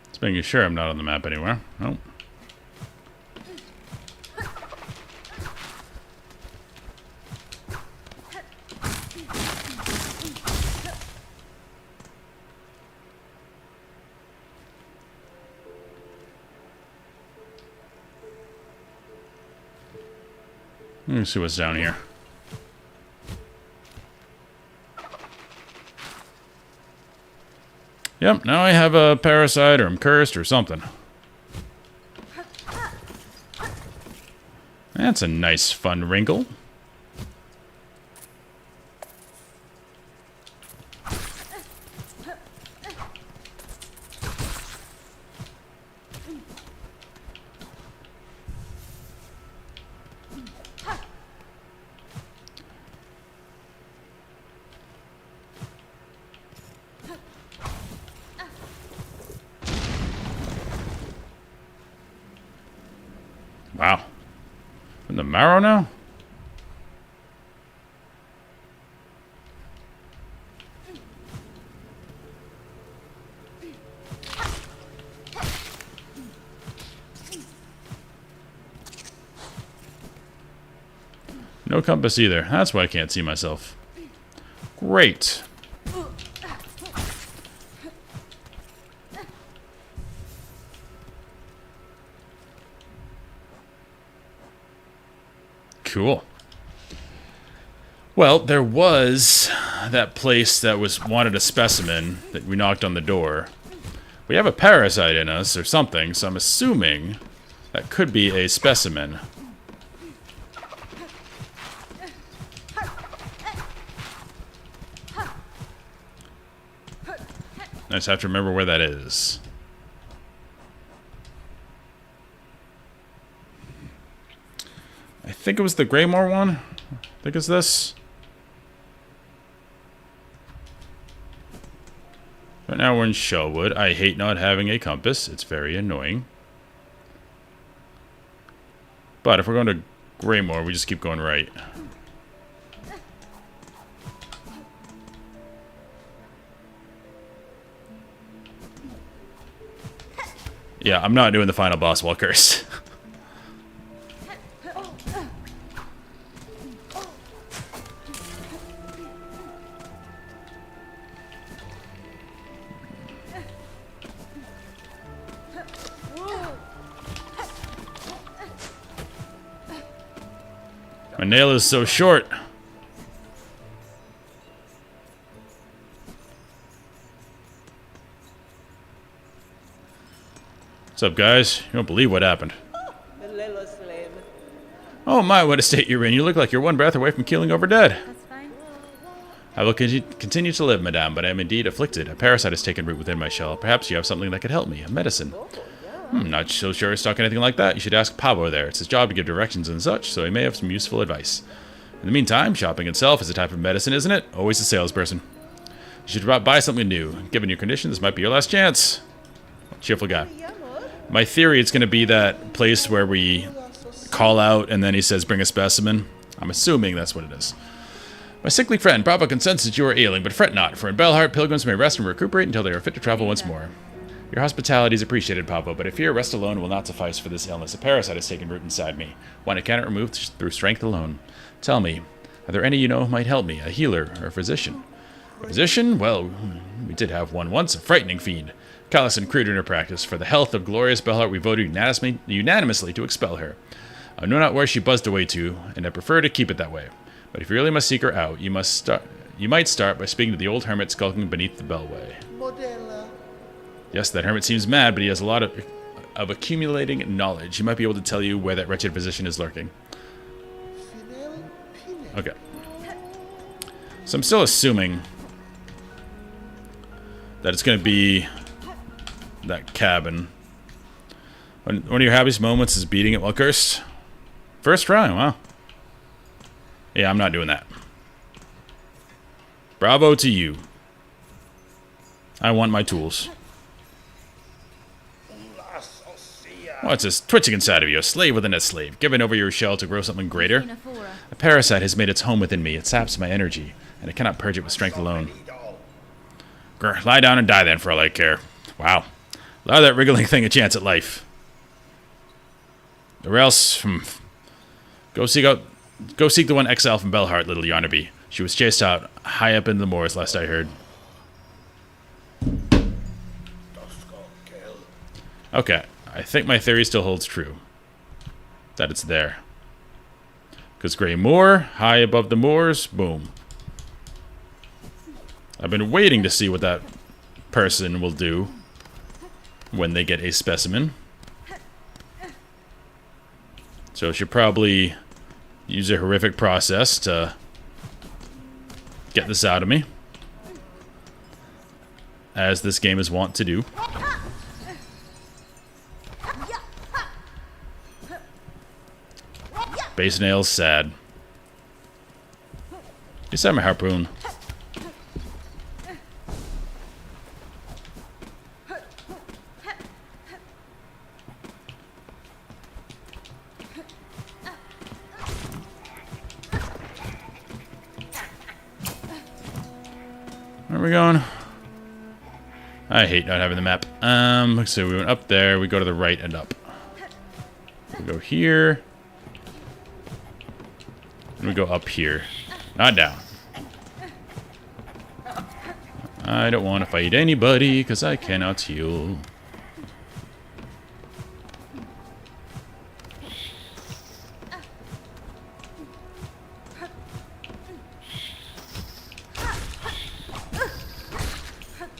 Just making sure I'm not on the map anywhere. Nope. Let me see what's down here. Yep, now I have a parasite, or I'm cursed, or something. That's a nice, fun wrinkle. Wow. In the marrow now? No compass either. That's why I can't see myself. Great. Cool. Well, there was that place that wanted a specimen that we knocked on the door. We have a parasite in us or something, so I'm assuming that could be a specimen. I just have to remember where that is. I think it was the Greymore one. I think it's this. But now we're in Shellwood. I hate not having a compass. It's very annoying. But if we're going to Greymore, we just keep going right. Yeah, I'm not doing the final boss wall curse. My nail is so short. What's up, guys? You don't believe what happened. Oh my, what a state you're in. You look like you're one breath away from keeling over dead. That's fine. I will continue to live, madame, but I am indeed afflicted. A parasite has taken root within my shell. Perhaps you have something that could help me. A medicine. Not so sure it's stuck anything like that. You should ask Pablo there. It's his job to give directions and such, so he may have some useful advice. In the meantime, shopping itself is a type of medicine, isn't it? Always a salesperson. You should buy something new. Given your condition, this might be your last chance. Cheerful guy. My theory, it's going to be that place where we call out and then he says, bring a specimen. I'm assuming that's what it is. My sickly friend, Papa consents that you are ailing, but fret not, for in Belheart, pilgrims may rest and recuperate until they are fit to travel once more. Your hospitality is appreciated, Papa, but I fear rest alone will not suffice for this illness. A parasite has taken root inside me, one I cannot remove through strength alone. Tell me, are there any you know who might help me, a healer or a physician? A physician? Well, we did have one once, a frightening fiend. Callous and crude in her practice. For the health of glorious Belheart, we voted unanimously to expel her. I know not where she buzzed away to, and I prefer to keep it that way. But if you really must seek her out, you might start by speaking to the old hermit skulking beneath the bellway. Yes, that hermit seems mad, but he has a lot of accumulating knowledge. He might be able to tell you where that wretched physician is lurking. Okay. So I'm still assuming that it's going to be that cabin. One of your happiest moments is beating it while cursed. First try, wow. Yeah, I'm not doing that. Bravo to you. I want my tools. What's this twitching inside of you? A slave within a slave, giving over your shell to grow something greater? A parasite has made its home within me. It saps my energy, and I cannot purge it with strength alone. Grr, lie down and die then, for all I care. Wow. Allow that wriggling thing a chance at life. Or else, go seek the one exile from Belhart, little Yarnaby. She was chased out high up in the moors, last I heard. Okay, I think my theory still holds true. That it's there. Because Grey Moor, high above the moors, boom. I've been waiting to see what that person will do when they get a specimen. So she'll probably use a horrific process to get this out of me, as this game is wont to do. Base nails, sad. Just have my harpoon. Where are we going? I hate not having the map. So we went up there, we go to the right and up. We go here. And we go up here. Not down. I don't want to fight anybody because I cannot heal.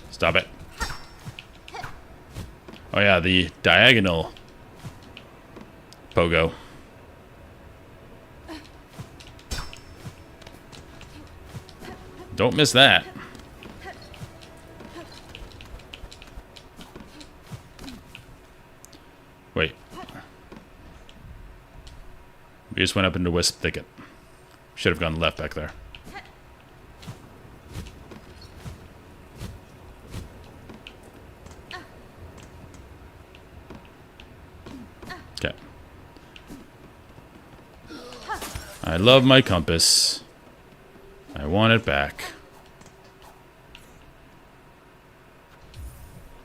Stop it. Oh yeah, the diagonal pogo. Don't miss that. Wait. We just went up into Wisp Thicket. Should have gone left back there. Okay. I love my compass. I want it back.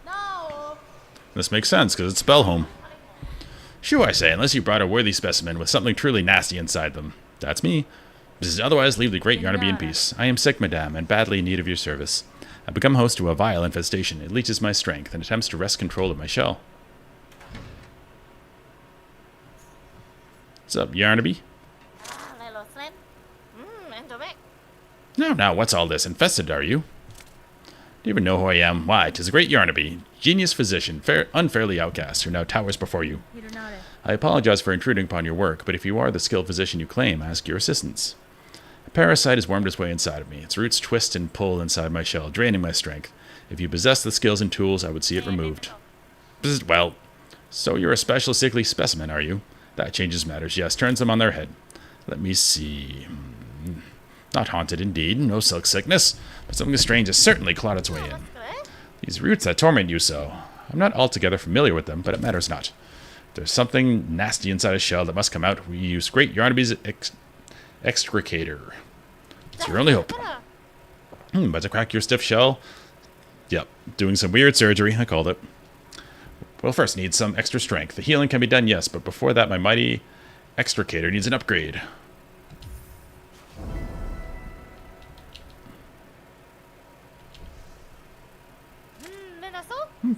No. This makes sense, because it's Spellhome. Shoo, I say, unless you brought a worthy specimen with something truly nasty inside them. That's me. Otherwise, leave the great Yarnaby in peace. I am sick, madame, and badly in need of your service. I've become host to a vile infestation. It leeches my strength and attempts to wrest control of my shell. What's up, Yarnaby? Now, what's all this? Infested, are you? Do you even know who I am? Why, 'tis a great Yarnaby, genius physician, unfairly outcast, who now towers before you. I apologize for intruding upon your work, but if you are the skilled physician you claim, I ask your assistance. A parasite has wormed its way inside of me. Its roots twist and pull inside my shell, draining my strength. If you possess the skills and tools, I would see it removed. Well, so you're a special sickly specimen, are you? That changes matters, yes, turns them on their head. Let me see... Not haunted, indeed. No silk sickness. But something strange has certainly clawed its way in. These roots that torment you so. I'm not altogether familiar with them, but it matters not. If there's something nasty inside a shell that must come out, we use great Yarnaby's extricator. It's your only hope. But to crack your stiff shell... Yep, doing some weird surgery, I called it. We'll first need some extra strength. The healing can be done, yes, but before that, my mighty extricator needs an upgrade.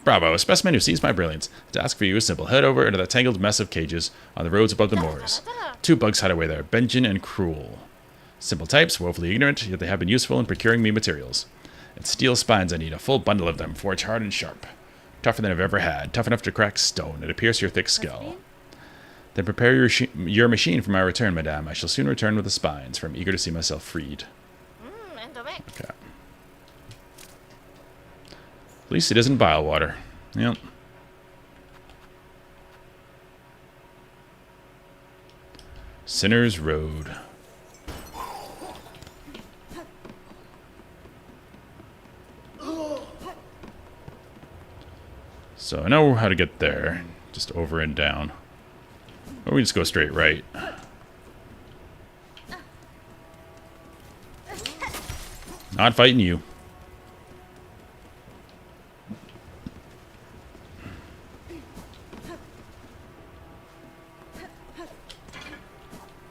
Bravo, a specimen who sees my brilliance. To ask for you is simple. Head over into that tangled mess of cages on the roads above the moors. 2 bugs hide away there, Benjamin and Cruel. Simple types, woefully ignorant, yet they have been useful in procuring me materials. It's steel spines I need, a full bundle of them, forged hard and sharp. Tougher than I've ever had, tough enough to crack stone and to pierce your thick skull. Then prepare your machine for my return, madame. I shall soon return with the spines, for I'm eager to see myself freed. Okay. At least it isn't bile water. Yep. Sinner's Road. So I know how to get there. Just over and down. Or we just go straight right. Not fighting you.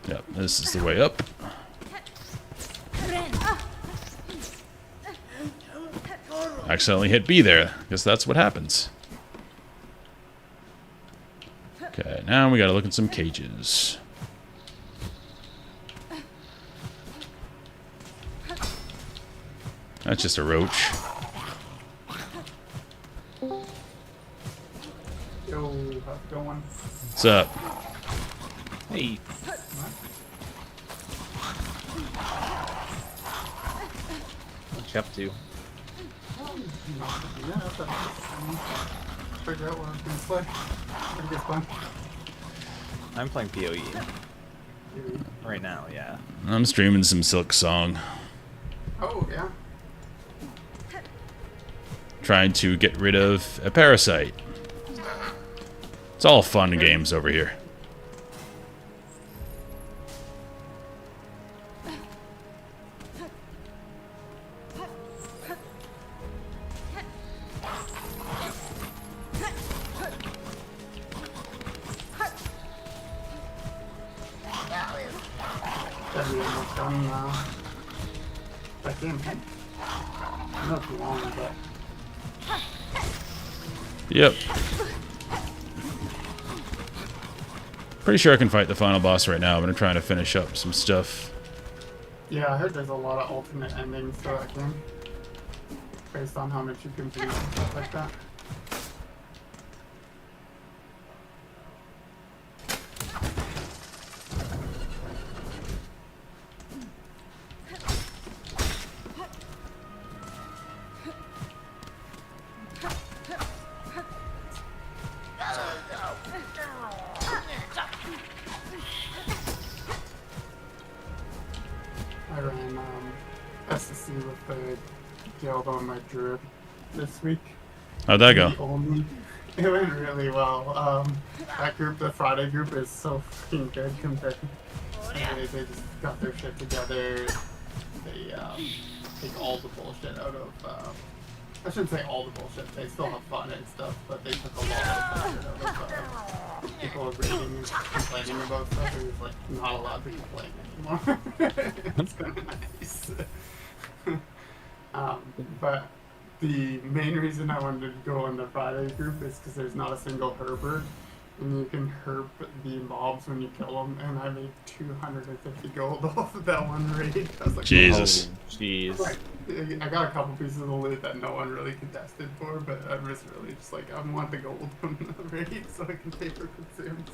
Yep, this is the way up. Accidentally hit B there. Guess that's what happens. Okay, now we gotta look at some cages. That's just a roach. Yo, how's it going? What's up? Hey. What you up to? Yeah, that's figure out what I was gonna play. Pretty good fun. I'm playing PoE right now. Yeah. I'm streaming some Silk Song. Oh, yeah. Trying to get rid of a parasite. It's all fun games over here. That'd be almost done that game. Not too long, but Yep. Pretty sure I can fight the final boss right now, but I'm trying to finish up some stuff. yeah, I heard there's a lot of alternate endings to that game. Based on how much you can do and stuff like that. I ran SSC with the guild on my druid this week. How'd that go? Only. It went really well. That group, the Friday group, is so fucking good compared to they just got their shit together. They take all the bullshit out of I shouldn't say all the bullshit, they still have fun and stuff, but they took a lot of bullshit out of people rating and complaining about stuff. They're just like not allowed to complain anymore. It's kind of nice. But the main reason I wanted to go on the Friday group is because there's not a single herber, and you can herb the mobs when you kill them, and I made 250 gold off of that one raid. I was like, Jesus. Oh, jeez. like, I got a couple pieces of loot that no one really contested for, but I'm just really just like, I want the gold from the raid so I can pay for consumes.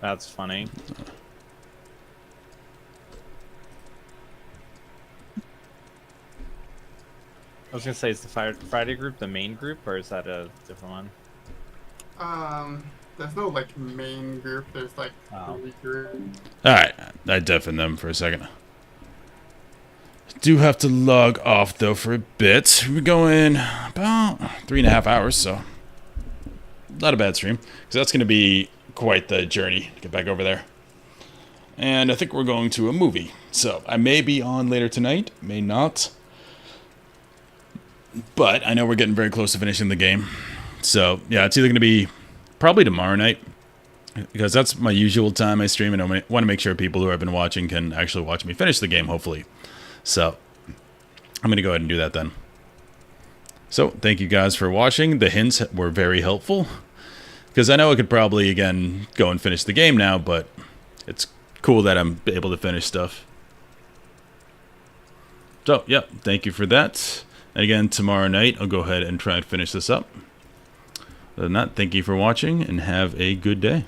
That's funny. I was gonna say, is the Friday group the main group, or is that a different one? There's no like main group. There's like Oh. 3 groups. Alright, I deafened them for a second. Do have to log off though for a bit. We're going about 3.5 hours, so not a bad stream. Because that's going to be quite the journey to get back over there. And I think we're going to a movie. So I may be on later tonight, may not. But I know we're getting very close to finishing the game. So yeah, it's either going to be probably tomorrow night. Because that's my usual time I stream, and I want to make sure people who have been watching can actually watch me finish the game, hopefully. So I'm going to go ahead and do that then. So thank you guys for watching. The hints were very helpful. Because I know I could probably, again, go and finish the game now, but it's cool that I'm able to finish stuff. So, yeah, thank you for that. And again, tomorrow night, I'll go ahead and try and finish this up. Other than that, thank you for watching, and have a good day.